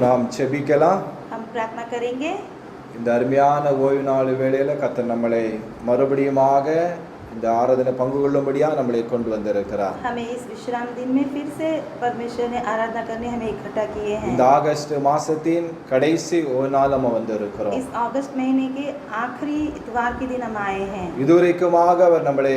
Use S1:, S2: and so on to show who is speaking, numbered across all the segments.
S1: நாம் செபிக்கலாம்.
S2: हम प्रार्थना करेंगे.
S1: இந்த அருமையான ஓய்வு நாள் வேளையில கர்த்தர் நம்மளை மறுபடியுமாக இந்த ஆராதனை பங்கு கொள்ளும்படியா நம்மளை கொண்டு வந்திருக்கிறார்.
S2: हमें इस विश्राम दिन में फिर से परमेश्वर ने आराधना करने हमें इकट्ठा किए हैं.
S1: இந்த ஆகஸ்ட் மாசத்தின் கடைசி ஒரு நாள் நம்ம வந்திருக்கிறோம்.
S2: इस अगस्त महीने के आखिरी इतवार के दिन हम आए हैं.
S1: இதுவரைக்குமாக அவர் நம்மளை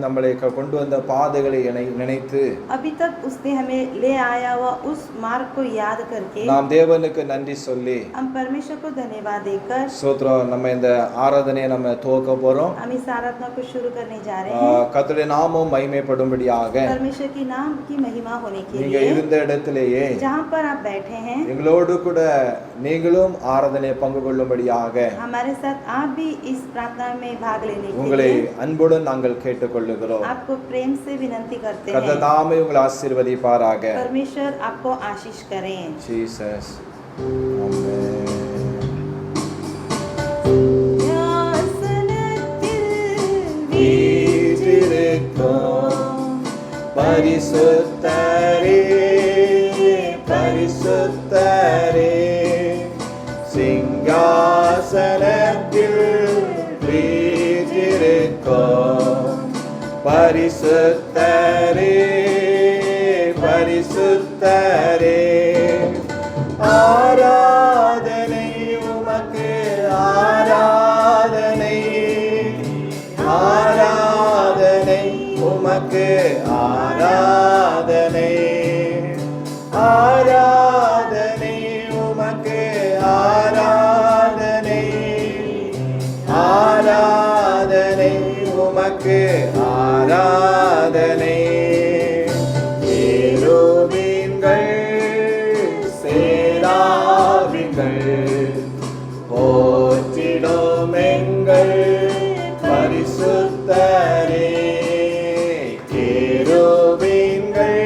S1: நம்மளை கொண்டு வந்த பாதைகளை நினைத்து
S2: अभी तक उसने हमें ले आया हुआ उस मार्ग को याद करके
S1: நாம் தேவனுக்கு நன்றி சொல்லி
S2: हम परमेश्वर को धन्यवाद देकर
S1: ஸ்தோத்திரம். நம்ம இந்த ஆராதனையை நம்ம துவக்க போறோம்.
S2: हम इस आराधना को शुरू करने जा रहे हैं.
S1: கர்த்தருடைய நாமம் மகிமைப்படும்படியாக
S2: परमेश्वर की नाम की महिमा होने के
S1: நீங்க
S2: लिए
S1: இருந்த இடத்திலேயே
S2: जहाँ पर आप बैठे हैं
S1: எங்களோடு கூட நீங்களும் ஆராதனை பங்கு கொள்ளும்படியாக
S2: हमारे साथ आप भी इस प्रार्थना में भाग लेने के
S1: உங்களை
S2: लिए
S1: அன்புடன் நாங்கள் கேட்டுக்கொள்ளுகிறோம்.
S2: आपको प्रेम से विनती करते हैं.
S1: கர்த்தர் தாமே உங்களை ஆசீர்வதிப்பாராக.
S2: परमेश्वर आपको आशीष करें.
S1: जीसस आमेन. பரிசுத்தரே பரிசுத்தரே சிங்காசனத்தில் வீற்றிருக்கும் பரிசுத்தரே பரிசுத்தரே ஆராதனை உமக்கு ஆராதனை ஆராதனை உமக்கு ஆராதனை ஆராதனை உமக்கு ஆராதனை ஆராதனை உமக்கு ஆராதனை கேருபீன்கள் சேராபீன்கள் போற்றிடும் எங்கள் பரிசுத்தரே கேருபீன்கள்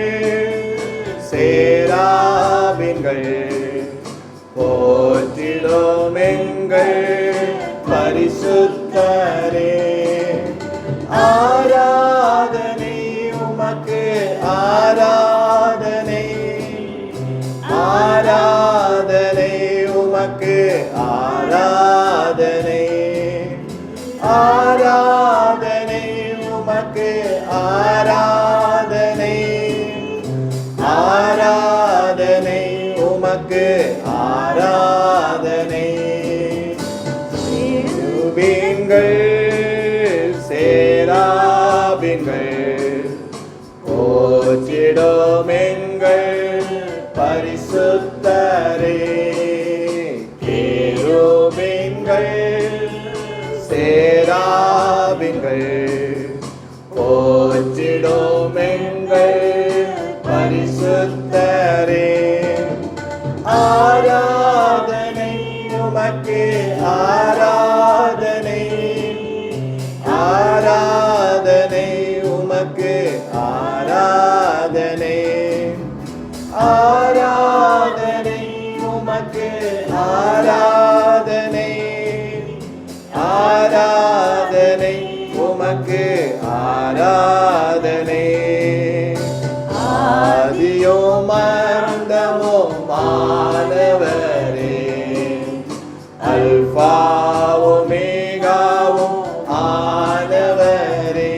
S1: சேராபீன்கள் போற்றிடும் எங்கள் பரிசுத்தரே ஆராதனை உமக்கு ஆராதனை ஆராதனை உமக்கு ஆராதனை ஆராதனை உமக்கு ஆராதனை ஆராதனை உமக்கு ஆராதனை கேருபீன்கள் சேராபீன்கள் போற்றிடும் எங்கள் பரிசுத்தரே கேருபீன்கள் சேராபீன்கள் போற்றிடும் எங்கள் பரிசுத்தரே ஆராதனை உமக்கு ஆராதனை ஆராதனை உமக்கு ஆராதனை ஆராதனை உமக்கு ஆராதனை ஆராதனை உமக்கு ஆராதனை ஆதியோ மந்தமோ மாணவரே அல்பாவோ மேகாவும் ஆனவரே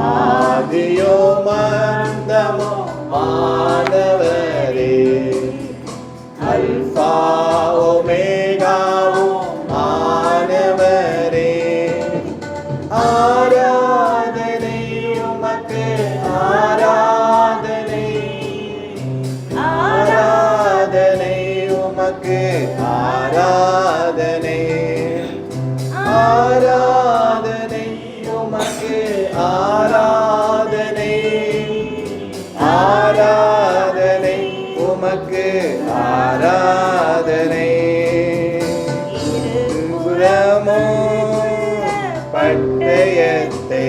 S1: ஆதியோ மந்தமோ மாணவரே அல்பாவோ மேகாவும் ஆனவரே ஆராதனை உமக்கு ஆராதனை ஆராதனை உமக்கு ஆராதனை ஆராதனை உமக்கு ஆராதனை ஆராதனை உமக்கு ஆராதனை இருபுறமோ பட்டயத்தை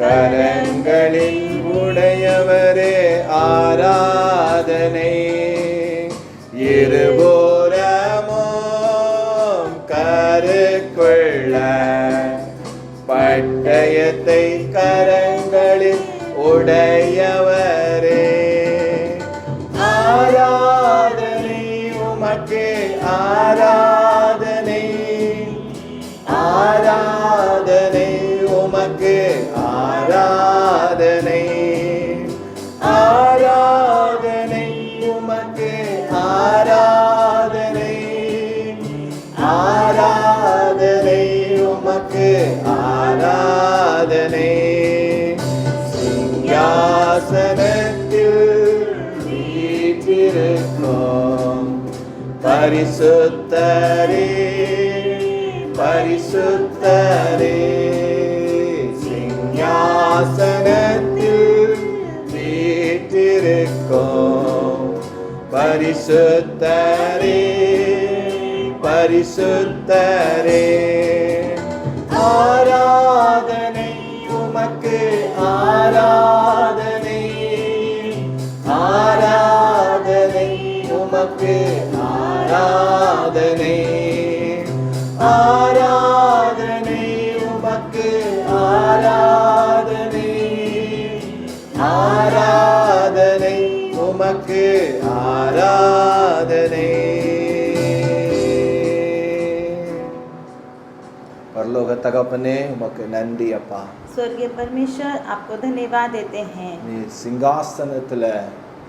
S1: கரங்களில் உடையவரே ஆராதனை இருபுறமோ கருக்குள்ள பட்டயத்தை கரங்களில் உடையவரே பரிசுத்தரே பரிசுத்தரே சிங்காசனத்தில் வீற்றிருக்கும் பரிசுத்தரே பரிசுத்தரே ஆராதனை உமக்கு ஆராதனை ஆராதனை உமக்கு ஆராதனை ஆராதனை உமக்கு ஆராதனை ஆராதனை உமக்கு ஆராதனை. பரலோக தகப்பனே உமக்கு நன்றி அப்பா.
S2: स्वर्गीय परमेश्वर आपको धन्यवाद देते हैं.
S1: நீ சிங்காசனத்துல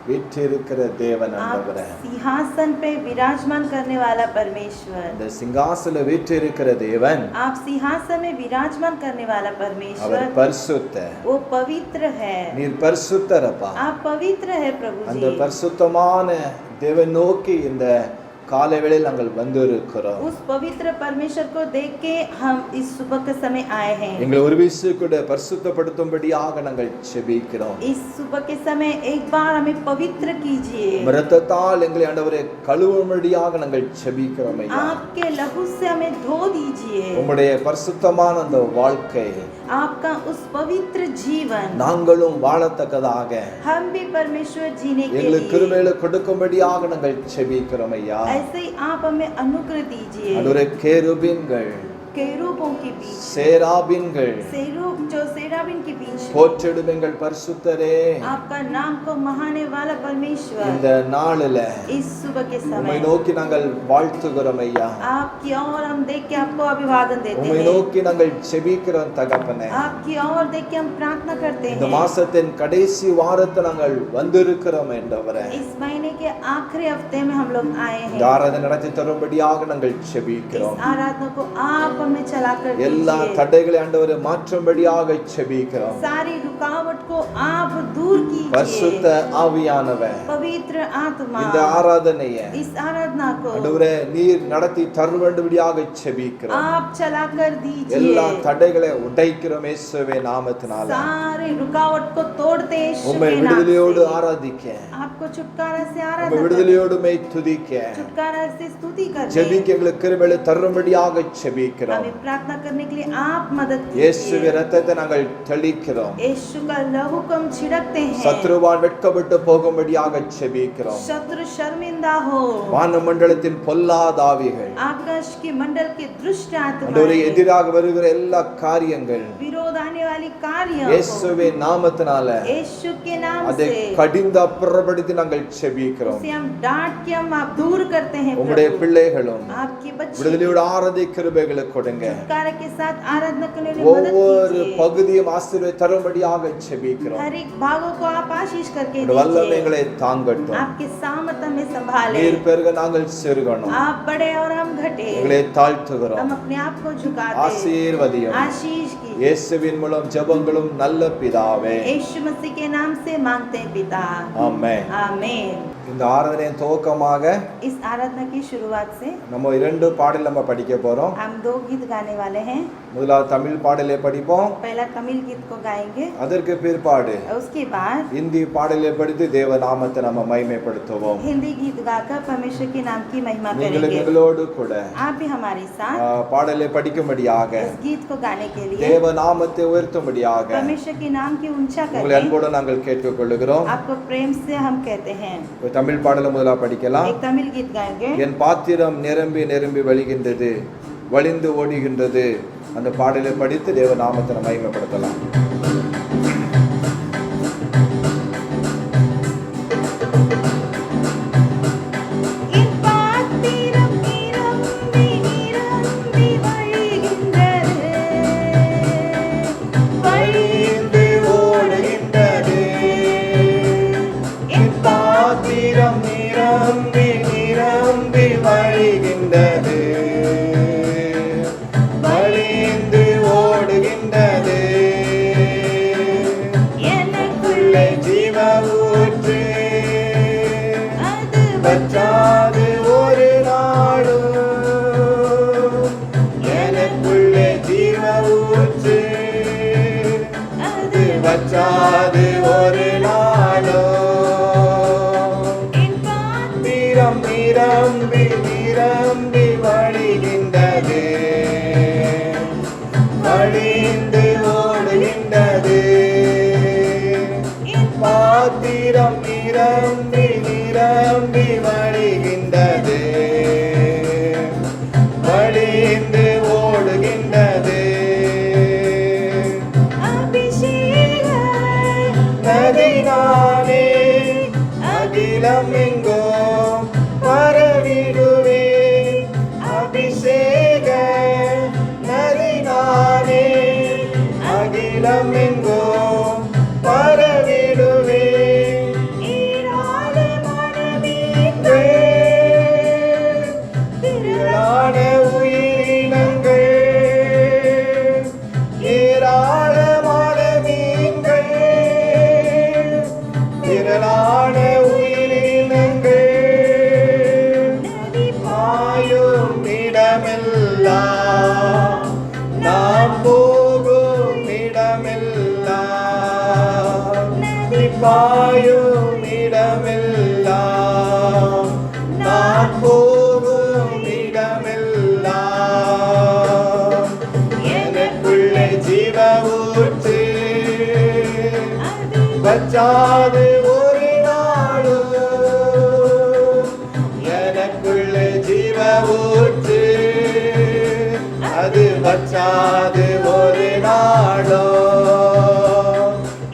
S1: வீற்றிருக்கிற தேவன்
S2: आप
S1: ஆண்டவரே.
S2: सिंहासन पे विराजमान करने वाला परमेश्वर.
S1: இந்த சிங்காசனத்துல வீற்றிருக்கிற தேவன்
S2: आप सिंहासन में विराजमान करने वाला
S1: அவர்
S2: परमेश्वर
S1: பரிசுத்தர்.
S2: वो पवित्र है.
S1: நீர் பரிசுத்தர் அப்பா.
S2: आप पवित्र है प्रभु
S1: அந்த
S2: जी.
S1: பரிசுத்தமான தேவன் நோக்கி இந்த காலை வேளையில் நாங்கள் வந்திருக்கிறோம்.
S2: उस पवित्र परमेश्वर को देख के हम इस सुबह के समय आए हैं.
S1: எங்களை ஒரு விசு கூட பரிசுத்தப்படுத்தும்படியாக நாங்கள் ஜெபிக்கிறோம்.
S2: इस सुबह के समय एक बार हमें पवित्र कीजिए.
S1: இரத்தத்தால் எங்களை ஆண்டவரே கழுவும்படியாக நாங்கள் ஜெபிக்கிறோம் ஐயா.
S2: आपके लहू से हमें धो दीजिए.
S1: உம்முடைய பரிசுத்தமான அந்த வாழ்க்கை
S2: आपका उस पवित्र जीवन
S1: நாங்களும் வாழத்தக்கதாக
S2: हम भी परमेश्वर जीने के
S1: எங்களுக்கு
S2: लिए
S1: கிருபையில கொடுக்கும்படியாக நாங்கள் ஜெபிக்கிறோம் ஐயா.
S2: ऐसे ही आप हमें अनुग्रह दीजिए.
S1: ஆண்டவரே கேருபீன்கள்
S2: केरूबों के बीच
S1: சேராபீன்கள்
S2: जो सेराबिन के बीच
S1: போற்றிடும் எங்கள் பரிசுத்தரே
S2: आपका नाम को महाने वाला परमेश्वर
S1: இந்த நாளில
S2: इस सुबह के
S1: உம்மை
S2: समय
S1: நோக்கி நாங்கள் வாழ்த்துகிறோம் ஐயா.
S2: आपकी ओर हम देख के आपको अभिवादन देते
S1: உம்மை
S2: हैं.
S1: நோக்கி நாங்கள் ஜெபிக்கிறோம் தகப்பனே.
S2: आपकी ओर देख के हम प्रार्थना करते
S1: இந்த
S2: हैं.
S1: மாசத்தின் கடைசி வாரத்தை நாங்கள் வந்திருக்கிறோம் என்றவரே.
S2: इस महीने के आखिरी हफ्ते में हम लोग आए
S1: இந்த
S2: हैं.
S1: ஆராதனை நடத்தி தரும்படியாக நாங்கள்
S2: इस
S1: ஜெபிக்கிறோம்.
S2: आराधना को आप हमें चला कर
S1: எல்லா
S2: दीजिए.
S1: தடைகளை ஆண்டவரே மாற்றும்படியாக ஜெபிக்கிறோம்.
S2: सारी रुकावट को आप दूर
S1: பரிசுத்த
S2: कीजिए.
S1: ஆவியானவர்
S2: पवित्र आत्मा
S1: இந்த ஆராதனையை
S2: इस आराधना को
S1: ஆண்டவரே நீர் நடத்தி தரும்படியாக ஜெபிக்கிறோம்.
S2: आप चला कर
S1: எல்லா
S2: दीजिए.
S1: தடைகளை உடைக்கிறோம் இயேசுவே நாமத்தினால.
S2: सारे रुकावट को तोड़ते यीशु
S1: உம்மை
S2: के नाम
S1: விடுதலையோடு
S2: से.
S1: ஆராதிக்க
S2: आपको छुटकारा से
S1: உம்மை
S2: आराधना
S1: விடுதலையோடு மை துதிக்க
S2: छुटकारा से स्तुति करने
S1: ஜெபிக்க எங்களுக்கு கிருபையை தரும்படியாக ஜெபிக்கிறோம்.
S2: हमें प्रार्थना करने के लिए आप मदद
S1: இயேசுவின்
S2: कीजिए.
S1: இரத்தத்தை நாங்கள் தெளிக்கிறோம்.
S2: यीशु का लहू को हम छिड़कते हैं.
S1: சத்ருவான் வெட்கப்பட்டு போகும்படியாக ஜெபிக்கிறோம்.
S2: शत्रु शर्मिंदा हो.
S1: வானமண்டலத்தின் பொல்லாத ஆவிகள்
S2: आकाश के मंडल के दुष्ट
S1: ஆண்டவரே
S2: आत्माएं
S1: எதிராக வருகிற எல்லா காரியங்கள்
S2: विरोध आने वाली कार्यों को
S1: இயேசுவின் நாமத்தினால
S2: यीशु के नाम
S1: அதை
S2: से
S1: கடிந்து அப்புறப்படுத்தி நாங்கள் ஜெபிக்கிறோம்.
S2: उसे हम डांट के हम आप दूर करते हैं.
S1: உம்முடைய
S2: प्रभु
S1: பிள்ளைகளும்
S2: आपके बच्चे
S1: விடுதலையோடு ஆராதி கிருபைகளை கொடுங்க.
S2: छुटकारा के साथ आराधना करने में मदद
S1: ஒவ்வொரு
S2: कीजिए.
S1: பகுதியும் ஆசீர்வாத தரும்படியாக ஜெபிக்கிறோம்.
S2: हर एक भागों को आप आशीष करके
S1: உம்முடைய வல்லமை
S2: दीजिए.
S1: எங்களை தாங்கட்டும்.
S2: आपके सामर्थ में संभाले.
S1: நீர் பெருக நாங்கள் சிறுகணும்.
S2: आप बड़े और हम घटे.
S1: எங்களை தாழ்த்துகிறோம்.
S2: हम अपने आप को झुकाते.
S1: ஆசீர்வதியும்.
S2: आशीष कीजिए.
S1: இயேசுவின் மூலம் ஜெபங்களும் நல்ல பிதாவே.
S2: यीशु मसीह के नाम से मांगते हैं पिता.
S1: ஆமென்.
S2: आमीन.
S1: இந்த ஆராதனையின் துவக்கமாக
S2: इस आराधना की शुरुआत से
S1: நம்ம 2 பாடல் நம்ம படிக்க போறோம்.
S2: हम 2 गीत गाने वाले हैं.
S1: முதலாவது தமிழ் பாடலை படிப்போம்.
S2: पहला तमिल गीत को गाएंगे.
S1: அதற்கு பிற்பாடு
S2: और उसके बाद
S1: இந்தி பாடலை படித்து தேவ நாமத்தை நம்ம மகிமைப்படுத்துவோம்.
S2: हिंदी गीत गाकर परमेश्वर के नाम की महिमा
S1: நீங்களும்
S2: करेंगे.
S1: எங்களோடு கூட
S2: आप भी हमारे साथ
S1: பாடலை படிக்கும்படியாக
S2: इस गीत को गाने के लिए
S1: தேவ நாமத்தை உயர்த்தும்படியாக
S2: परमेश्वर के नाम की ऊंचा
S1: உங்களை
S2: करें.
S1: அன்போடு நாங்கள் கேட்டுக்கொள்கிறோம்.
S2: आपको प्रेम से हम कहते हैं.
S1: ஒரு தமிழ் பாடலை முதலா படிக்கலாம்.
S2: एक तमिल गीत गाएंगे.
S1: என் பாத்திரம் நிரம்பி நிரம்பி வழிகின்றது வழிந்து ஓடுகின்றது. அந்த பாடலை படித்து தேவ நாமத்தை நம்ம மகிமைப்படுத்தலாம்.
S2: என் பாத்திரம் நிரம்பி நிரம்பி வழிகின்றது.
S1: வழிந்து ஓடுகின்றது. என் பாத்திரம் நிரம்பி நிரம்பி வழிகின்றது. வழிந்து ஓடுகின்றது.
S2: எனக்குள்ளே
S1: ஜீவ ஊற்று
S2: அது
S1: நிரம்பி வழிகின்றது, வழிந்து ஓடுகின்றது. நதினாலே அகிலம் எங்கும் பரவிடுவே, அபிஷேக நதினாலே அகிலம் எங்கும் பரவிடுவே. திரளான உயிரினங்கள், ஏராளமான மீன்கள், திரளான உயிரினங்கள் பாயும் இடமெல்லாம், நாம் போகும் இடமெல்லாம், பாயும் இடமெல்லாம், நாம் போகும் இடமெல்லாம். எனக்குள்ளே ஜீவ ஊற்று வச்சாது ஒரு நாளும், எனக்குள்ளே ஜீவ ஊற்று அது வச்சாது ஒரு நாளும்.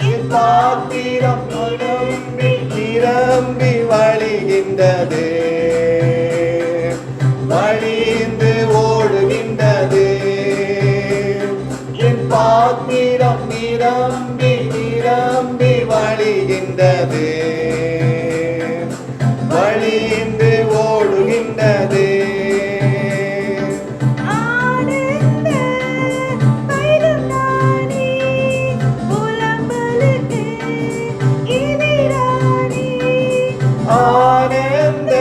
S1: என் பாத்திரம் நிரம்பி நிரம்பி வழிகின்றது, வழிந்து ஓடுகின்றது. என் பாத்திரம் நிரம்பி நிரம்பி வழிகின்றது, வழிந்து ஓடுகின்றது. ஆனந்த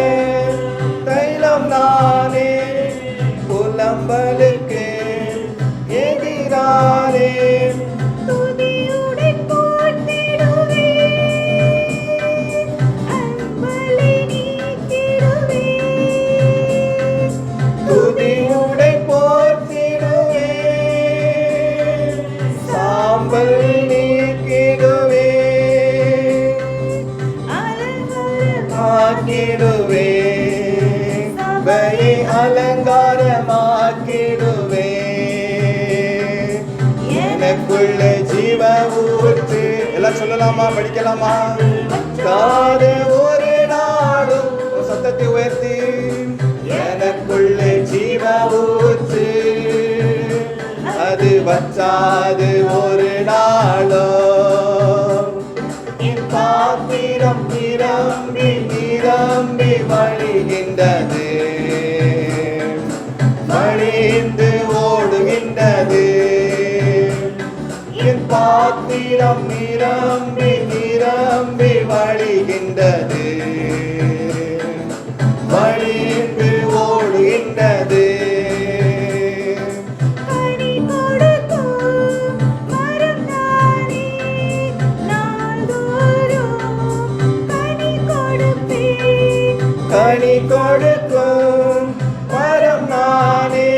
S1: தைலம் நானே, புலம்பலுக்கு எதிரானே. துதியுடை போர்த்திடுவே, சாம்பல் நீக்கிடுவே, ஆக்கிடுவே, பலி அலங்காரமாக்கிடுவே. எனக்குள்ள ஜீவ ஊற்று, எல்லாம் சொல்லலாமா, படிக்கலாமா? காத ஒரு நாளும் சத்தத்தை உயர்த்தி, எனக்குள்ளே ஜீவ ஊற்று அது வச்சாது ஒரு நாளும். என் பாத்திரம் நிரம்பி நிரம்பி வழிகின்றது, வழிந்து ஓடுகின்றது. என் பாத்திரம் நிரம்பி நிரம்பி வழிகின்றது, வழிந்து ஓடுகின்றது. கனி கொடுக்கும் மரம் நானே,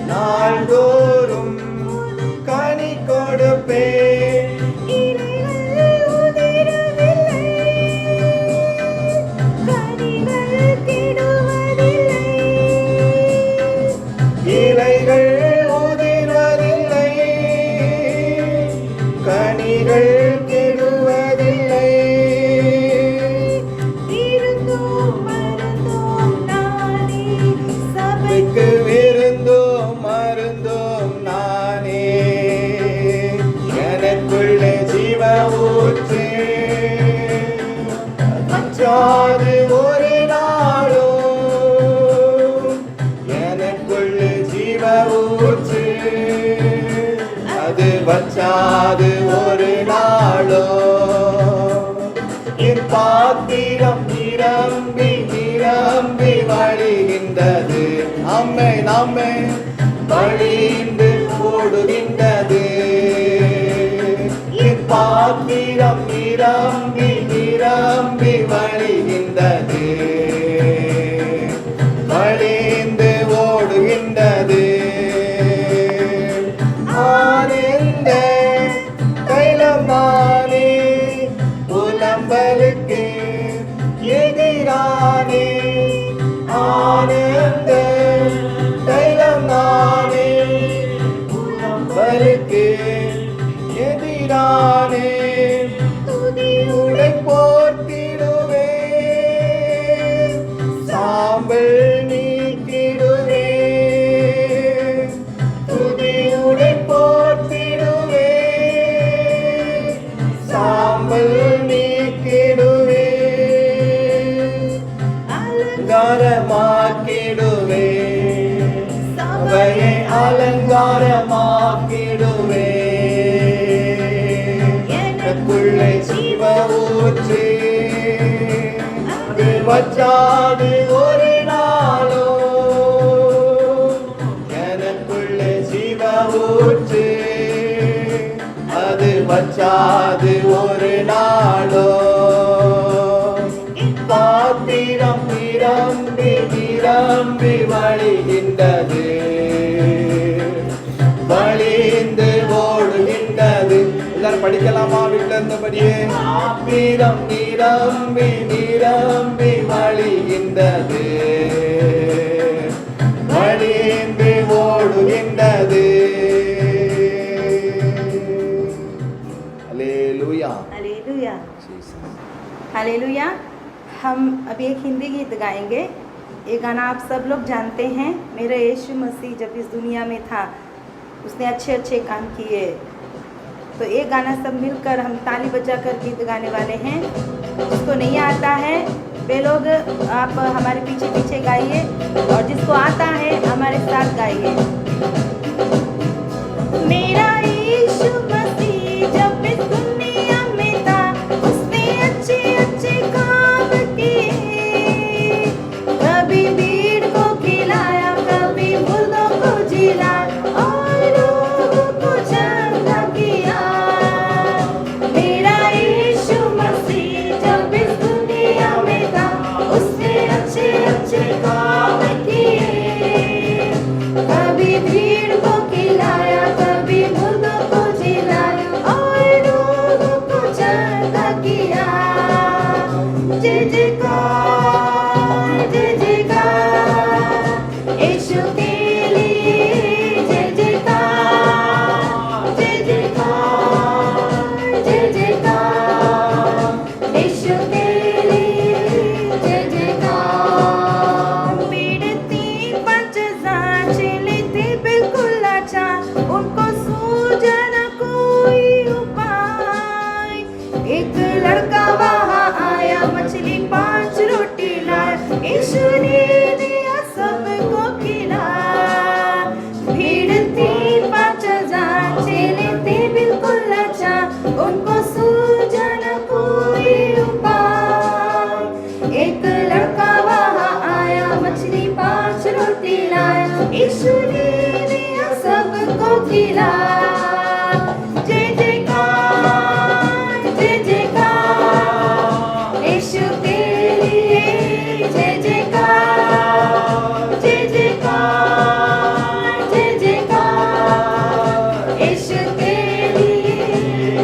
S1: நாள்தோறும் கனி கொடுப்பேன். இலைகள் உதிர்வதில்லை, கனிகள் கெடுவதில்லை. சபைக்கு விருந்தும் மருந்தும் நானே, எனக்குள்ளே ஜீவ ஊற்று வச்சாது ஒரு நாளும். எனக்குள்ளே ஜீவ ஊற்று அது வச்சாது ஒரு நாளும். என் பாத்திரம் நிரம்பி நிரம்பி வழிகின்றது, அம்மை நம்மை வழிந்து ஓடுகின்றது. என் பாத்திரம் நிரம்பி நிரம்பி வழிகின்றது, வழிந்து ஓடுகின்றது. ஆனந்த தைலம் நானே, புலம்பலுக்கு எதிரானே. அலங்காரமாக்கிடுவே சபையை அலங்காரமாக்கிடுவே எனக்குள்ளே ஜீவ ஊற்று அது வற்றாது ஒரு நாளோ எனக்குள்ளே ஜீவ ஊற்று அது வற்றாது ஒரு நாளோ பாத்திரம் நிரம்பி நிரம்பி வழிகின்றது வழிந்து ஓடுகின்றது. எல்லாரும் படிக்கலாமா வீட்டில் இருந்தபடியே? பாத்திரம் நிரம்பி நிரம்பி வழிகின்றது வழிந்து ஓடுகின்றது. Hallelujah
S2: hallelujah hallelujah. हम अभी एक हिंदी गीत गाएंगे। ये गाना आप सब लोग जानते हैं। मेरा यीशु मसीह जब इस दुनिया में था उसने अच्छे अच्छे काम किए। तो ये गाना सब मिलकर हम ताली बजाकर गीत गाने वाले हैं। जिसको नहीं आता है वे लोग आप हमारे पीछे पीछे गाइए और जिसको आता है हमारे साथ गाइए। मेरा यीशु मसीह जब इस दुनिया में था उसने अच्छे अच्छे काम किए। कभी भीड़ को खिलाया कभी मुर्दों को जिलाया और लोगों को चंगा किया। मेरा यीशु मसीह जब इस दुनिया में था उसने अच्छे अच्छे काम किए। कभी भीड़ को खिलाया कभी मुर्दों को जिलाया और लोगों को चंगा किया। जय जयकार यीशु के लिए जय जयकार यीशु के लिए जय जयकार। पीड़िती 5,000 चेले थे बिल्कुल लाचार उनको सूझा न कोई उपाय। एक लड़का वहाँ आया मछली 5 रोटी लाया यीशु ने दिया सबको खिलाया। भीड़ थी 5,000 चेले थे बिल्कुल लाचार उनको सूझा न कोई उपाय। एक लड़का वहाँ आया मछली 5 रोटी लाया यीशु ने दिया सबको खिलाया। जय जयकार यीशु के लिए जय जयकार यीशु के लिए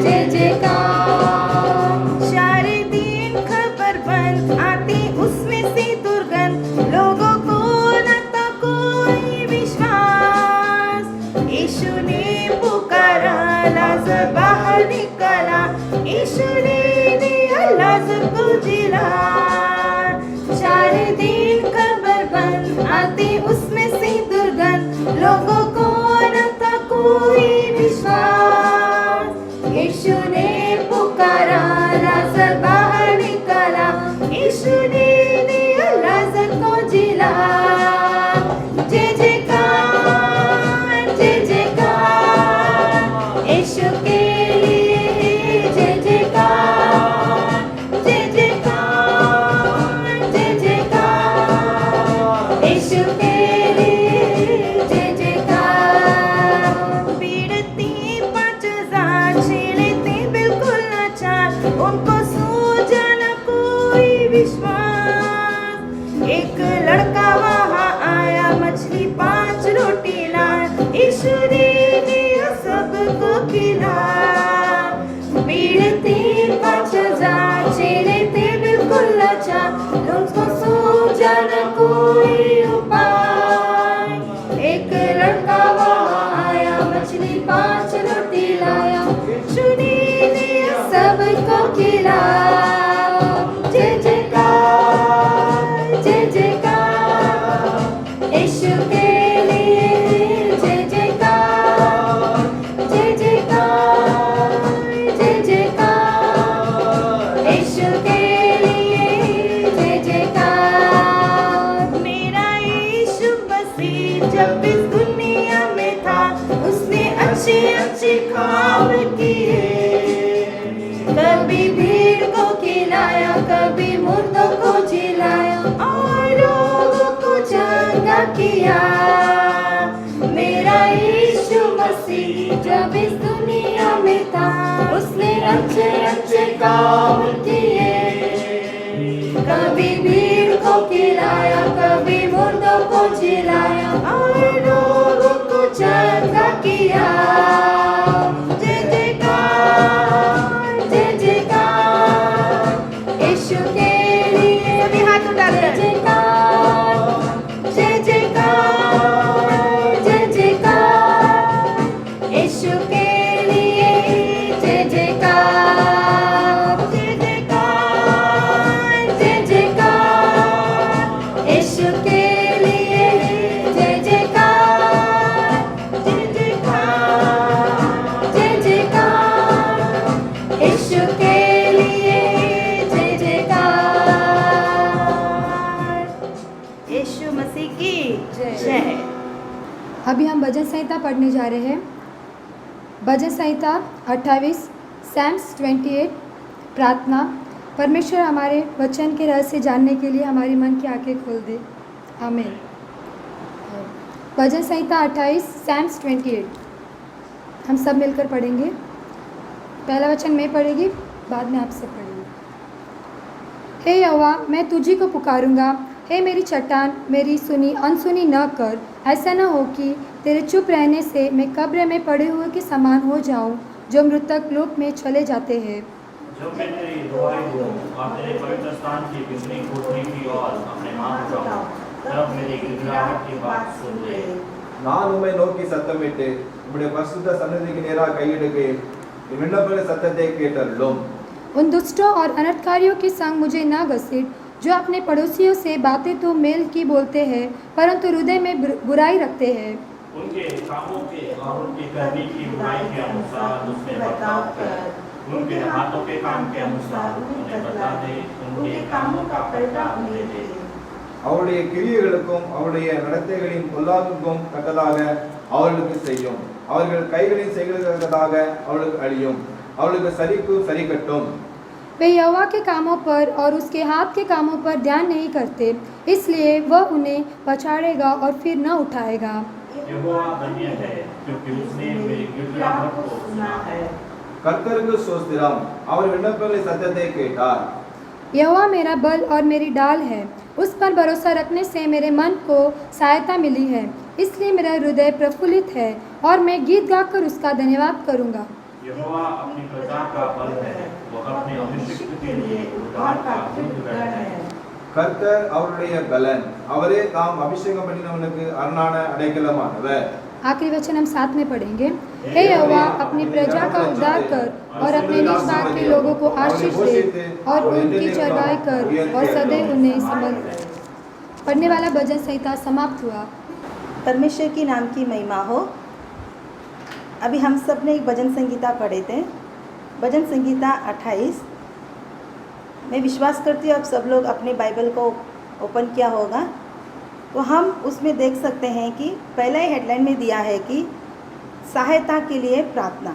S2: जय जयकार। सारे दिन खबर बंद आती उसमें से दुर्गंध लोगों को न था कोई विश्वास। यीशु ने पुकारा लाज़र बाहर निकला यीशु ने दिया लाज़र को जिला। 4 दिन खबर बंद आती उसमें से दुर्गंध लोगों को न था कोई विश्वास। यीशु ने पुकारा लाज़र बाहर निकला यीशु ने दिया लाज़र को जिला। जय जयकार यीशु के लिए जय जयकार यीशु के लिए जय जयकार। पीड़िती 5,000 चेले थे बिल्कुल लाचार उनको सूझा न कोई विश्वास। एक लड़का वहाँ आया मछली 5 रोटी लाया यीशु ने दिया सबको खिलाया। पीड़िती 5,000 चेले थे बिल्कुल लाचार उनको सूझा न कोई उपाय। एक लड़का वहाँ आया मछली 5 रोटी लाया यीशु ने दिया सबको खिलाया। जय जयकार यीशु के लिए जय जयकार यीशु के लिए जय जयकार। अच्छे काम किए, कभी भीड़ को खिलाया, कभी मुर्दों को जिलाया और रोगों को चंगा किया। मेरा यीशु मसीह जब इस दुनिया में था, उसने अच्छे अच्छे काम किए, कभी भीड़ को खिलाया, कभी मुर्दों को जिलाया और रोगों को चंगा किया। जय जयकार, जय जयकार यीशु के लिए। अभी हाथ उठाकर जय जयकार, जय जयकार, जय जयकार यीशु के लिए। जय जयकार, जय जयकार, जय जयकार यीशु के लिए। जय जयकार, जय जयकार, जय जयकार यीशु के लिए। जय जयकार यीशु मसीह की जय।
S3: अभी हम भजन संहिता पढ़ने जा रहे हैं। भजन संहिता 28, सैम्स 28, प्रार्थना। परमेश्वर हमारे वचन के रहस्य जानने के लिए हमारी मन की आंखें खोल दे। आमीन। भजन संहिता 28, सैम्स 28 हम सब मिलकर पढ़ेंगे। पहला वचन मैं पढ़ेगी, बाद में आपसे पढ़ेंगे। हे यहोवा, मैं तुझी को पुकारूंगा। हे मेरी चट्टान, मेरी सुनी अनसुनी न कर। ऐसा न हो कि तेरे चुप रहने से मैं कब्र में पड़े हुए के समान हो जाऊं, जो मृतक लोक में चले जाते हैं।
S4: जब मैं तेरी दुहाई दूं और तेरे पवित्र स्थान की बिजली कोठरी की ओर अपने हाथ उठाऊं, तब मेरी गिड़गिड़ाहट की बात सुन ले।
S1: நான் உம்மை நோக்கி சத்தமிட்டு உம்முடைய பரிசுத்த சன்னதிக்கு நேராக கையிடுகிறேன். என் விண்ணப்ப சத்தத்தை கேட்டருளும்.
S3: उन दुष्टों और अनर्थकारियों के संग मुझे न घसीट, जो अपने पड़ोसियों से बातें तो मेल की बोलते हैं, परंतु हृदय में बुराई रखते हैं।
S4: उनके कामों के और उनके करने की बुराई के अनुसार उसमें बर्ताव कर, उनके हाथों के काम के अनुसार उन्हें बता दे, उनके कामों का पलटा उन्हें दे।
S1: அவருடைய கிரியைகளுக்கும் அவருடைய நடத்தைகளின் பொல்லாங்குக்கும் தக்கதாக அவர்களுக்கு செய்யும். அவர்கள் கைகளின் செய்களுக்காக அவர்களுக்கு அழியும். அவர்களுக்கு சரிக்கு சரி கட்டும்.
S3: वे यहोवा के कामों पर और उसके हाथ के कामों पर ध्यान नहीं करते, इसलिए वह उन्हें पछाड़ेगा और फिर न उठाएगा।
S4: यहोवा धन्य है, क्योंकि उसने मेरी गिड़गिड़ाहट को सुना है।
S1: கர்த்தருக்கு ஸ்தோத்திரம், அவர் விண்ணப்பங்களின் சத்தத்தை கேட்டார்.
S3: यहोवा मेरा बल और मेरी डाल है, उस पर भरोसा रखने से मेरे मन को सहायता मिली है। इसलिए मेरा हृदय प्रफुल्लित है और मैं गीत गाकर उसका धन्यवाद करूँगा।
S4: यहोवा अपनी प्रजा का बल है, वो अपने अभिषिक्त के लिए उद्धार का दुर्गण है।
S1: கர்த்தர் அவருடைய பலன், அவரே தாம் அபிஷேகம் பண்ணினவனுக்கு அரணான அடைக்கலமானவர்.
S3: आखिरी वचन हम साथ में पढ़ेंगे। हे यहोवा, अपनी प्रजा का उद्धार कर और अपने निज भाग के लोगों को आशीष दे और उनकी चरवाई कर और सदैव उन्हें संभाल। पढ़ने वाला भजन संहिता समाप्त हुआ।
S2: परमेश्वर की नाम की महिमा हो। अभी हम सब ने एक भजन संगीता पढ़े थे, भजन संगीता 28। मैं विश्वास करती हूँ आप सब लोग अपने बाइबल को ओपन किया होगा, तो हम उसमें देख सकते हैं कि पहला ही हेडलाइन में दिया है कि सहायता के लिए प्रार्थना।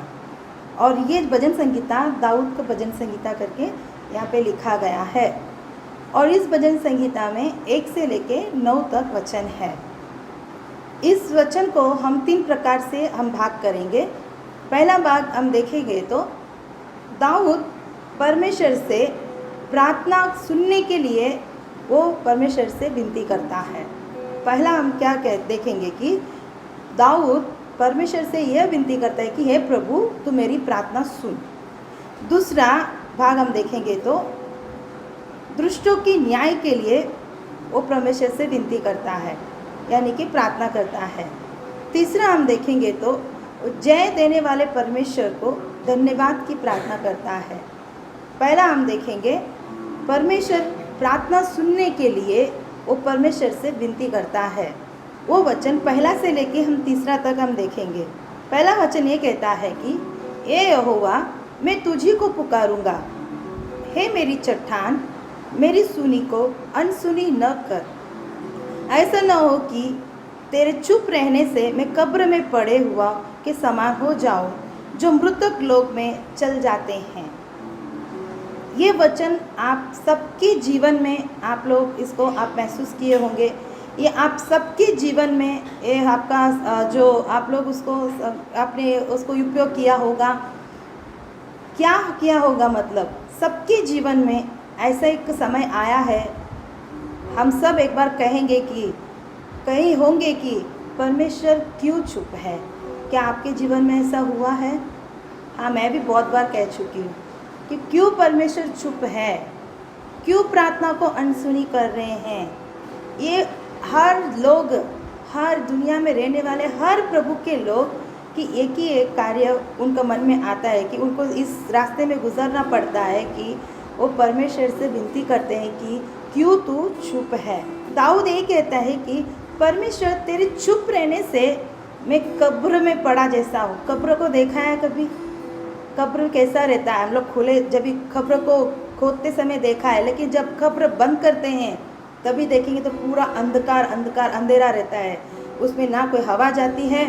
S2: और ये भजन संगीता दाऊद का भजन संगीता करके यहाँ पे लिखा गया है। और इस भजन संगीता में 1 से लेके 9 तक वचन है। इस वचन को हम 3 प्रकार से हम भाग करेंगे। पहला भाग हम देखेंगे तो दाऊद परमेश्वर से प्रार्थना सुनने के लिए वो परमेश्वर से विनती करता है। पहला हम क्या देखेंगे कि दाऊद परमेश्वर से यह विनती करता है कि हे प्रभु, तू मेरी प्रार्थना सुन। दूसरा भाग हम देखेंगे तो दुष्टों की न्याय के लिए वो परमेश्वर से विनती करता है, यानी कि प्रार्थना करता है। तीसरा हम देखेंगे तो जय देने वाले परमेश्वर को धन्यवाद की प्रार्थना करता है। पहला हम देखेंगे परमेश्वर प्रार्थना सुनने के लिए वो परमेश्वर से विनती करता है। वो वचन पहला से लेके हम तीसरा तक हम देखेंगे। पहला वचन ये कहता है कि ए यहोवा, मैं तुझी को पुकारूंगा। हे मेरी चट्टान, मेरी सुनी को अनसुनी न कर। ऐसा न हो कि तेरे चुप रहने से मैं कब्र में पड़े हुआ के समान हो जाऊं, जो मृतक लोक में चल जाते हैं। ये वचन आप सबके जीवन में आप लोग इसको आप महसूस किए होंगे। ये आप सबके जीवन में ये आपका जो आप लोग उसको आपने उसको उपयोग किया होगा। क्या किया होगा मतलब सबके जीवन में ऐसा एक समय आया है, हम सब एक बार कहेंगे कि कहीं होंगे कि परमेश्वर क्यों चुप है। क्या आपके जीवन में ऐसा हुआ है? हाँ, मैं भी बहुत बार कह चुकी हूँ कि क्यों परमेश्वर चुप है, क्यों प्रार्थना को अनसुनी कर रहे हैं। ये हर लोग, हर दुनिया में रहने वाले हर प्रभु के लोग कि एक ही एक कार्य उनका मन में आता है कि उनको इस रास्ते में गुजरना पड़ता है कि वो परमेश्वर से विनती करते हैं कि क्यों तू चुप है। दाऊद ये कहता है कि परमेश्वर तेरे चुप रहने से मैं कब्र में पड़ा जैसा हूँ। कब्र को देखा है कभी? कब्र कैसा रहता है? हम लोग खुले जब भी कब्र को खोदते समय देखा है, लेकिन जब कब्र बंद करते हैं तभी देखेंगे तो पूरा अंधकार अंधकार अंधेरा रहता है। उसमें ना कोई हवा जाती है,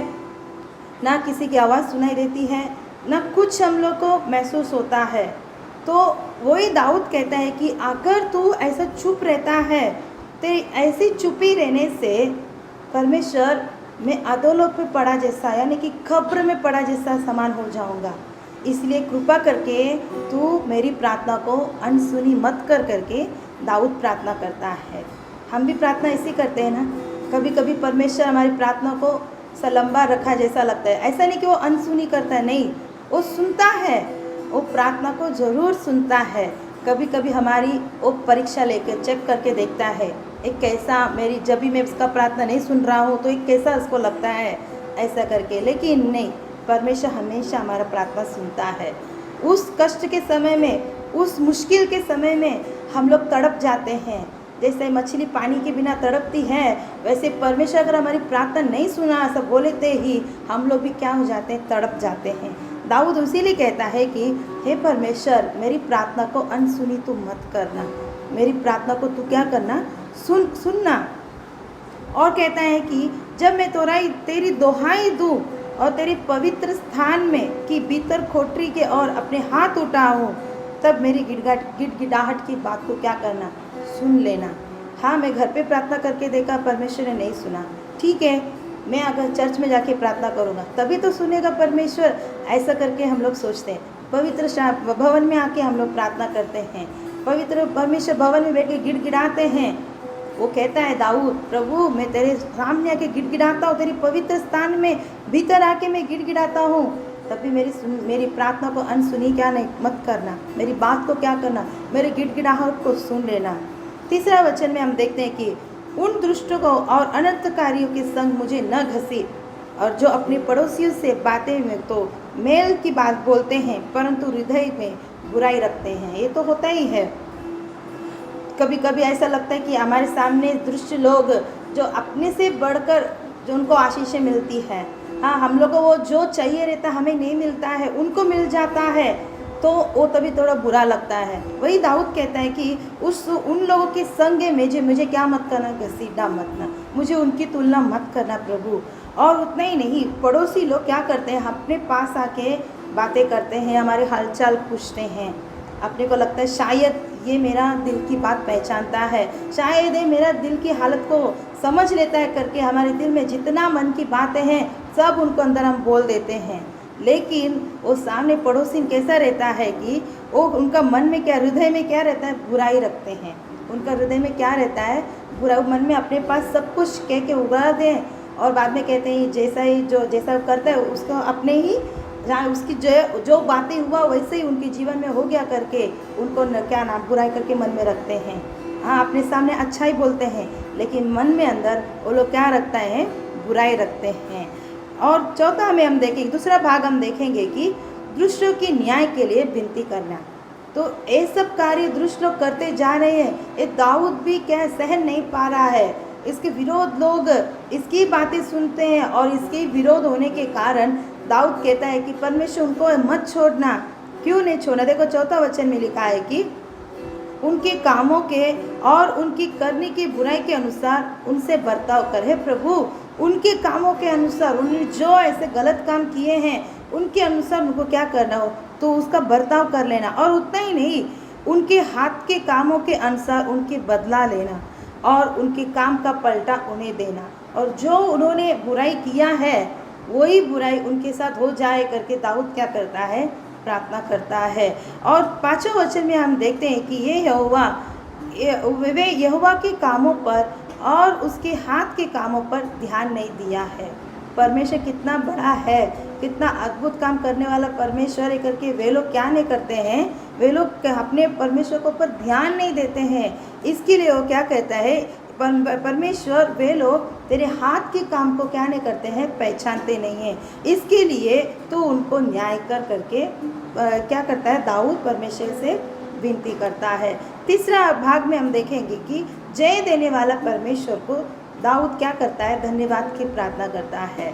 S2: ना किसी की आवाज़ सुनाई देती है, ना कुछ हम लोग को महसूस होता है। तो वही दाऊद कहता है कि अगर तू ऐसा चुप रहता है, तेरी ऐसी चुपी रहने से परमेश्वर मैं अधोलोक पे पड़ा जैसा, यानी कि कब्र में पड़ा जैसा समान हो जाऊंगा। इसलिए कृपा करके तू मेरी प्रार्थना को अनसुनी मत कर करके दाऊद प्रार्थना करता है। हम भी प्रार्थना ऐसी करते हैं ना, कभी कभी परमेश्वर हमारी प्रार्थना को लंबा रखा जैसा लगता है। ऐसा नहीं कि वो अनसुनी करता है, नहीं, वो सुनता है, वो प्रार्थना को ज़रूर सुनता है। कभी कभी हमारी वो परीक्षा लेकर चेक करके देखता है एक कैसा मेरी, जब भी मैं उसका प्रार्थना नहीं सुन रहा हूँ तो एक कैसा उसको लगता है ऐसा करके। लेकिन नहीं, परमेश्वर हमेशा हमारा प्रार्थना सुनता है। उस कष्ट के समय में, उस मुश्किल के समय में हम लोग तड़प जाते हैं। जैसे मछली पानी के बिना तड़पती है, वैसे परमेश्वर अगर हमारी प्रार्थना नहीं सुना ऐसा बोलते ही हम लोग भी क्या हो जाते हैं, तड़प जाते हैं। दाऊद इसीलिए कहता है कि हे परमेश्वर मेरी प्रार्थना को अनसुनी तू मत करना, मेरी प्रार्थना को तू क्या करना, सुनना। और कहता है कि जब मैं तेरी दोहाई दूँ और तेरे पवित्र स्थान में की भीतर कोठरी के और अपने हाथ उठाऊँ, तब मेरी गिड़गिड़ाहट की बात को क्या करना, सुन लेना। हाँ, मैं घर पे प्रार्थना करके देखा, परमेश्वर ने नहीं सुना, ठीक है, मैं अगर चर्च में जाके प्रार्थना करूँगा तभी तो सुनेगा परमेश्वर। ऐसा करके हम लोग सोचते हैं। पवित्र भवन में आके हम लोग प्रार्थना करते हैं, पवित्र परमेश्वर भवन में बैठ के गिड़गिड़ाते हैं। वो कहता है दाऊद, प्रभु मैं तेरे सामने आके गिड़गिड़ाता हूँ, तेरी पवित्र स्थान में भीतर आके मैं गिड़गिड़ाता हूँ, तभी मेरी प्रार्थना को अनसुनी क्या नहीं मत करना, मेरी बात को क्या करना, मेरे गिड़गिड़ाहट को सुन लेना। तीसरा वचन में हम देखते हैं कि उन दुष्टों को और अनर्थकारियों के संग मुझे न घसीट, और जो अपने पड़ोसियों से बातें में तो मेल की बात बोलते हैं परंतु हृदय में बुराई रखते हैं। ये तो होता ही है। कभी कभी ऐसा लगता है कि हमारे सामने दुष्ट लोग जो अपने से बढ़कर जो उनको आशीषें मिलती है, हाँ, हम लोग को वो जो चाहिए रहता हमें नहीं मिलता है, उनको मिल जाता है, तो वो तभी थोड़ा बुरा लगता है। वही दाऊद कहता है कि उन लोगों के संग में मुझे क्या मत करना, घसीटना मत ना, मुझे उनकी तुलना मत करना प्रभु। और उतना ही नहीं, पड़ोसी लोग क्या करते हैं, अपने पास आके बातें करते हैं, हमारे हालचाल पूछते हैं। अपने को लगता है शायद ये मेरा दिल की बात पहचानता है, शायद ये मेरा दिल की हालत को समझ लेता है करके हमारे दिल में जितना मन की बातें हैं सब उनको अंदर हम बोल देते हैं। लेकिन वो सामने पड़ोसी कैसा रहता है कि वो उनका मन में क्या, हृदय में क्या रहता है, बुराई रखते हैं। उनका हृदय में क्या रहता है, बुरा, मन में अपने पास सब कुछ कह के उगा दें और बाद में कहते हैं जैसा करता है उसको अपने ही जहाँ उसकी जो बातें हुआ वैसे ही उनके जीवन में हो गया करके उनको क्या नाम बुराई करके मन में रखते हैं। हाँ, अपने सामने अच्छा ही बोलते हैं लेकिन मन में अंदर वो लोग क्या रखता है, बुराई रखते हैं। और चौथा में हम देखेंगे, दूसरा भाग हम देखेंगे कि दुष्टों के न्याय के लिए विनती करना। तो ये सब कार्य दुष्ट लोग करते जा रहे हैं, ये दाऊद भी क्या सहन नहीं पा रहा है, इसके विरोध लोग इसकी बातें सुनते हैं और इसके विरोध होने के कारण दाऊद कहता है कि परमेश्वर उनको मत छोड़ना। क्यों नहीं छोड़ना? देखो चौथा वचन में लिखा है कि उनके कामों के और उनकी करने की बुराई के अनुसार उनसे बर्ताव कर। हे प्रभु, उनके कामों के अनुसार, उन्होंने जो ऐसे गलत काम किए हैं उनके अनुसार उनको क्या करना हो तो उसका बर्ताव कर लेना। और उतना ही नहीं, उनके हाथ के कामों के अनुसार उनके बदला लेना और उनके काम का पलटा उन्हें देना। और जो उन्होंने बुराई किया है वही बुराई उनके साथ हो जाए करके दाऊद क्या करता है, प्रार्थना करता है। और 5वें वचन में हम देखते हैं कि वे यहोवा के कामों पर और उसके हाथ के कामों पर ध्यान नहीं दिया है। परमेश्वर कितना बड़ा है, कितना अद्भुत काम करने वाला परमेश्वर है करके वे लोग क्या नहीं करते हैं, वे लोग अपने परमेश्वर को पर ध्यान नहीं देते हैं। इसके लिए वो क्या कहता है, परमेश्वर वे लोग तेरे हाथ के काम को क्या नहीं करते हैं, पहचानते नहीं हैं। इसके लिए तो उनको न्याय करके क्या करता है, दाऊद परमेश्वर से विनती करता है। तीसरा भाग में हम देखेंगे कि जय देने वाला परमेश्वर को दाऊद क्या करता है, धन्यवाद की प्रार्थना करता है।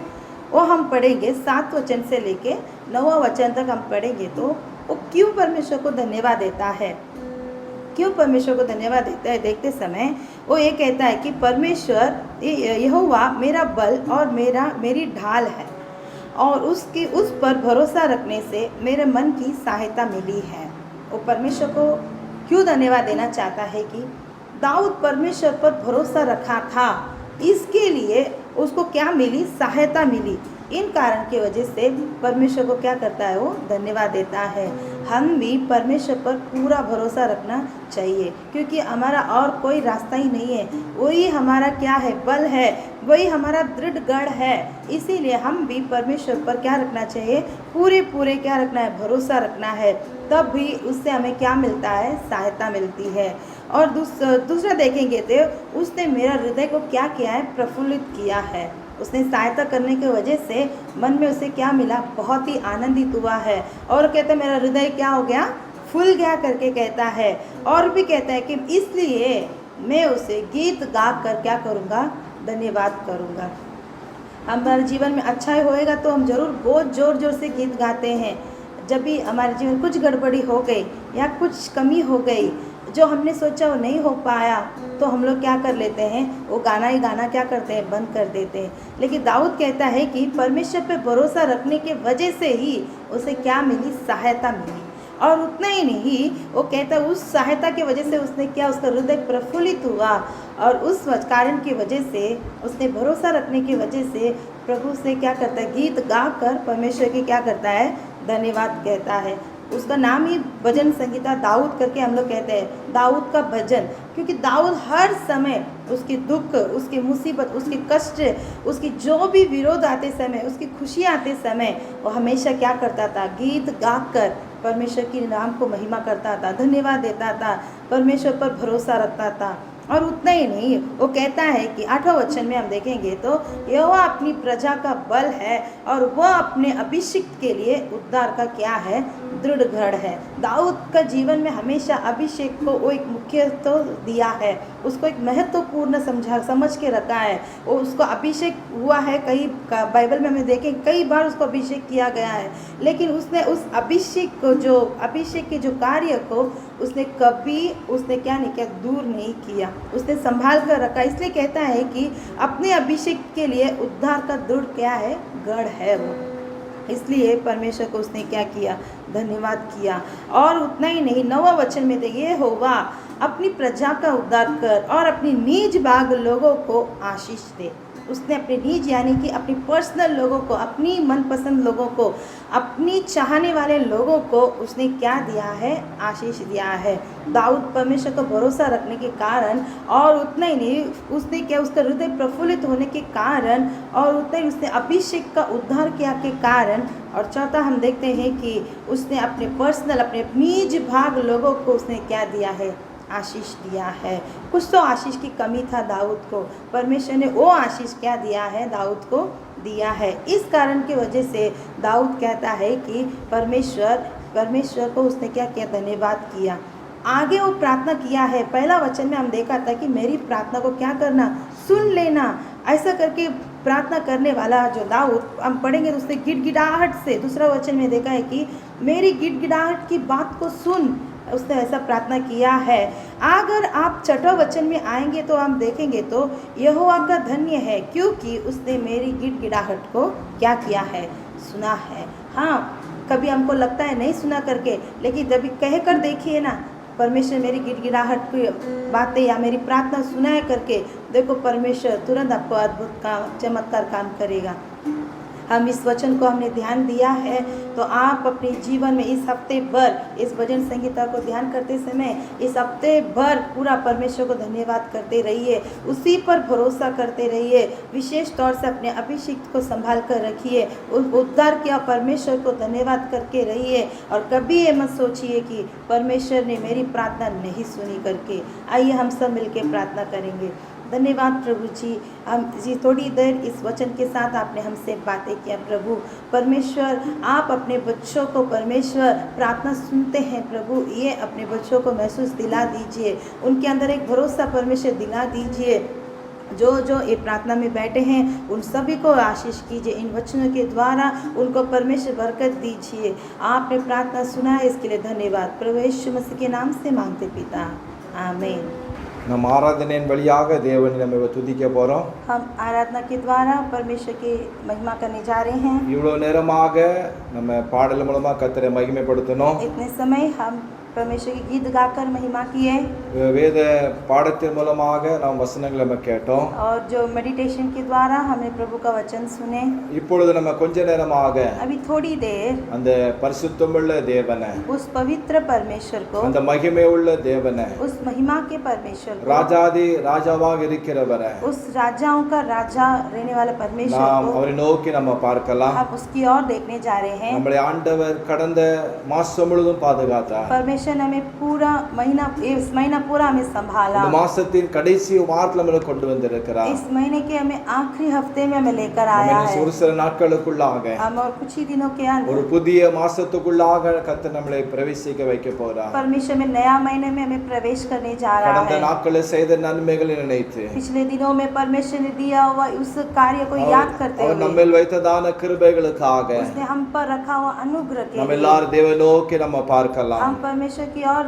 S2: वो हम पढ़ेंगे 7 वचन से लेके 9वां वचन तक हम पढ़ेंगे। तो वो क्यों परमेश्वर को धन्यवाद देता है, क्यों परमेश्वर को धन्यवाद देता है, देखते समय वो ये कहता है कि परमेश्वर यहोवा मेरा बल और मेरी ढाल है और उस पर भरोसा रखने से मेरे मन की सहायता मिली है। वो परमेश्वर को क्यों धन्यवाद देना चाहता है कि दाऊद परमेश्वर पर भरोसा रखा था, इसके लिए उसको क्या मिली, सहायता मिली। इन कारण की वजह से परमेश्वर को क्या करता है, वो धन्यवाद देता है। हम भी परमेश्वर पर पूरा भरोसा रखना चाहिए क्योंकि हमारा और कोई रास्ता ही नहीं है। वही हमारा क्या है, बल है, वही हमारा दृढ़ गढ़ है। इसीलिए हम भी परमेश्वर पर क्या रखना चाहिए, पूरे क्या रखना है, भरोसा रखना है। तब भी उससे हमें क्या मिलता है, सहायता मिलती है। और दूसरा देखेंगे तो उसने मेरा हृदय को क्या किया है, प्रफुल्लित किया है। उसने सहायता करने की वजह से मन में उसे क्या मिला, बहुत ही आनंदित हुआ है। और कहता है मेरा हृदय क्या हो गया, फूल गया करके कहता है। और भी कहता है कि इसलिए मैं उसे गीत गा कर क्या करूँगा, धन्यवाद करूँगा। हमारे जीवन में अच्छा होएगा तो हम जरूर बहुत ज़ोर से गीत गाते हैं। जब भी हमारे जीवन कुछ गड़बड़ी हो गई या कुछ कमी हो गई, जो हमने सोचा वो नहीं हो पाया, तो हम लोग क्या कर लेते हैं, वो गाना क्या करते हैं, बंद कर देते हैं। लेकिन दाऊद कहता है कि परमेश्वर पे भरोसा रखने के वजह से ही उसे क्या मिली, सहायता मिली। और उतना ही नहीं, वो कहता है उस सहायता की वजह से उसने क्या, उसका हृदय प्रफुल्लित हुआ। और उस कारण की वजह से, उसने भरोसा रखने की वजह से प्रभु से क्या करता है, गीत गा कर परमेश्वर की क्या करता है, धन्यवाद कहता है। उसका नाम ही भजन संगीता दाऊद करके हम लोग कहते हैं, दाऊद का भजन। क्योंकि दाऊद हर समय उसकी दुख, उसकी मुसीबत, उसके कष्ट, उसकी जो भी विरोध आते समय, उसकी खुशी आते समय वो हमेशा क्या करता था, गीत गाकर परमेश्वर के नाम को महिमा करता था, धन्यवाद देता था, परमेश्वर पर भरोसा रखता था। और उतना ही नहीं, वो कहता है कि 8वां वचन में हम देखेंगे तो यहोवा अपनी प्रजा का बल है और वह अपने अभिषेक के लिए उद्धार का क्या है, दृढ़ गढ़ है। दाऊद का जीवन में हमेशा अभिषेक को वो एक मुख्य तो दिया है, उसको एक महत्वपूर्ण समझ के रखा है। वो उसको अभिषेक हुआ है, कई बाइबल में हमें देखें कई बार उसको अभिषेक किया गया है, लेकिन उसने उस अभिषेक के जो कार्य को उसने क्या नहीं किया, दूर नहीं किया, उसने संभाल कर रखा। इसलिए कहता है कि अपने अभिषेक के लिए उद्धार का दृढ़ क्या है, गढ़ है वो। इसलिए परमेश्वर को उसने क्या किया, धन्यवाद किया। और उतना ही नहीं, 9वां वचन में देखिए, यहोवा अपनी प्रजा का उद्धार कर और अपनी निज भाग लोगों को आशीष दे। उसने अपने निज यानी कि अपनी पर्सनल लोगों को, अपनी मनपसंद लोगों को, अपनी चाहने वाले लोगों को उसने क्या दिया है, आशीष दिया है। दाऊद परमेश्वर को भरोसा रखने के कारण, और उतना ही नहीं, उसने क्या, उसका हृदय प्रफुल्लित होने के कारण, और उतना ही उसने अभिषेक का उद्धार किया के कारण। और चौथा हम देखते हैं कि उसने अपने पर्सनल, अपने निज भाग लोगों को उसने क्या दिया है, आशीष दिया है। कुछ तो आशीष की कमी था दाऊद को, परमेश्वर ने वो आशीष क्या दिया है, दाऊद को दिया है। इस कारण की वजह से दाऊद कहता है कि परमेश्वर को उसने क्या किया, धन्यवाद किया। आगे वो प्रार्थना किया है, पहला वचन में हम देखा था कि मेरी प्रार्थना को क्या करना, सुन लेना। ऐसा करके प्रार्थना करने वाला जो दाऊद, हम पढ़ेंगे तो उसने गिड़गिड़ाहट से, दूसरा वचन में देखा है कि मेरी गिड़गिड़ाहट की बात को सुन, उसने ऐसा प्रार्थना किया है। अगर आप छठा वचन में आएंगे तो हम देखेंगे तो यहोवा का धन्य है क्योंकि उसने मेरी गिड़गिड़ाहट को क्या किया है, सुना है। हाँ, कभी हमको लगता है नहीं सुना करके, लेकिन जब कह कर देखिए ना, परमेश्वर मेरी गिड़गिड़ाहट की बातें या मेरी प्रार्थना सुनाए करके देखो, परमेश्वर तुरंत आपको अद्भुत काम, चमत्कार काम करेगा। हम इस वचन को हमने ध्यान दिया है, तो आप अपने जीवन में इस हफ्ते भर इस भजन संगीता को ध्यान करते समय इस हफ्ते भर पूरा परमेश्वर को धन्यवाद करते रहिए, उसी पर भरोसा करते रहिए। विशेष तौर से अपने अभिषेक को संभाल कर रखिए, उस उद्धार किया परमेश्वर को धन्यवाद करके रहिए, और कभी ये मत सोचिए कि परमेश्वर ने मेरी प्रार्थना नहीं सुनी करके। आइए हम सब मिलकर प्रार्थना करेंगे। धन्यवाद प्रभु जी, हम जी थोड़ी देर इस वचन के साथ आपने हमसे बातें किया प्रभु। परमेश्वर, आप अपने बच्चों को परमेश्वर प्रार्थना सुनते हैं प्रभु, ये अपने बच्चों को महसूस दिला दीजिए, उनके अंदर एक भरोसा परमेश्वर दिला दीजिए। जो जो ये प्रार्थना में बैठे हैं उन सभी को आशीष कीजिए, इन वचनों के द्वारा उनको परमेश्वर बरकत दीजिए। आपने प्रार्थना सुना है, इसके लिए धन्यवाद। प्रभु यीशु मसीह के नाम से मांगते पिता, आमीन।
S1: நம்ம ஆராதனையின் வழியாக தேவனை நம்ம துதிக்க போகிறோம்.
S2: हम आराधना के द्वारा परमेश्वर की महिमा करने जा रहे हैं।
S1: இவ்வளோ நேரமாக நம்ம பாடல் மூலமாக கர்த்தரை மகிமைப்படுத்தணும்.
S2: इतने समय हम परमेश्वर की गीत गाकर महिमा किए,
S1: வேத பாடத்தின் மூலமாக நாம் வசனங்களை நம்ம கேட்டோம்.
S2: और जो मेडिटेशन के द्वारा हमने प्रभु का वचन सुने।
S1: இப்பொழுது நம்ம கொஞ்ச நேரமாக
S2: अभी थोड़ी देर
S1: அந்த பரிசுத்தமுள்ள தேவனை,
S2: उस पवित्र परमेश्वर को,
S1: அந்த மகிமை உள்ள தேவனை,
S2: उस महिमा के परमेश्वर को,
S1: ராஜாதி ராஜாவாக இருக்கிறவரை
S2: उस राजाओं का राजा रहने वाले परमेश्वर
S1: நாம்
S2: को
S1: அவரை நோக்கி நம்ம பார்க்கலாம்.
S2: हम उसकी ओर देखने जा रहे हैं।
S1: நம்முடைய ஆண்டவர் கடந்த மாசம் முழுதும் பாதுகாத்தார்.
S2: परमेश्वर ने हमें पूरा महीना, इस महीना पूरा हमें संभाला।
S1: இந்த மாசத்தின் கடைசி வாரத்துல நம்மளை கொண்டு வந்திருக்கிறார்.
S2: इस महीने के हमें आखिरी हफ्ते में हमें लेकर आया है।
S1: ஒரு சில நாட்களுக்குள்ளாக
S2: हम और कुछ ही दिनों के अंदर
S1: ஒரு புதிய மாசத்துக்குள்ளாக கர்த்தர் நம்மளை பிரவேசிக்க வைக்க போறார்.
S2: परमेश्वर में नया महीने में हमें प्रवेश करने जा रहा
S1: கடந்த
S2: है।
S1: நாட்களில் செய்த நன்மைகளை நினைத்து
S2: पिछले दिनों में परमेश्वर ने दिया हुआ उस कार्य को याद करते
S1: அவர்
S2: हुए,
S1: நம்மில் வைத்ததான கிருபைகளுக்காக
S2: उसने हम पर रखा हुआ अनुग्रह के
S1: நம்ம
S2: लिए
S1: எல்லாரும் தேவனை நோக்கி நம்ம பார்க்கலாம்.
S2: हम परमेश्वर की ओर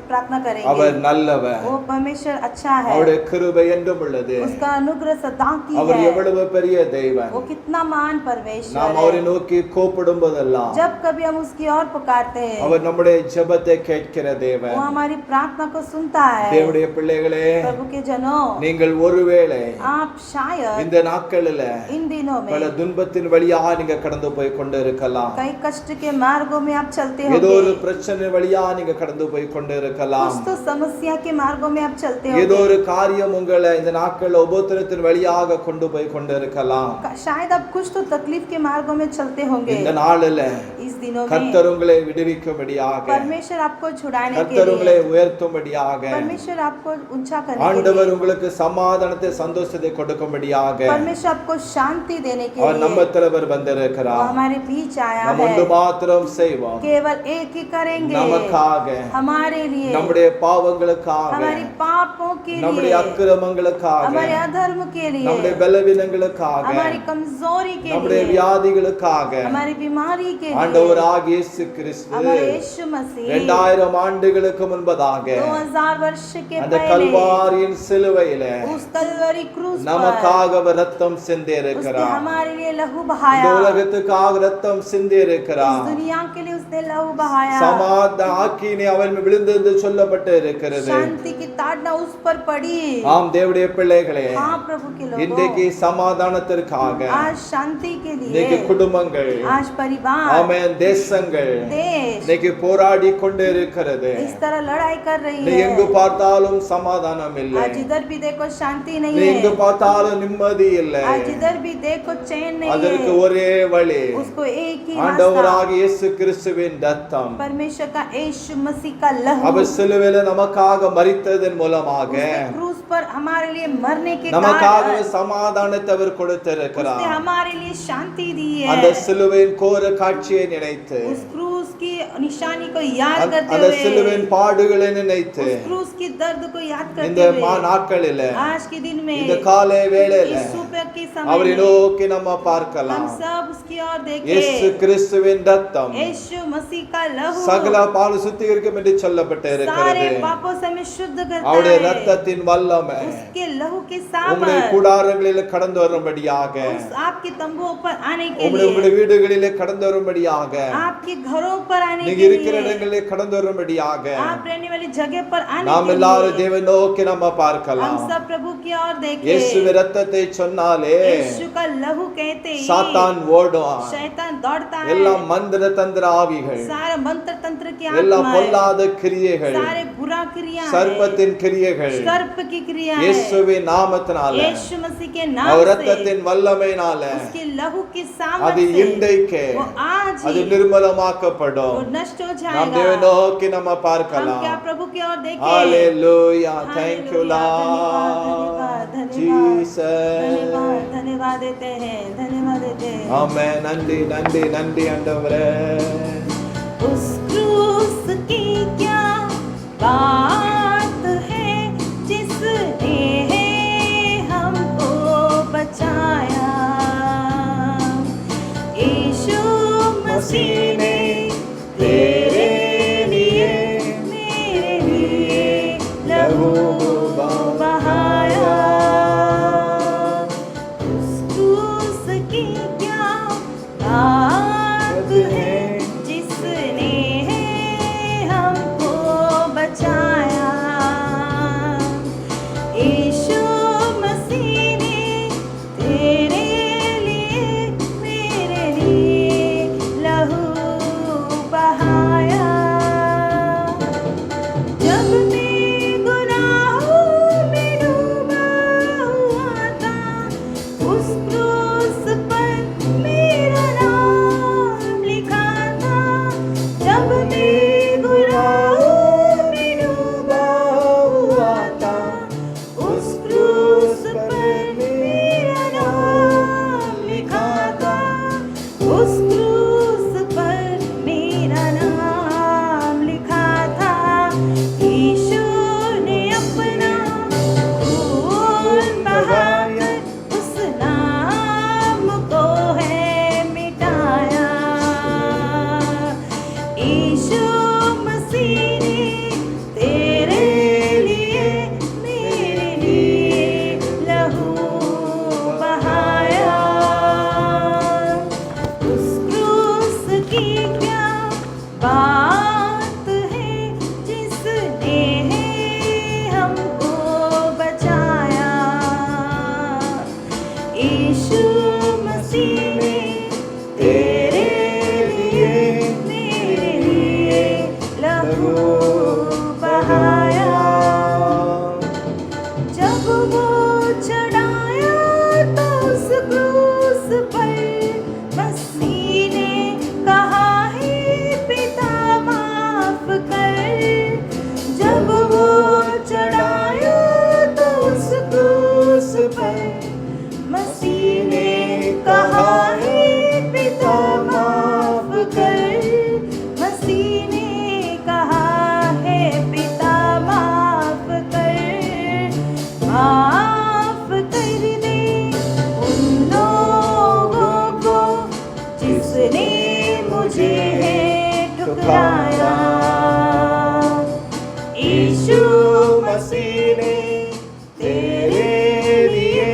S2: प्रार्थना करेंगे।
S1: அவர் நல்லவர்,
S2: वो परमेश्वर अच्छा है,
S1: அவருடைய கிருபை என்றும் உள்ளது.
S2: उसका अनुग्रह सदा की
S1: அவர்
S2: है।
S1: எவ்வளவு பெரிய தெய்வன்.
S2: वो कितना महान परमेश्वर
S1: நாம்
S2: है।
S1: அவரை நோக்கி கூப்பிடும் போதெல்லாம்
S2: जब कभी हम उसकी ओर पुकारते हैं,
S1: அவர் நம்முடைய ஜெபத்தை கேட்கிற தேவன்.
S2: वो हमारी प्रार्थना को सुनता है।
S1: தேவனுடைய பிள்ளைகளே,
S2: प्रभु के जनों,
S1: நீங்கள் ஒருவேளை
S2: आप शायद
S1: இந்த நாட்களில்
S2: इन दिनों में
S1: பல துன்பத்தின் வழியாக நீங்க கடந்து போய் கொண்டு இருக்கலாம்.
S2: कई कष्ट के मार्गों में आप चलते
S1: ஏதோ ஒரு
S2: होंगे,
S1: பிரச்சனை வழியா நீங்க கடந்து போய் கொண்டு இருக்கலாம்.
S2: कुछ तो समस्या के मार्गों में आप चलते
S1: ஏதோ
S2: होंगे,
S1: ஒரு காரியம் உங்களை இந்த நாட்கள் உபத்திரத்தின் வழியாக கொண்டு போய் கொண்டு இருக்கலாம்.
S2: शायद आप कुछ तो तकलीफ के मार्गों में चलते होंगे।
S1: இந்த நாளில்
S2: इस दिनों में
S1: கர்த்தர் உங்களை விடுவிக்கும்படியாக,
S2: परमेश्वर आपको छुड़ाने के
S1: கர்த்தர் உங்களை
S2: लिए,
S1: உயர்த்தும்படியாக,
S2: परमेश्वर आपको ऊंचा करने के
S1: ஆண்டவர்
S2: लिए,
S1: உங்களுக்கு சமாதானத்தை சந்தோஷத்தை கொடுக்கும்படியாக
S2: परमेश्वर आपको शांति देने के
S1: அவர்
S2: लिए
S1: நம்ம தலைவர்
S2: वो
S1: வந்திருக்கிறார்.
S2: हमारे बीच आया
S1: நாம் ஒன்று
S2: है।
S1: மாத்திரம் செய்வோம்,
S2: केवल एक ही करेंगे,
S1: நமக்காக,
S2: हमारे लिए,
S1: நம்முடைய பாவங்களுக்காக,
S2: हमारी पापों के
S1: நம்முடைய
S2: लिए,
S1: அக்கிரமங்களுக்காக,
S2: हमारे अधर्म के
S1: நம்முடைய
S2: लिए,
S1: பலவீனங்களுக்காக,
S2: हमारी कमजोरी के
S1: நம்முடைய
S2: लिए,
S1: வியாதிகளுக்காக
S2: हमारी बीमारी के लिए,
S1: ஆண்டவராகிய இயேசு கிறிஸ்து
S2: हमारे यीशु मसीह
S1: 2000 ஆண்டுகளுக்கு முன்பதாக
S2: 2000 वर्ष के
S1: அந்த
S2: पहले
S1: கல்வாரியின் சிலுவையில
S2: उस कलवरी क्रूस पर
S1: நமக்காக அவர் ரத்தம் சிந்தி
S2: उसने
S1: இருக்கிறார்.
S2: हमारे लिए लहू
S1: இந்த
S2: बहाया,
S1: உலகத்துக்காக ரத்தம் சிந்தி
S2: इस
S1: இருக்கிறார்.
S2: दुनिया के लिए उसने लहू बहाया।
S1: சமாதான ஆக்கினை அவன் விழுந்து என்று சொல்லப்பட்டு இருக்கிறது.
S2: शांति की ताड़ना उस पर पड़ी।
S1: ஆம் தேவனுடைய பிள்ளைகளே,
S2: हाँ प्रभु के
S1: இன்றைக்கு
S2: लोगों,
S1: சமாதானத்திற்காக,
S2: आज शांति के
S1: இன்னைக்கு
S2: लिए,
S1: குடும்பங்கள்,
S2: आज परिवार,
S1: ஆமென், தேசங்கள்
S2: देश
S1: இன்னைக்கு போராடி கொண்டு இருக்கிறது.
S2: इस तरह लड़ाई कर रही
S1: நீ எங்கு
S2: है।
S1: பார்த்தாலும் சமாதானம் இல்லை,
S2: आज इधर भी देखो शांति
S1: நீ
S2: नहीं
S1: எங்கு
S2: है,
S1: பார்த்தாலும் நிம்மதி இல்லை.
S2: आज इधर भी देखो चैन नहीं
S1: அதற்கு
S2: है।
S1: ஒரே வழி
S2: उसको एक ही रास्ता,
S1: ஆண்டவராகிய இயேசு கிறிஸ்துவின் ரத்தம்.
S2: परमेश्वर का यीशु मसीह का लहू,
S1: அவர் சிலுவையில நமக்காக மரித்ததன் மூலமாக
S2: उसने क्रूस पर हमारे लिए मरने के
S1: நமக்காக
S2: कारण
S1: சமாதானத்தை அவர்
S2: उसने
S1: கொடுத்திருக்கிறார்.
S2: हमारे लिए शांति दी
S1: அந்த
S2: है।
S1: சிலுவையின் கோர காட்சியை நினைத்து
S2: उस क्रूस क्रूस की निशानी को याद करते
S1: அந்த
S2: हुए,
S1: சிலுவையின் பாடுகளை நினைத்து
S2: उस क्रूस की दर्द को याद
S1: இந்த
S2: करते हुए,
S1: நாட்களில
S2: आज के दिन में,
S1: இந்த காலை வேளையில
S2: इस सुबह के
S1: அவரை
S2: समय में,
S1: நோக்கி நம்ம
S2: हम
S1: பார்க்கலாம்.
S2: सब उसकी ओर
S1: இயேசு
S2: देखें।
S1: கிறிஸ்துவின் ரத்தம்
S2: यीशु मसीह का लहू
S1: சகல பாவ சுத்திகரிக்கும் என்று சொல்லப்பட்டு
S2: सारे
S1: இருக்கிறது.
S2: पापों से हमें शुद्ध करता
S1: அவருடைய
S2: है।
S1: ரத்தத்தின் வல்லமை
S2: उसके लहू के
S1: உம்முடைய
S2: सामर्थ
S1: கூடாரங்களில் கடந்து வரும்படியாக,
S2: आपके तंबुओं पर आने के
S1: உம்முடைய
S2: लिए,
S1: வீடுகளிலே கடந்து வரும்படியாக,
S2: आपके घरों पर आने
S1: நீங்க
S2: के
S1: இருக்கிற
S2: लिए,
S1: இடங்களிலே கடந்து வரும்படியாக
S2: आप रहने वाली जगह पर आने
S1: நாம்
S2: के
S1: எல்லாரும்
S2: लिए,
S1: தேவனை நோக்கி நம்ம
S2: हम
S1: பார்க்கலாம்.
S2: सब प्रभु की ओर देखें।
S1: இயேசுவின் ரத்தத்தை சொன்னாலே
S2: यीशु का लहू कहते ही
S1: சாத்தான் ஓடுவான்.
S2: शैतान दौड़ता है।
S1: எல்லாம் மந்திர தந்திர ஆவிகள்,
S2: सारे मंत्र तंत्र की
S1: எல்லாம்
S2: आत्मा,
S1: பொல்லாத கிரியைகள்,
S2: सारे बुरा क्रिया,
S1: சர்ப்பத்தின் கிரியைகள்
S2: सर्प की क्रिया है।
S1: இயேசுவின் நாமத்தினால,
S2: यीशु मसीह के नाम
S1: அவர்
S2: से,
S1: ரத்தத்தின் வல்லமையினால
S2: उसके लहू के
S1: அது
S2: सामर्थ से
S1: இன்றைக்கு
S2: वो आज
S1: அது
S2: ही
S1: நிர்மலமாக்கப்படும்.
S2: वो नष्ट हो
S1: நாம் தேவனை
S2: जाएगा।
S1: நோக்கி நம்ம
S2: हम क्या
S1: பார்க்கலாம்.
S2: प्रभु की ओर देखें।
S1: Hallelujah. Thank you,
S2: hallelujah,
S1: Lord.
S2: धन्यवाद,
S1: Jesus.
S2: धन्यवाद, धन्यवाद देते हैं, धन्यवाद देते हैं।
S1: ஆமென். நன்றி நன்றி நன்றி ஆண்டவரே.
S2: उस क्रूस की क्या बात है जिसने हमको बचाया। यीशु मसीह ने तेरे लिए मेरे लिए लहू बहाया। उस क्रूस की क्या बात है जिसने हमको बचाया। यीशु मसीह ने तेरे लिए मेरे लिए लहू बहाया। जब मैं गुनाहों में डूबा हुआ था, उस क्रूस पर मेरा नाम लिखा था। जब मैं गुनाहों में डूबा हुआ था, उस क्रूस पर मेरा नाम लिखा था। उस क्रूस पर मेरा नाम लिखा था। यीशु ने अपना खून बहाकर उस नाम को है मिटाया। यीशु मसीह ने तेरे लिए मेरे लिए लहू बहाया। उस क्रूस की क्या बात है जिसने हमको बचाया। यीशु मसीह ने तेरे लिए मेरे लिए लहू बहाया। जब वो चढ़ाया तो उस क्रूस पर मसीह ने कहा है पिता माफ कर। जब वो चढ़ाया तो उस क्रूस पर मसीह ने कहा है पिता माफ कर। मसीह ने कहा है पिता माफ कर। माफ कर दे उन लोगों को जिसने मुझे है ठुकराया। यीशु मसीह ने तेरे लिए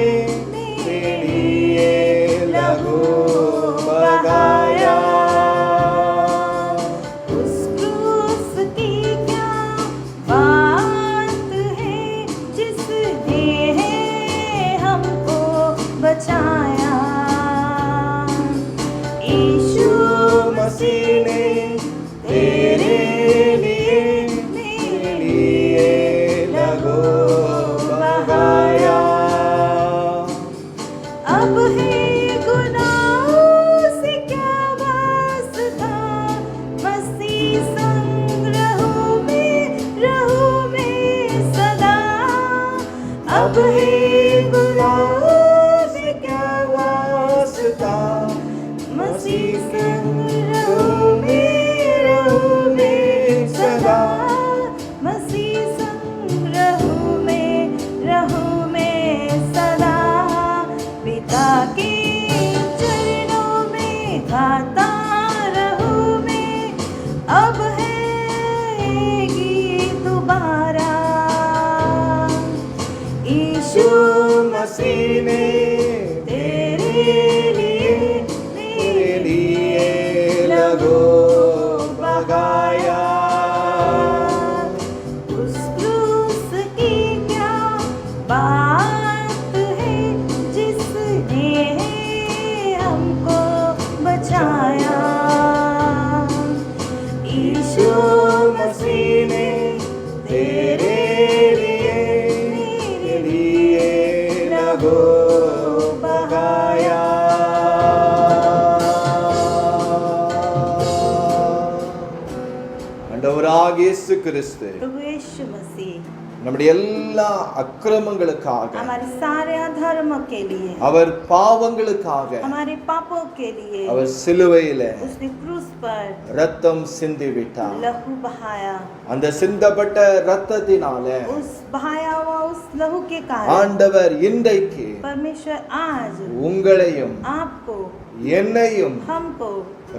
S2: मेरे लिए लहू बहाया। उस क्रूस की क्या बात है जिसने हमको बचाया। यीशु मसीह ने तेरे लिए मेरे लिए लहू बहाया। अब है गुनाहों से क्या वास्ता, मसीह संग रहूं मैं सदा। अब है गुनाहों से क्या वास्ता, मसीह संग रहूं मैं
S1: यीशु मसीह ने
S2: तेरे
S1: लिए लगो बगाया।
S2: उस क्रूस की क्या बात है जिसने हमको बचाया। यीशु
S1: मसीह ने तेरे लिए लगो बगाया। ஆண்டவராகிய இயேசு கிறிஸ்து
S2: प्रभु यीशु मसीह
S1: நம்முடைய எல்லா அக்கிரமங்களுக்காக,
S2: हमारे सारे अधर्मों के लिए,
S1: அவர் பாவங்களுக்காக
S2: हमारे पापों के लिए
S1: அவர் சிலுவையில
S2: उसने क्रूस पर
S1: ரத்தம் சிந்தி விட்டார்.
S2: लहू बहाया।
S1: அந்த சிந்தப்பட்ட ரத்தத்தினால
S2: उस बहाया हुआ उस लहू के कारण
S1: ஆண்டவர் இன்றைக்கு
S2: परमेश्वर आज
S1: உங்களையும்
S2: आपको,
S1: என்னையும்
S2: हमको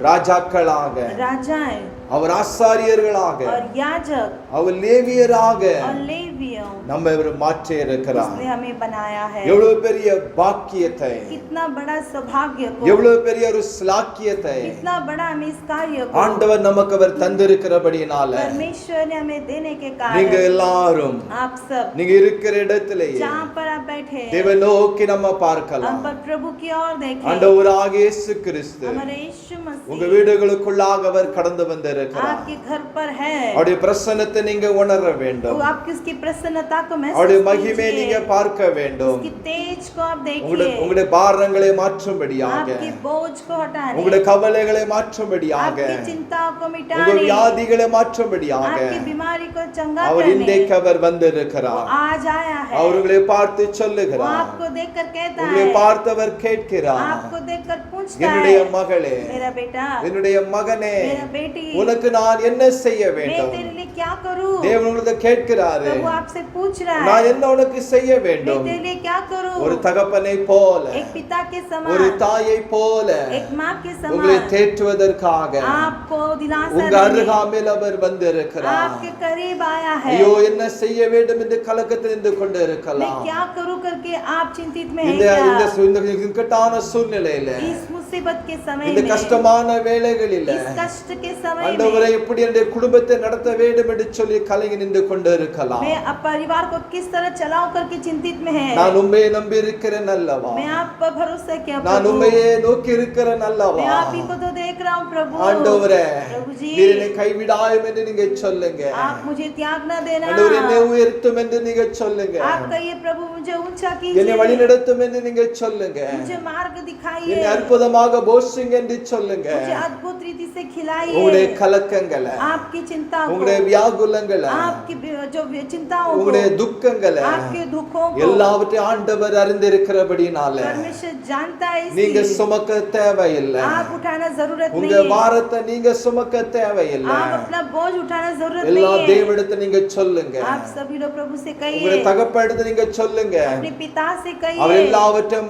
S1: ராஜாக்களாக,
S2: राजाएं
S1: அவர் ஆசாரியர்களாக,
S2: और याजक
S1: அவர் லேவியராக
S2: और लेवियों
S1: நம்ம இவர் மாற்றி இருக்கிறார்.
S2: उसने हमें बनाया है।
S1: எவ்வளவு பெரிய பாக்கியத்தை,
S2: कितना बड़ा सौभाग्य को,
S1: எவ்வளவு பெரிய ஒரு ஸ்லாக்கியத்தை
S2: कितना बड़ा हमें इस कार्य को
S1: ஆண்டவர் நமக்கு அவர் தந்திருக்கிறபடினால
S2: परमेश्वर ने हमें देने के
S1: நீங்க
S2: कारण
S1: எல்லாரும்
S2: आप सब
S1: நீங்க இருக்கிற இடத்திலேயே
S2: जहाँ पर आप बैठे
S1: தேவனை நோக்கி நம்ம
S2: हम
S1: பார்க்கலாம்.
S2: पर प्रभु की ओर देखें।
S1: ஆண்டவராகிய இயேசு கிறிஸ்து
S2: हमारे यीशु
S1: உங்க
S2: मसीह
S1: வீடுகளுக்குள்ளாக அவர் கடந்து வந்திருக்கிறார்.
S2: आपके घर पर है।
S1: அவருடைய பிரசன்னத்தை நீங்க உணர வேண்டும்.
S2: तो आप किसकी प्रसन्नता को
S1: அவருடைய
S2: महसूस
S1: மகிமை நீங்க
S2: कीजिए,
S1: பார்க்க வேண்டும்.
S2: उसकी तेज को आप
S1: உங்களுடைய
S2: देखिए,
S1: உங்களுடைய பாரங்களை மாற்றும்படியாக,
S2: आपकी बोझ को हटाने,
S1: உங்களுடைய கவலைகளை மாற்றும்படியாக,
S2: आपकी चिंताओं को
S1: உங்க
S2: मिटाने,
S1: வியாதிகளை மாற்றும்படியாக
S2: आपकी बीमारी को चंगा
S1: அவர்
S2: करने
S1: இன்றைக்கு அவர்
S2: वो
S1: வந்திருக்கிறார்.
S2: आज आया है।
S1: அவர் உங்களை பார்த்து
S2: वो
S1: சொல்லுகிறார்,
S2: आपको देखकर कहता
S1: உங்களை
S2: है,
S1: பார்த்தவர் கேட்கிறார்,
S2: आपको देखकर पूछता
S1: என்னுடைய
S2: है,
S1: மகளே,
S2: मेरा बेटा,
S1: என்னுடைய மகனே,
S2: मेरा बेटी,
S1: உனக்கு நான் என்ன செய்ய
S2: मैं
S1: வேண்டும்?
S2: तेरे लिए क्या करूं?
S1: தேவன் உங்களை கேட்கிறாரு,
S2: प्रभु आपसे पूछ रहा
S1: நான்
S2: है,
S1: என்ன உனக்கு செய்ய
S2: मैं
S1: வேண்டும்?
S2: तेरे लिए क्या करूं?
S1: ஒரு தகப்பனை போல,
S2: एक पिता के
S1: ஒரு
S2: समान,
S1: தாயை போல
S2: एक माँ के
S1: உங்களை
S2: समान
S1: தேற்றுவதற்காக
S2: आपको दिलासा
S1: உங்க
S2: देने,
S1: அருகாமையில் அவர் வந்திருக்கிறார்.
S2: आपके करीब आया है।
S1: ஐயோ என்ன செய்ய வேண்டும் என்று கலக்கத்தில் இருந்து கொண்டு
S2: मैं
S1: இருக்கலாம்.
S2: क्या करूं करके आप चिंतित में हैं
S1: இந்த இந்த
S2: क्या?
S1: இந்த இக்கட்டான சூழ்நிலையில,
S2: इस मुसीबत के समय
S1: இந்த
S2: में,
S1: கஷ்டமான வேளைகளில
S2: इस कष्ट के समय
S1: ஆண்டவரை
S2: में
S1: எப்படி என்னுடைய குடும்பத்தை நடத்த வேண்டும் என்று சொல்லி கலங்கி நின்று கொண்டு இருக்கலாம்.
S2: मैं अब परिवार को किस तरह चलाऊं करके चिंतित में है।
S1: நான் உண்மையை நம்பி இருக்கிறேன் அல்லவா,
S2: मैं आप पर भरोसा किया
S1: நான்
S2: प्रभु,
S1: உண்மையே நோக்கி இருக்கிறேன் அல்லவா.
S2: मैं आप ही को तो देख रहा हूँ प्रभु।
S1: ஆண்டவரே,
S2: प्रभु जी,
S1: நீர் என்னை கைவிடாயும் என்று நீங்க சொல்லுங்க.
S2: आप मुझे त्याग न देना।
S1: ஆண்டவர் என்னை உயர்த்தும் என்று நீங்க சொல்லுங்க.
S2: आप कहिए प्रभु मुझे ऊंचा
S1: என்னை வழி
S2: कीजिए,
S1: நடத்தும் என்று நீங்க சொல்லுங்க.
S2: मुझे मार्ग
S1: என்னை
S2: दिखाइए,
S1: அற்புதமாக போஷிங்க என்று சொல்லுங்க.
S2: मुझे अद्भुत रीति से
S1: உங்களுடைய
S2: खिलाइए।
S1: கலக்கங்களை,
S2: आपकी चिंताओं
S1: உங்களுடைய
S2: को,
S1: வியாகுலங்களை,
S2: आपकी जो चिंताओं
S1: உங்களுடைய
S2: को,
S1: துக்கங்களை
S2: आपके दुखों को
S1: எல்லாவற்றையும் ஆண்டவர் அறிந்திருக்கிறபடினால
S2: परमेश्वर जानता है,
S1: நீங்க
S2: इसलिए
S1: சுமக்க தேவையில்லை.
S2: आप उठाना जरूरत
S1: உங்க
S2: नहीं है।
S1: பாரத்தை நீங்க சுமக்க தேவையில்லை.
S2: आप अपना बोझ उठाना जरूरत
S1: எல்லா
S2: नहीं है।
S1: தேவனிடத்தை நீங்க சொல்லுங்க.
S2: आप सभी लोग प्रभु से
S1: உங்களுடைய
S2: कहिए,
S1: தகப்பனிடத்தை நீங்க சொல்லுங்க.
S2: अपने पिता से
S1: அவர்
S2: कहिए,
S1: எல்லாவற்றையும்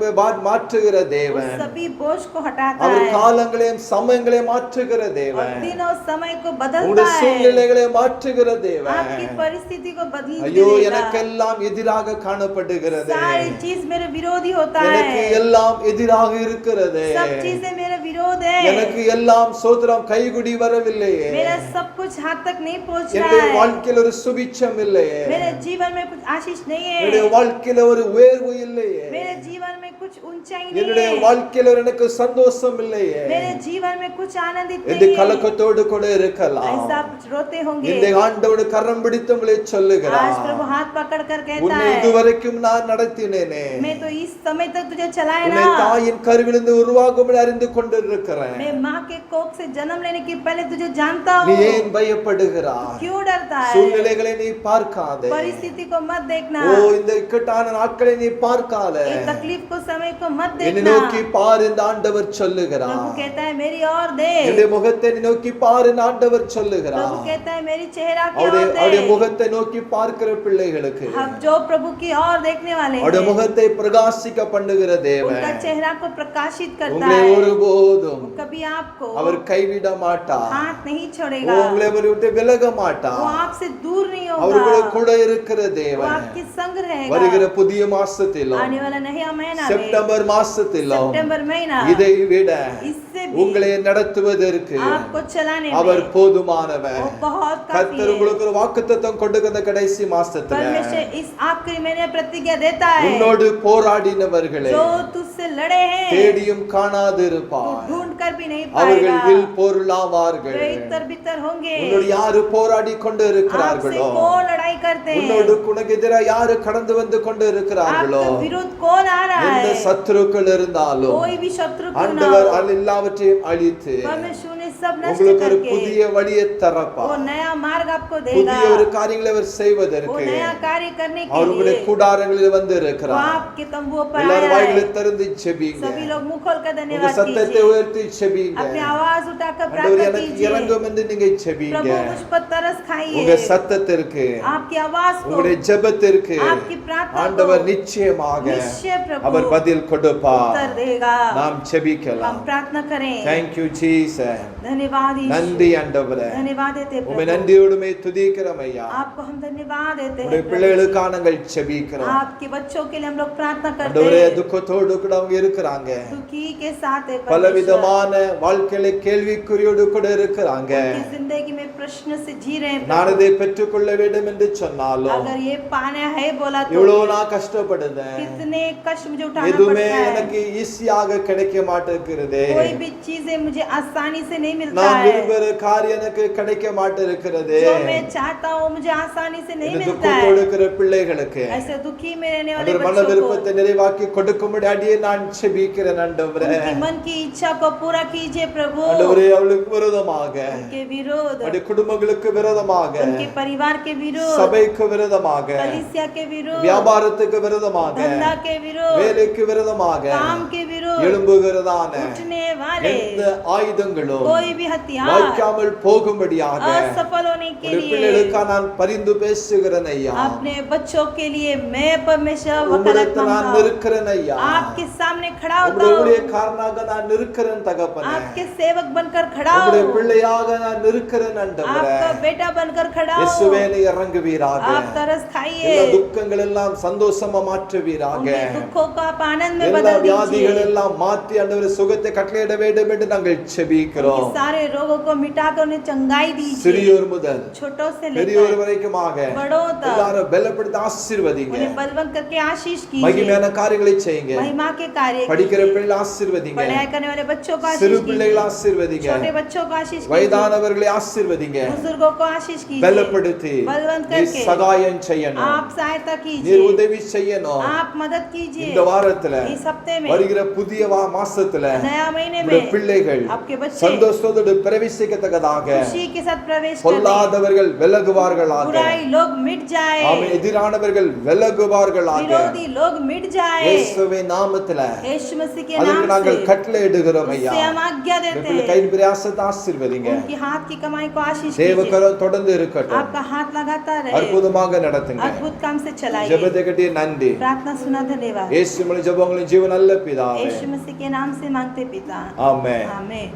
S1: மாற்றுகிற
S2: वो
S1: தேவன்.
S2: सभी बोझ को हटाता
S1: அவர்
S2: है,
S1: காலங்களையும் சமயங்களையும் மாற்றுகிற
S2: और
S1: தேவன்.
S2: दिन और समय को बदलता
S1: உங்களுடைய
S2: है,
S1: சூழ்நிலைகளை மாற்றுகிற தேவன்.
S2: आपकी परिस्थिति को बदल
S1: ஐயோ
S2: देगा।
S1: எனக்கெல்லாம் எதிராக காணப்படுகிறது,
S2: सारी चीज मेरे विरोधी होता
S1: எனக்கு
S2: है,
S1: எல்லாம் எதிராக இருக்கிறது,
S2: सब चीजें मेरा विरोध है,
S1: எனக்கு எல்லாம் சோத்திரம் கைகுடி வரவில்லையே,
S2: मेरा सब कुछ हाथ तक नहीं पहुंच
S1: என்னுடைய
S2: रहा है,
S1: வாழ்க்கையில் ஒரு சுபிட்சம் இல்லையே,
S2: मेरे जीवन में कुछ आशीष नहीं
S1: என்னுடைய
S2: है,
S1: வாழ்க்கையில ஒரு உயர்வு இல்லையே,
S2: मेरे जीवन में कुछ ऊंचाई
S1: என்னுடைய
S2: नहीं है,
S1: வாழ்க்கையில எனக்கு சந்தோஷம் இல்லையே
S2: मेरे जीवन में कुछ आनंदित
S1: என்று
S2: नहीं है।
S1: கலக்கத்தோடு கூட இருக்கலாம்.
S2: ऐसा आप रोते होंगे।
S1: இந்த ஆண்டவருடைய கரம் பிடித்து உங்களை
S2: आज
S1: சொல்லுகிறார்,
S2: प्रभु हाथ पकड़ कर कहता
S1: உன்னை
S2: है,
S1: இதுவரைக்கும் நான் நடத்தினேனே,
S2: मैं तो इस समय तक तुझे चलाया
S1: உன்னை
S2: ना,
S1: தாயின் கருவிலிருந்து உருவாகும் அறிந்து கொண்டிருக்கிறேன்.
S2: मैं माँ के कोख से जन्म लेने के पहले तुझे जानता
S1: நீ
S2: हूँ।
S1: ஏன் பயப்படுகிறாய்?
S2: क्यों डरता है?
S1: சூழ்நிலைகளை நீ பார்க்காதே.
S2: परिस्थिति को मत देखना,
S1: ஓ இந்த இக்கட்டான நாட்களை நீ பார்க்காதே.
S2: ये तकलीफ को समय को मत
S1: என்னை
S2: देखना।
S1: நோக்கி பார் என்று ஆண்டவர்
S2: प्रभु
S1: சொல்லுகிறார்.
S2: कहता है मेरी ओर
S1: என்னுடைய
S2: देख,
S1: முகத்தை நீ நோக்கி பார் என்று ஆண்டவர்
S2: प्रभु
S1: சொல்லுகிறார்.
S2: कहता है मेरी चेहरा की
S1: அவருடைய
S2: ओर
S1: அவருடைய
S2: देख।
S1: முகத்தை நோக்கி பார்க்கிற பிள்ளைகளுக்கு
S2: हम जो प्रभु की ओर देखने वाले
S1: அவருடைய
S2: हैं,
S1: முகத்தை பிரகாசிக்க பண்ணுகிற தேவன்
S2: उनका चेहरा को प्रकाशित करता
S1: உங்களை
S2: है,
S1: ஒருபோதும்
S2: कभी आपको
S1: அவர் கைவிட மாட்டார்.
S2: हाथ नहीं
S1: ஓ,
S2: छोड़ेगा,
S1: உங்களை
S5: ஆண்டவர் விட்டு விலக
S2: वो
S5: மாட்டார்.
S2: आपसे दूर नहीं
S5: அவர்களோட
S2: होगा,
S5: கூட இருக்கிற
S2: वो
S5: தேவன்
S2: आपके संग
S5: வருகிற
S2: रहेगा।
S5: புதிய மாசத்திலும்
S2: आने वाला नया महीना में,
S5: செப்டம்பர் மாசத்திலும்
S2: सितंबर महीना,
S5: இதை விட
S2: इससे भी
S5: உங்களை நடத்துவதற்கு
S2: आपको चलाने
S5: அவர்
S2: में
S5: போதுமானவர்.
S2: वो बहुत काफी
S5: கர்த்தர்
S2: है।
S5: உங்களுக்கு ஒரு வாக்குத்தத்தம் கொடுக்கிற கடைசி மாசத்துல
S2: परमेश्वर इस आखिरी महीने प्रतिज्ञा देता है,
S5: உன்னோடு போராடினவர்களே
S2: जो तुझसे लड़े हैं
S5: தேடியும்
S2: तू
S5: காணாதிருப்பார்.
S2: ढूंढ कर भी नहीं
S5: அவர்கள்
S2: पाएगा,
S5: வில் பொருளாவார்கள்.
S2: वे इतर बितर होंगे।
S5: உன்னோடு யாரு போராடி கொண்டு
S2: आपसे
S5: இருக்கிறார்களோ,
S2: कौन लड़ाई करते
S5: உன்னோடு
S2: हैं,
S5: உனக்கு எதிராக யாரு கடந்து வந்து கொண்டு இருக்கிறார்களோ,
S2: आपके विरुद्ध कौन आ रहा
S5: எந்த
S2: है,
S5: சத்துருக்கள் இருந்தாலும்
S2: कोई भी शत्रु क्यों ना
S5: ஆண்டவர்
S2: हो,
S5: அது எல்லாவற்றையும் அழித்து
S2: परमेश्वर ने सब नष्ट
S5: உங்களுக்கு ஒரு
S2: करके
S5: புதிய வழியை
S2: वो
S5: தரப்பார்.
S2: नया मार्ग आपको देगा,
S5: புதிய ஒரு காரியங்களை அவர்
S2: वो
S5: செய்வதற்கு
S2: नया कार्य करने के
S5: அவர்களுடைய
S2: लिए
S5: கூடாரங்களில் வந்து
S2: वो
S5: இருக்கிறார்.
S2: आपके तंबुओं पर
S5: எல்லாரும்
S2: आया
S5: வாய்களை
S2: है।
S5: திறந்து ஜெபிங்க.
S2: सभी लोग मुंह खोलकर
S5: உங்க
S2: धन्यवाद
S5: சத்தத்தை
S2: कीजिए,
S5: உயர்த்தி ஜெபிங்க.
S2: अपनी आवाज उठाकर
S5: ஆண்டவர்
S2: प्रार्थना
S5: எனக்கு
S2: कीजिए,
S5: இறங்கும் என்று நீங்க ஜெபிங்க.
S2: प्रभु मुझ पर तरस
S5: உங்க
S2: खाइए,
S5: சத்தத்திற்கு
S2: आपकी आवाज को,
S5: உங்களுடைய ஜெபத்திற்கு
S2: आपकी प्रार्थना
S5: ஆண்டவர்
S2: को
S5: நிச்சயமாக
S2: निश्चय प्रभु
S5: அவர் பதில் கொடுப்பார்.
S2: उत्तर देगा।
S5: நாம்
S2: हम
S5: ஜெபிக்கலாம்.
S2: प्रार्थना करें।
S5: Thank you Jesus.
S2: धन्यवाद यीशु,
S5: நன்றி ஆண்டவரே.
S2: धन्यवाद देते
S5: உம்மை
S2: प्रभु,
S5: நன்றியோடுமே துதிக்கிறோம் ஐயா.
S2: आपको हम धन्यवाद देते
S5: உடைய
S2: हैं प्रभु।
S5: பிள்ளைகளுக்காக நாங்கள் ஜெபிக்கிறோம்.
S2: आपके बच्चों के लिए हम लोग प्रार्थना करते
S5: ஆண்டவரே
S2: हैं,
S5: துக்கத்தோடு கூட அவங்க இருக்கிறாங்க.
S2: दुखी के साथ है परमेश्वर,
S5: பலவிதமான வாழ்க்கையில கேள்விக்குறியோடு கூட இருக்கிறாங்க.
S2: उनकी जिंदगी में प्रश्न से जी रहे हैं
S5: நான்
S2: प्रभु।
S5: இதை பெற்றுக்கொள்ள வேண்டும் என்று சொன்னாலும்
S2: अगर ये पाना है बोला तो
S5: இவ்வளவு நான் கஷ்டப்படுதேன்,
S2: कितने कष्ट मुझे उठाना
S5: எதுவுமே
S2: पड़ता है,
S5: எனக்கு ஈஸியாக கிடைக்க மாட்டேங்கிறதே,
S2: कोई भी चीजें मुझे आसानी से नहीं मिलता
S5: நான்
S2: है,
S5: விரும்புகிற காரியம் எனக்கு கிடைக்க மாட்டேங்கிறதே.
S2: जो मैं चाहता हूँ मुझे आसानी से नहीं
S5: இந்த
S2: मिलता
S5: துக்கத்தோடு
S2: है।
S5: இருக்கிற பிள்ளைகளுக்கு
S2: ऐसे दुखी में रहने वाले
S5: அந்த மன
S2: बच्चों
S5: விருப்பத்தை
S2: को
S5: நிறைவாக்கி கொடுக்கும்படி அடியே நான் ஜெபிக்கிறேன் ஆண்டவரே.
S2: उनकी मन की इच्छा को पूरा कीजिए प्रभु,
S5: ஆண்டவரே அவளுக்கு விரோதமாக,
S2: उनके विरोध,
S5: அவருடைய குடும்பங்களுக்கு விரோதமாக,
S2: उनके परिवार के विरोध,
S5: சபைக்கு விரோதமாக,
S2: कलीसिया के विरोध,
S5: வியாபாரத்துக்கு விரோதமாக,
S2: धंधा के विरोध,
S5: வேலைக்கு விரோதமாக
S2: काम के विरोध,
S5: எழும்புகிறதான
S2: उठने वाले
S5: எந்த ஆயுதங்களும்
S2: कोई भी हथियार
S5: வாய்க்காமல் போகும்படியாக
S2: असफल होने के
S5: உடைய
S2: लिए
S5: பிள்ளைகளுக்காக நான் பரிந்து பேசுகிறேன் ஐயா.
S2: अपने बच्चों के लिए मैं परमेश्वर वकालत
S5: உம்மிடத்தில் நான்
S2: मांगता हूँ,
S5: நிற்கிறேன் ஐயா.
S2: आपके सामने खड़ा होता
S5: உம்முடைய
S2: हूँ,
S5: ஊழியக்காரனாக நான் நிற்கிறேன் தகப்பனே.
S2: आपके सेवक बनकर खड़ा
S5: உம்முடைய
S2: हूँ,
S5: பிள்ளையாக நான் நிற்கிறேன் ஆண்டவரே.
S2: आपका बेटा बनकर खड़ा
S5: இயேசுவே
S2: हूँ,
S5: நீ இறங்குவீராக.
S2: आप तरस
S5: எல்லா
S2: खाइए,
S5: துக்கங்கள் எல்லாம் சந்தோஷமா மாற்றுவீராக.
S2: उनके दुखों को आप आनंद में
S5: எல்லா
S2: बदल
S5: வியாதிகள்
S2: दीजिए,
S5: எல்லாம் மாற்றி ஆண்டவரே சுகத்தை கட்டளையிட வேண்டும் என்று நாங்கள் ஜெபிக்கிறோம்.
S2: उनके सारे रोगों को मिटाकर उन्हें चंगाई दीजिए,
S5: சிறியோர் முதல்
S2: छोटों से
S5: பெரியோர்
S2: लेकर
S5: வரைக்குமாக
S2: बड़ों तक
S5: எல்லாரும் பலப்படுத்தி ஆசீர்வதிங்க.
S2: उन्हें बलवंत करके आशीष कीजिए,
S5: மகிமையான காரியங்களை செய்யுங்க.
S2: महिमा के कार्य
S5: படிக்கிற
S2: कीजिए,
S5: பிள்ளை ஆசீர்வதிங்க.
S2: पढ़ाई करने वाले बच्चों को
S5: சிறு
S2: आशीष
S5: பிள்ளைகளை
S2: कीजिए,
S5: ஆசீர்வதிங்க.
S2: छोटे बच्चों को आशीष कीजिए,
S5: வயதானவர்களை ஆசீர்வதிங்க.
S2: बुजुर्गों को आशीष कीजिए,
S5: பலப்படுத்தி
S2: बलवंत
S5: நீர்
S2: करके
S5: சகாயம் செய்யணும்.
S2: आप सहायता
S5: நீர்
S2: कीजिए,
S5: உதவி செய்யணும்.
S2: आप मदद कीजिए,
S5: இந்த வாரத்துல
S2: इस हफ्ते में
S5: வருகிற புதிய மாசத்துல
S2: नया महीने
S5: உம்முடைய
S2: में
S5: பிள்ளைகள்
S2: आपके बच्चे
S5: சந்தோஷத்தோடு பிரவேசிக்கத்தக்கதாக
S2: खुशी के साथ प्रवेश करें,
S5: பொல்லாதவர்கள் விலகுவார்களாக.
S2: बुराई लोग मिट जाए,
S5: ஆமென். எதிரானவர்கள் விலகுவார்களாக.
S2: विरोधी लोग मिट जाए,
S5: இயேசுவின் நாமத்துல
S2: यीशु मसीह के
S5: அதற்கு
S2: नाम
S5: நாங்கள்
S2: से
S5: கட்டளை இடுகிறோம் ஐயா.
S2: उससे हम आज्ञा
S5: இந்த
S2: देते
S5: பிள்ளை
S2: हैं,
S5: கையின் பிரயாசத்தை ஆசீர்வதிங்க.
S2: उनकी हाथ की कमाई को आशीष कीजिए,
S5: தேவக்கரம் தொடர்ந்து இருக்கட்டும்.
S2: आपका हाथ लगाता रहे,
S5: அற்புதமாக நடத்துங்க.
S2: अद्भुत काम से चलाइए,
S5: ஜெபத்தை கட்டி நன்றி.
S2: प्रार्थना सुना धन्यवाद,
S5: இயேசு மூலம் ஜெபங்களின் ஜீவன் நல்ல பிதாவே.
S2: यीशु मसीह के नाम से मांगते पिता,
S5: ஆமென்.
S2: आमीन।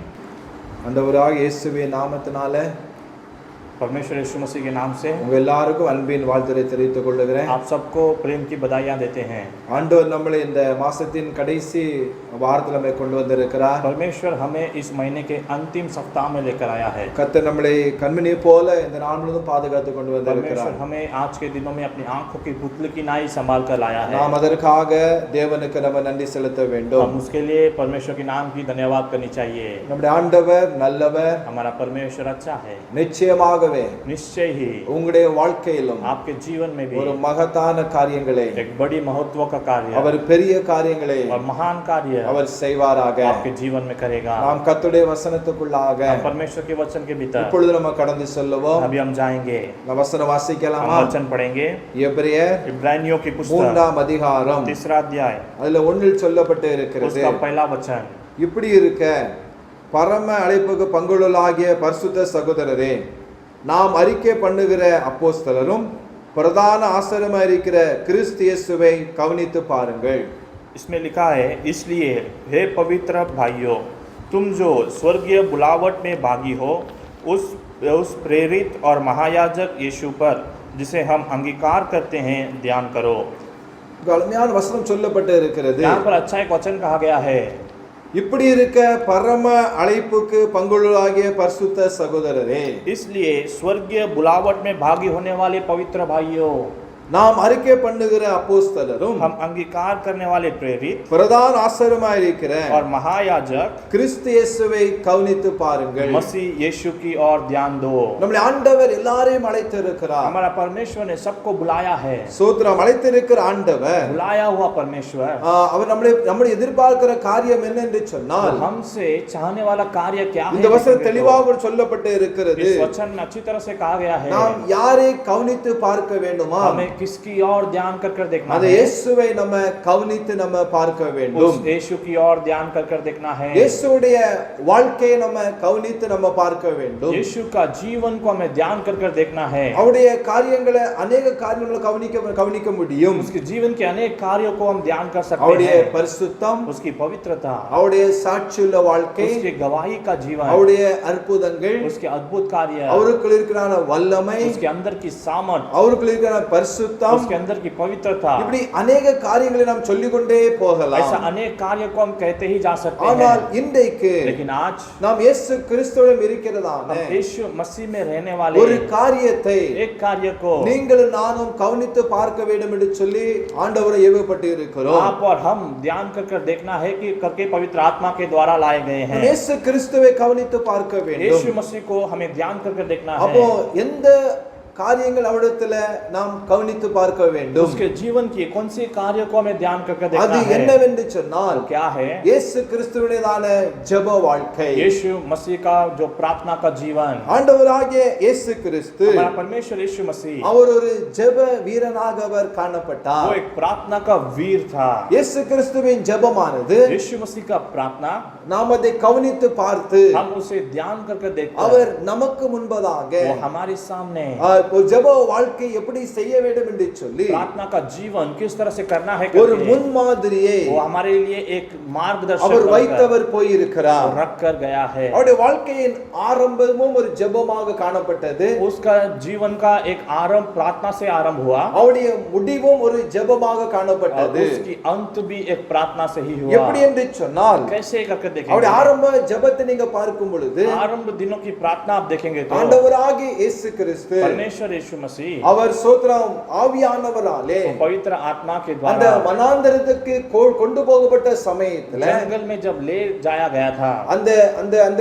S5: ஆண்டவராகிய இயேசுவின் நாமத்தினால
S4: परमेश्वर यीशु मसीह के नाम से
S5: உங்க எல்லாருக்கும் அன்பின் வாழ்த்துரை தெரிவித்துக் கொள்ளுகிறேன்.
S4: आप सबको प्रेम की बधाइयाँ देते हैं।
S5: ஆண்டவர் நம்மளை இந்த மாசத்தின் கடைசி வாரத்தில் நம்மை கொண்டு வந்திருக்கிறார்.
S4: परमेश्वर हमें इस महीने के अंतिम सप्ताह में लेकर आया है।
S5: கர்த்தர் நம்மளை கண்மணியை போல இந்த நாள் முழுவதும் பாதுகாத்து கொண்டு வந்திருக்கிறார்.
S4: परमेश्वर हमें आज के दिनों में अपनी आंखों की पुतली की नाई संभाल कर लाया है।
S5: நாம் அதற்காக தேவனுக்கு நம்ம நன்றி செலுத்த வேண்டும்.
S4: हम उसके लिए परमेश्वर के नाम की धन्यवाद करनी चाहिए।
S5: நம்முடைய ஆண்டவர் நல்லவர்.
S4: हमारा परमेश्वर अच्छा है।
S5: நிச்சயமாகவே
S4: निश्चय ही
S5: உங்களுடைய வாழ்க்கையிலும்
S4: आपके जीवन में भी
S5: ஒரு மகத்தான காரியங்களை
S4: एक बड़ी महत्व का कार्य
S5: அவர் பெரிய காரியங்களை
S4: और महान कार्य
S5: அவர் செய்வாராக.
S4: आपके जीवन में करेगा।
S5: நாம் கர்த்தருடைய வசனத்துக்குள்ளாக
S4: हम परमेश्वर के वचन के भीतर
S5: இப்பொழுது நம்ம கடந்து செல்லுவோம்.
S4: अभी हम जाएंगे,
S5: நம்ம வசனம்
S4: हम
S5: வாசிக்கலாமா?
S4: वचन पढ़ेंगे।
S5: எபிரேயர்
S4: इब्रानियों की पुस्तक
S5: 3ஆம் அதிகாரம்
S4: 3 अध्याय
S5: அதுல 1 சொல்லப்பட்டு இருக்கிறது.
S4: उसका पहला वचन,
S5: இப்படி இருக்க பரம அழைப்புக்கு பங்குள்ளவர்களாகிய பரிசுத்த சகோதரரே, நாம் அறிக்கை பண்ணுகிற அப்போஸ்தலரும் பிரதான ஆசாரியமாய் இருக்கிற கிறிஸ்து இயேசுவை கவனித்து பாருங்கள்.
S4: इसमें लिखा है, इसलिए हे पवित्र भाइयों, तुम जो स्वर्गीय बुलावट में भागी हो, उस उस प्रेरित और महायाजक यीशु पर जिसे हम अंगीकार करते हैं ध्यान करो।
S5: அருமையான வசனம் சொல்லப்பட்டு இருக்கிறது.
S4: यहाँ पर अच्छा एक वचन कहा गया है।
S5: இப்படி இருக்க பரம அழைப்புக்கு பங்குள்ளவர்களாகிய பரிசுத்த சகோதரரே,
S4: इसलिए स्वर्गीय बुलावट में भागी होने वाले पवित्र भाइयों,
S5: நாம் அறிக்கை பண்ணுகிற அப்போஸ்தலரும்
S4: हम अंगीकार करने वाले प्रेरित
S5: பிரதான ஆசாரியமாயிருக்கிற
S4: और महायाजक
S5: கிறிஸ்து இயேசுவை கவனித்து பாருங்கள்.
S4: मसीह यीशु की ओर ध्यान दो।
S5: நம்முடைய ஆண்டவர் எல்லாரையும் அழைத்திருக்கிறார்.
S4: हमारा परमेश्वर ने सबको बुलाया है।
S5: சோத்திரம். அழைத்திருக்கிற ஆண்டவர்,
S4: बुलाया हुआ परमेश्वर
S5: அவர் நம்முடைய எதிர்பார்க்கிற காரியம் என்ன என்று சொன்னால்,
S4: हमसे चाहने वाला कार्य क्या है?
S5: இந்த வசனம் தெளிவாக சொல்லப்பட்டு இருக்கிறது.
S4: इस वचन में अच्छी तरह से कहा गया है।
S5: நாம் யாரை கவனித்து பார்க்க வேண்டுமா?
S4: हमें किसकी ओर ध्यान कर देखना
S5: அது
S4: है?
S5: இயேசுவை நம்ம கவனித்து நம்ம பார்க்க வேண்டும்.
S4: उस यीशु की ओर ध्यान कर देखना है।
S5: இயேசுவுடைய வாழ்க்கையை நம்ம கவனித்து நம்ம பார்க்க வேண்டும்.
S4: यीशु का जीवन को हमें ध्यान कर देखना है।
S5: அவருடைய காரியங்களை அநேக காரியங்களை கவனிக்க முடியும்.
S4: उसके जीवन के अनेक कार्यों को हम ध्यान कर सकते
S5: அவருடைய
S4: हैं।
S5: பரிசுத்தம்,
S4: उसकी पवित्रता,
S5: அவருடைய சாட்சியுள்ள வாழ்க்கை,
S4: उसके गवाही का जीवन,
S5: அவருடைய அற்புதங்கள்,
S4: उसके अद्भुत कार्य,
S5: அவருக்குள் இருக்கிற வல்லமை,
S4: उसके अंदर की सामर्थ,
S5: அவருக்குள் இருக்கிற பரிசுத்தம்,
S4: उसके अंदर की पवित्रता,
S5: இப்படி अनेक காரியங்களை நாம் சொல்லிக்கொண்டே போகலாம்.
S4: ऐसा अनेक कार्यों को हम कहते ही जा सकते
S5: ஆனால்
S4: हैं।
S5: இன்றைக்கு
S4: लेकिन आज
S5: நாம் இயேசு கிறிஸ்துவுடன் இருக்கிறதான
S4: हम यीशु मसीह में रहने वाले
S5: ஒரு காரியத்தை
S4: एक कार्य को
S5: நீங்களும் நானும் கவனித்து பார்க்க வேண்டும் என்று சொல்லி ஆண்டவரை ஏவப்பட்டு இருக்கிறோம்.
S4: आप और हम ध्यान कर देखना है कि करके पवित्र आत्मा के द्वारा लाए गए हैं।
S5: இயேசு கிறிஸ்துவை கவனித்து பார்க்க வேண்டும்.
S4: यीशु मसीह को हमें ध्यान कर देखना
S5: அப்போ
S4: है।
S5: எந்த காரியங்கள் அவரிடத்துல நாம் கவனித்து பார்க்க வேண்டும்.
S4: उसके जीवन की कौन सी कार्य को हमें ध्यान कर देखना
S5: அது
S4: है?
S5: என்னவென்று சொன்னால்,
S4: क्या है?
S5: இயேசு கிறிஸ்துவினதான ஜெப வாழ்க்கை.
S4: यीशु मसीह का जो प्रार्थना का जीवन,
S5: ஆண்டவராகிய இயேசு கிறிஸ்து
S4: हमारा परमेश्वर यीशु मसीह,
S5: அவர் ஒரு ஜெப வீரனாக அவர் காணப்பட்டார்.
S4: वो एक प्रार्थना का वीर था।
S5: இயேசு கிறிஸ்துவின் ஜெபமானது
S4: यीशु मसीह का प्रार्थना
S5: நாம் அதை கவனித்து பார்த்து
S4: हम उसे ध्यान कर देखते
S5: அவர்
S4: हैं।
S5: நமக்கு முன்பதாக
S4: वो हमारे सामने
S5: ஒரு ஜெப வாழ்க்கை எப்படி செய்ய வேண்டும் என்று சொல்லி
S4: प्रार्थना का जीवन किस तरह से करना है
S5: ஒரு
S4: करके,
S5: முன்மாதிரியை
S4: वो हमारे लिए एक मार्गदर्शन
S5: அவர் வைத்தவர் போயிருக்கிறார்.
S4: रख कर गया है।
S5: அவருடைய வாழ்க்கையின் ஆரம்பமும் ஒரு ஜெபமாக காணப்பட்டது.
S4: उसका जीवन का एक आरंभ प्रार्थना से आरंभ हुआ,
S5: அவருடைய முடிவும் ஒரு ஜெபமாக
S4: और
S5: காணப்பட்டது.
S4: उसकी अंत भी एक प्रार्थना से ही हुआ।
S5: எப்படி என்று சொன்னால்,
S4: कैसे करके
S5: அவருடைய
S4: देखेंगे?
S5: ஆரம்ப ஜெபத்தை நீங்க பார்க்கும் பொழுது
S4: आरंभ दिनों की प्रार्थना आप देखेंगे तो
S5: ஆண்டவராகிய இயேசு கிறிஸ்து
S4: परमेश्वर यीशु मसीह
S5: அவர் சோத்ரம் ஆவியானவராலே
S4: वो पवित्र आत्मा के
S5: அந்த
S4: द्वारा
S5: வனாந்தரத்துக்கு கொண்டு போகப்பட்ட சமயத்துல
S4: जंगल में जब ले जाया गया था,
S5: அந்த அந்த அந்த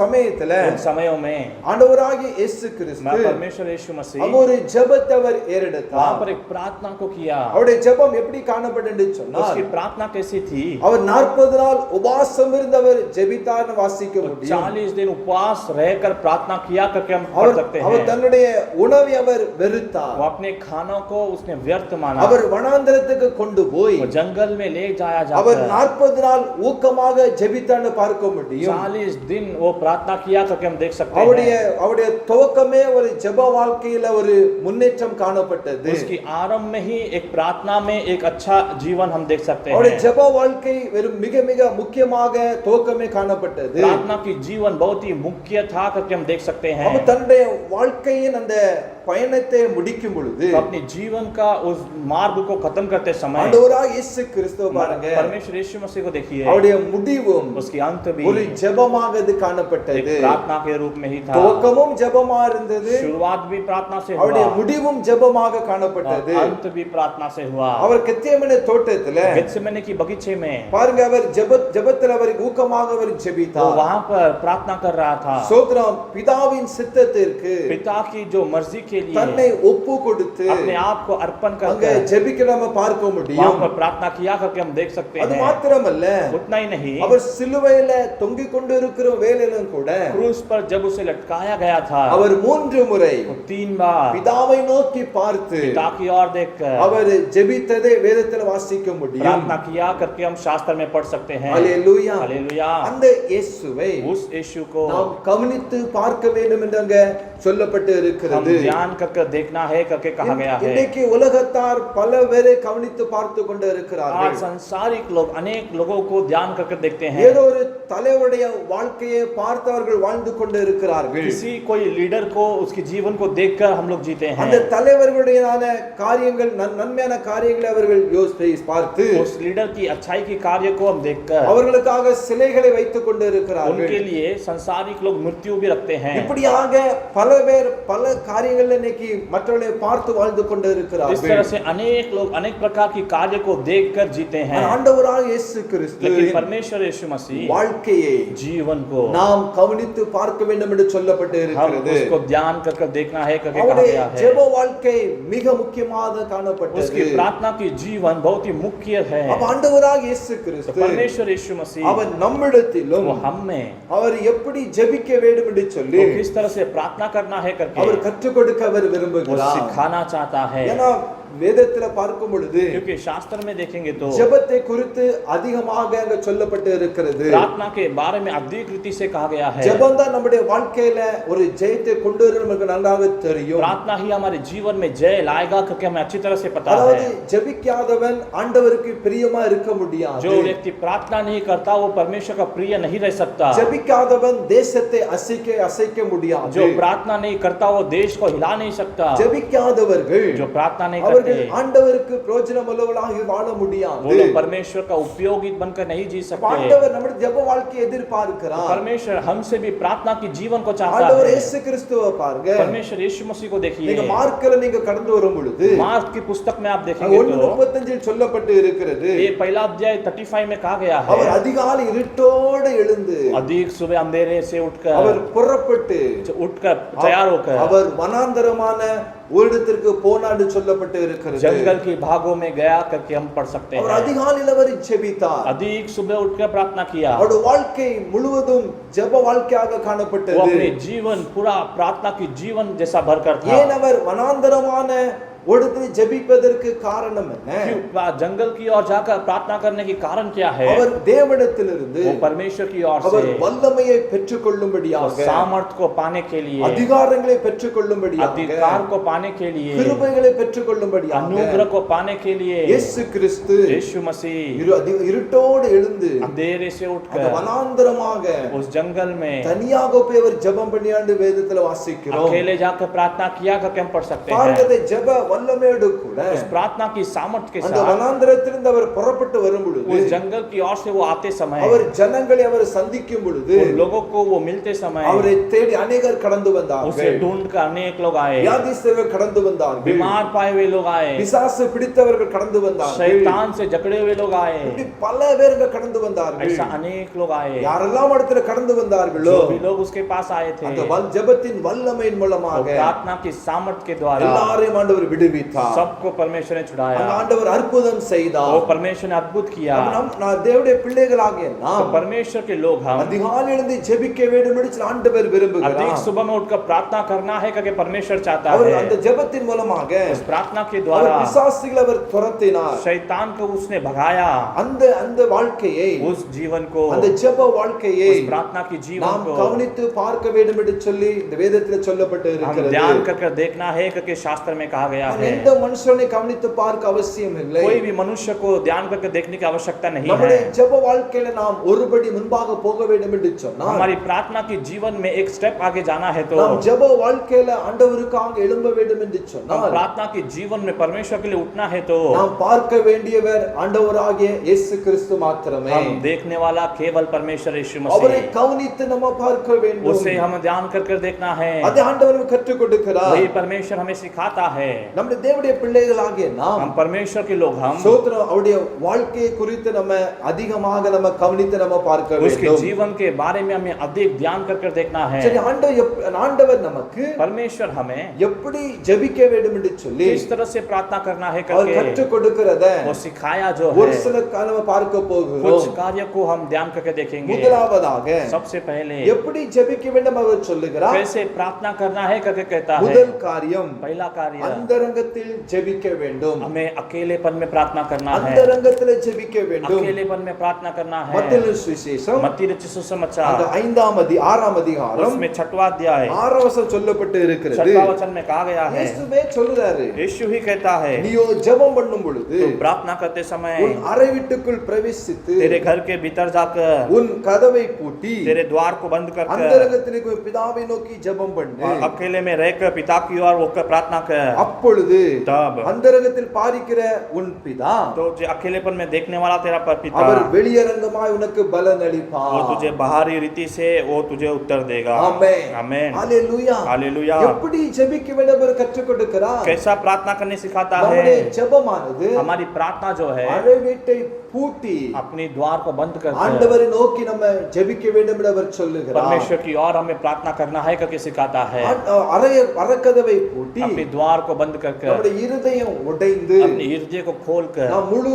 S5: சமயத்துல
S4: उन समयों में
S5: ஆண்டவராகிய இயேசு கிறிஸ்து
S4: परमेश्वर यीशु मसीह
S5: அங்க ஒரு ஜெபத்தை அவர்
S4: वहां
S5: ஏறெடுத்தார்.
S4: पर एक प्रार्थना को किया।
S5: அவருடைய ஜெபம் எப்படி காணப்பட்டது சொன்னால்,
S4: उसकी प्रार्थना कैसी थी?
S5: அவர் 40 நாள் உபவாசம் இருந்தவர் ஜெபித்தார்னு வாசிக்க முடியும்.
S4: 40 दिन उपवास रहकर प्रार्थना किया करके हम पढ़
S5: அவர்
S4: सकते
S5: அவர்
S4: हैं।
S5: தன்னுடைய உணவை அவர் வெறுத்தார்.
S4: वो अपने खानों को उसने व्यर्थ माना,
S5: அவர் வனாந்தரத்துக்கு கொண்டு போய்
S4: वो जंगल में ले जाया
S5: அவர்
S4: जाता।
S5: 40 நாள் ஊக்கமாக ஜெபித்தார்னு பார்க்க முடியும்.
S4: 40 दिन वो प्रार्थना किया करके हम देख सकते
S5: அவருடைய
S4: हैं।
S5: அவருடைய துவக்கமே ஒரு ஜெப வாழ்க்கையில ஒரு முன்னேற்றம் காணப்பட்டது.
S4: उसकी आरंभ में ही एक प्रार्थना में एक अच्छा जीवन हम देख सकते
S5: அவருடைய
S4: हैं।
S5: ஜெப வாழ்க்கை வெறும் மிக மிக முக்கியமாக துவக்கமே காணப்பட்டது.
S4: प्रार्थना की जीवन बहुत ही मुख्य था करके हम देख सकते हैं।
S5: அவர் தன்னுடைய வாழ்க்கையின் அந்த பயணத்தை முடிக்கும் பொழுது
S4: तो अपने जीवन का उस मार्ग को खत्म करते समय
S5: ஆண்டவராகிய இயேசு கிறிஸ்துவை பாருங்க,
S4: परमेश्वर यीशु मसीह को देखिए,
S5: அவருடைய முடிவும்
S4: उसकी अंत भी
S5: ஒரு ஜெபமாக இது
S4: एक
S5: காணப்பட்டது.
S4: प्रार्थना के रूप में ही था।
S5: துவக்கமும் ஜெபமா இருந்தது,
S4: शुरुआत भी प्रार्थना से
S5: அவருடைய
S4: हुआ
S5: முடிவும் ஜெபமாக
S4: और
S5: காணப்பட்டது.
S4: अंत भी प्रार्थना से हुआ।
S5: அவர் கெத்செமனே தோட்டத்துல
S4: गेत्सेमने की बगीचे में
S5: பாருங்க, அவர் ஜெபத்தில் அவர் ஊக்கமாக அவர்
S4: वो
S5: ஜெபித்தார்.
S4: वहां पर प्रार्थना कर रहा था।
S5: சோத்ரம் பிதாவின் சித்தத்திற்கு
S4: पिता की जो मर्जी के लिए
S5: தன்னை ஒப்பு கொடுத்து
S4: अपने आप को अर्पण
S5: அங்க
S4: कर
S5: ஜெபிக்க நம்ம பார்க்க
S4: वहां
S5: முடியும்.
S4: पर प्रार्थना किया करके हम देख सकते
S5: அது
S4: हैं।
S5: மாத்திரமல்ல,
S4: उतना ही नहीं,
S5: அவர் சிலுவையில தொங்கிக் கொண்டு இருக்கிற வேளையிலும் கூட
S4: क्रूस पर जब उसे लटकाया गया था,
S5: அவர் 3 முறை
S4: वो 3 बार
S5: பிதாவை நோக்கி பார்த்து
S4: पिता की ओर देखकर
S5: அவர் ஜெபித்ததை வேதத்தில் வாசிக்க முடியும்.
S4: प्रार्थना किया करके हम शास्त्र में पढ़ सकते हैं।
S5: அல்லேலூயா.
S4: हालेलुया।
S5: அந்த இயேசுவை
S4: उस यीशु को
S5: நாம் கவனித்து பார்க்க வேண்டும் என்று அங்க சொல்லப்பட்டு
S4: हम
S5: இருக்கிறது.
S4: ध्यान ध्यान कर देखना है करके कहा गया है।
S5: இன்னைக்கு உலகத்தார் பல பேரை கவனித்து பார்த்து கொண்டு
S4: आज
S5: இருக்கிறார்கள்.
S4: संसारिक लोग अनेक लोगों को ध्यान कर देखते हैं।
S5: ஏதோ ஒரு தலைவருடைய வாழ்க்கையை பார்த்தவர்கள் வாழ்ந்து கொண்டு இருக்கிறார்கள்.
S4: किसी कोई लीडर को उसके जीवन को देखकर हम लोग जीते हैं।
S5: அந்த தலைவர்களுடையதான காரியங்கள் நன்மையான காரியங்களை அவர்கள் யோசித்து பார்த்து
S4: उस लीडर की अच्छाई की कार्य को हम देखकर
S5: அவர்களுக்காக சிலைகளை வைத்துக் கொண்டு இருக்கிறார்கள்.
S4: उनके लिए संसारिक लोग मृत्यु भी रखते हैं।
S5: இப்படியாக பல பேர் பல காரியங்கள் இன்னைக்கு மற்றவர்களை பார்த்து வாழ்ந்து கொண்டு
S4: इस
S5: இருக்கிறார்கள்.
S4: तरह से अनेक लोग अनेक प्रकार की कार्य को देखकर जीते हैं।
S5: ஆண்டவராகிய இயேசு கிறிஸ்து
S4: लेकिन परमेश्वर यीशु मसीह
S5: வாழ்க்கையை
S4: जीवन को
S5: நாம் கவனித்து பார்க்க வேண்டும் என்று சொல்லப்பட்டு
S4: हम
S5: இருக்கிறது.
S4: उसको ध्यान कर देखना है करके कहा
S5: அவருடைய
S4: गया है।
S5: ஜெப வாழ்க்கை மிக முக்கியமாக காணப்பட்டது.
S4: उसकी प्रार्थना की जीवन बहुत ही मुख्य है।
S5: அப்ப ஆண்டவராகிய இயேசு
S4: तो
S5: கிறிஸ்து
S4: परमेश्वर यीशु मसीह
S5: அவர் நம்மிடத்திலும்
S4: वो हम में
S5: அவர் எப்படி ஜெபிக்க வேண்டும் என்று சொல்லி
S4: तो किस तरह से प्रार्थना करना है करके
S5: அவர் கற்றுக் கொடுக்க அவர்
S4: वो
S5: விரும்புகிறார்.
S4: सिखाना चाहता है।
S5: ஏன்னா வேதத்துல பார்க்கும் பொழுது
S4: क्योंकि शास्त्र में देखेंगे तो
S5: ஜெபத்தை குறித்து அதிகமாக அங்க சொல்லப்பட்டு இருக்கிறது.
S4: प्रार्थना के बारे में अधिक रीति से कहा गया है।
S5: ஜெபம் தான் நம்முடைய வாழ்க்கையில ஒரு ஜெயத்தை கொண்டு வரும் நமக்கு நன்றாக தெரியும்.
S4: प्रार्थना ही हमारे जीवन में जय लाएगा करके हमें अच्छी तरह से पता
S5: அதாவது
S4: है।
S5: ஜெபிக்காதவன் ஆண்டவருக்கு பிரியமா இருக்க முடியாது.
S4: जो व्यक्ति प्रार्थना नहीं करता वो परमेश्वर का प्रिय नहीं रह सकता।
S5: ஜெபிக்காதவன் தேசத்தை அசைக்க முடியாது.
S4: जो प्रार्थना नहीं करता वो देश को हिला नहीं सकता।
S5: ஜெபிக்காதவர்கள்
S4: जो प्रार्थना नहीं
S5: அவர்கள்
S4: करते
S5: ஆண்டவருக்கு பிரயோஜனம் உள்ளவர்களாக வாழ முடியாது.
S4: वो लोग परमेश्वर का उपयोगी बनकर नहीं जी सकते।
S5: ஆண்டவர் நம்முடைய ஜெப வாழ்க்கையை எதிர்பார்க்கிறார்.
S4: परमेश्वर हमसे भी प्रार्थना की जीवन को चाहता
S5: ஆண்டவர்
S4: है।
S5: இயேசு கிறிஸ்துவை பாருங்க.
S4: परमेश्वर यीशु मसीह को देखिए।
S5: நீங்க மார்க்ல நீங்க கடந்து வரும் பொழுது
S4: मार्क की पुस्तक में आप देखेंगे
S5: 1:35 சொல்லப்பட்டு இருக்கிறது.
S4: ये पहला अध्याय 35 में कहा गया
S5: அவர்
S4: है।
S5: அதிகாலை இருட்டோடு எழுந்து
S4: अधिक सुबह अंधेरे से
S5: அவர்
S4: उठकर
S5: புறப்பட்டு
S4: तैयार होकर
S5: அவர் வனாந்தரமான ஒரு இடத்திற்கு போனான்னு சொல்லப்பட்டு இருக்கிறது.
S4: जंगल की भागों में गया करके हम पढ़ सकते
S5: அவர்
S4: हैं।
S5: அதிகாலையில் அவர் ஜெபித்தார்.
S4: अधिक सुबह उठकर प्रार्थना किया।
S5: அவருடைய வாழ்க்கை முழுவதும் ஜெப வாழ்க்கையாக
S4: वो
S5: காணப்பட்டது.
S4: अपने जीवन पूरा प्रार्थना की जीवन जैसा भरकर था।
S5: ஏன் அவர் வனாந்தரமான ஒடுத்து ஜெபிப்பதற்கு காரணம் என்ன?
S4: क्यों जंगल की ओर जाकर प्रार्थना करने की कारण क्या है?
S5: அவர் தேவனிடத்திலிருந்து
S4: वो परमेश्वर की ओर
S5: அவர்
S4: से
S5: வல்லமையை பெற்றுக்கொள்ளும்படியாக
S4: सामर्थ्य को पाने के लिए,
S5: அதிகாரங்களை பெற்றுக்கொள்ளும்படியாக
S4: अधिकार को पाने के लिए,
S5: கிருபைகளை பெற்றுக்கொள்ளும்படியாக
S4: अनुग्रह को पाने के लिए
S5: இயேசு கிறிஸ்து
S4: यीशु मसीह
S5: இருட்டோடு எழுந்து
S4: अंधेरे से
S5: அந்த
S4: उठकर
S5: வனாந்தரமாக
S4: उस जंगल में
S5: தனியாக போய் அவர் ஜெபம் பண்ணியாண்டு வேதத்துல வாசிக்கிறோம்.
S4: अकेले जाकर प्रार्थना किया करके हम पढ़ सकते
S5: பாருங்க,
S4: हैं।
S5: அந்த ஜெப வல்லமையோடு கூட
S4: उस प्रार्थना की सामर्थ्य के
S5: அந்த
S4: साथ
S5: வனாந்தரத்திலிருந்து அவர் புறப்பட்டு வரும் பொழுது
S4: उस जंगल की ओर से वो आते समय,
S5: அவர் ஜனங்களை அவர் சந்திக்கும் பொழுது
S4: उन लोगों को वो मिलते समय
S5: அவரை தேடி अनेகர் கடந்து
S4: उसे
S5: வந்தார்கள்.
S4: ढूंढ कर अनेक लोग आए,
S5: வியாதிஸ்தர்கள் கடந்து வந்தார்கள்.
S4: बीमार पाए हुए लोग आए,
S5: பிசாசு பிடித்தவர்கள் கடந்து வந்தார்கள்.
S4: शैतान से जकड़े हुए लोग आए,
S5: இப்படி பல பேருங்க கடந்து வந்தார்கள்.
S4: ऐसा अनेक लोग आए।
S5: யாரெல்லாம் இடத்துல கடந்து வந்தார்களோ
S4: जो भी लोग उसके पास आए थे,
S5: அந்த ஜெபத்தின் வல்லமையின்
S4: वो
S5: மூலமாக
S4: प्रार्थना की सामर्थ्य के द्वारा
S5: எல்லாரையும் ஆண்டவர் விடுவித்தார்.
S4: सबको परमेश्वर ने
S5: அந்த
S4: छुड़ाया।
S5: ஆண்டவர் அற்புதம்
S4: वो
S5: செய்தார்.
S4: परमेश्वर ने अद्भुत किया।
S5: நான் தேவனுடைய பிள்ளைகளாகிய
S4: तो
S5: நாம்
S4: परमेश्वर के लोग हम
S5: அதிகாலை எழுந்து ஜெபிக்க வேண்டும் என்று ஆண்டவர்
S4: अधिक
S5: விரும்புகிறார்.
S4: सुबह में उठकर प्रार्थना करना है करके परमेश्वर चाहता
S5: அவர்
S4: है।
S5: அந்த ஜெபத்தின் மூலமாக
S4: उस प्रार्थना के
S5: அவர்
S4: द्वारा
S5: பிசாசுகளை அவர் துரத்தினார்.
S4: शैतान को उसने भगाया।
S5: அந்த வாழ்க்கையை
S4: उस जीवन को,
S5: அந்த ஜெப வாழ்க்கையை
S4: उस प्रार्थना की जीवन
S5: நாம்
S4: को
S5: கவனித்து பார்க்க வேண்டும் என்று சொல்லி இந்த வேதத்தில் சொல்லப்பட்டு
S4: हम
S5: இருக்கிறது.
S4: ध्यान कर देखना है करके शास्त्र में कहा गया है।
S5: எந்த மனுஷனை கவனித்து பார்க்க அவசியம் இல்லை.
S4: कोई भी मनुष्य को ध्यान करके देखने की आवश्यकता नहीं
S5: நம்முடைய
S4: है।
S5: ஜெப வாழ்க்கையில நாம் ஒருபடி முன்பாக போக வேண்டும் என்று சொன்னால்
S4: हमारी प्रार्थना की जीवन में एक स्टेप आगे जाना है तो
S5: நாம் ஜெப வாழ்க்கையில ஆண்டவருக்காக எழும்ப வேண்டும் என்று
S4: हम
S5: சொன்னால்
S4: प्रार्थना के जीवन में परमेश्वर के लिए उठना है तो
S5: நாம் பார்க்க வேண்டியவர் ஆண்டவராகிய இயேசு கிறிஸ்து மாத்திரமே.
S4: हम देखने वाला केवल परमेश्वर यीशु
S5: அவரை
S4: मसीह,
S5: கவனித்து நம்ம பார்க்க வேண்டும்.
S4: उसे हम ध्यान कर देखना है।
S5: அதை ஆண்டவர் நமக்கு கற்றுக் கொடுக்கிறார்.
S4: वही परमेश्वर हमें सिखाता है।
S5: நம்முடைய தேவனுடைய பிள்ளைகளாகிய நாம்
S4: हम परमेश्वर के लोग हम
S5: சோத்திரம் அவருடைய வாழ்க்கையை குறித்து நம்ம அதிகமாக நம்ம கவனித்து நம்ம பார்க்க
S4: उसके
S5: வேண்டும்.
S4: जीवन के बारे में हमें अधिक ध्यान कर देखना
S5: சரி,
S4: है।
S5: ஆண்டவர் நமக்கு
S4: परमेश्वर हमें
S5: எப்படி ஜெபிக்க வேண்டும் என்று சொல்லி
S4: किस तरह से प्रार्थना करना है
S5: அவர்
S4: करके
S5: கற்றுக் கொடுக்கிறத
S4: वो सिखाया जो
S5: ஒரு
S4: है।
S5: சில காலம் பார்க்க போகிறோம்.
S4: कुछ कार्य को हम ध्यान करके देखेंगे।
S5: முதலாவதாக
S4: सबसे पहले
S5: எப்படி ஜெபிக்க வேண்டும் அவர் சொல்லுகிறார்.
S4: कैसे प्रार्थना करना है करके कहता है।
S5: முதல் காரியம்
S4: पहला कार्य
S5: அந்தரங்க அந்தரங்கத்தில் ஜெபிக்க வேண்டும்.
S4: हमें अकेलेपन में प्रार्थना करना है,
S5: அந்தரங்கத்தில் ஜெபிக்க வேண்டும்.
S4: अकेलेपन में प्रार्थना करना है।
S5: மத்தேயு சுவிசேஷம்
S4: मत्ती रचित सुसमाचार
S5: அந்த 6ஆம் அதிகாரம்
S4: उसमें 6वां अध्याय
S5: 6 வசனம் சொல்லப்பட்டு இருக்கிறது.
S4: 6वां वचन में कहा गया है,
S5: இயேசுவே சொல்றாரு,
S4: यीशु ही कहता है,
S5: நீயோ ஜெபம் பண்ணும் பொழுது
S4: तो प्रार्थना करते समय
S5: உன் அறை வீட்டுக்குள் பிரவேசித்து
S4: तेरे घर के भीतर जाकर
S5: உன் கதவை பூட்டி
S4: तेरे द्वार को बंद कर
S5: அந்தரங்கத்திலே போய் பிதாவை நோக்கி ஜெபம் பண்ணு.
S4: अकेले में रहकर पिता की ओर होकर प्रार्थना कर।
S5: அப்பொழுது
S4: तब
S5: அந்தரங்கத்தில் பாரிக்கிற உன் பிதா
S4: तो जो अकेलेपन में देखने वाला तेरा पिता
S5: அவர் வெளியரங்கமாய் உனக்கு பலன் அளிப்பார்.
S4: वो तुझे बाहरी रीति से वो तुझे उत्तर देगा।
S5: ஆமென்.
S4: आमेन।
S5: ஹalleluya.
S4: हालेलुया।
S5: எப்படி ஜெபிக்க வேண்டும் என்று கற்றுக் கொடுக்கிறார்.
S4: कैसा प्रार्थना करने सिखाता
S5: நம்முடைய
S4: है।
S5: ஜெபமானது
S4: हमारी प्रार्थना जो है
S5: அறை வீட்டை பூட்டி
S4: अपनी द्वार को बंद करके
S5: ஆண்டவரை நோக்கி நம்ம ஜெபிக்க வேண்டும் என்று அவர் சொல்லுகிறார்.
S4: परमेश्वर की ओर हमें प्रार्थना करना है करके सिखाता है।
S5: அறைக்கதவை பூட்டி
S4: अपनी द्वार को बंद करके
S5: நம்முடைய இருதயம் உடைந்து
S4: अपने हृदय को खोल कर
S5: நாம் முழு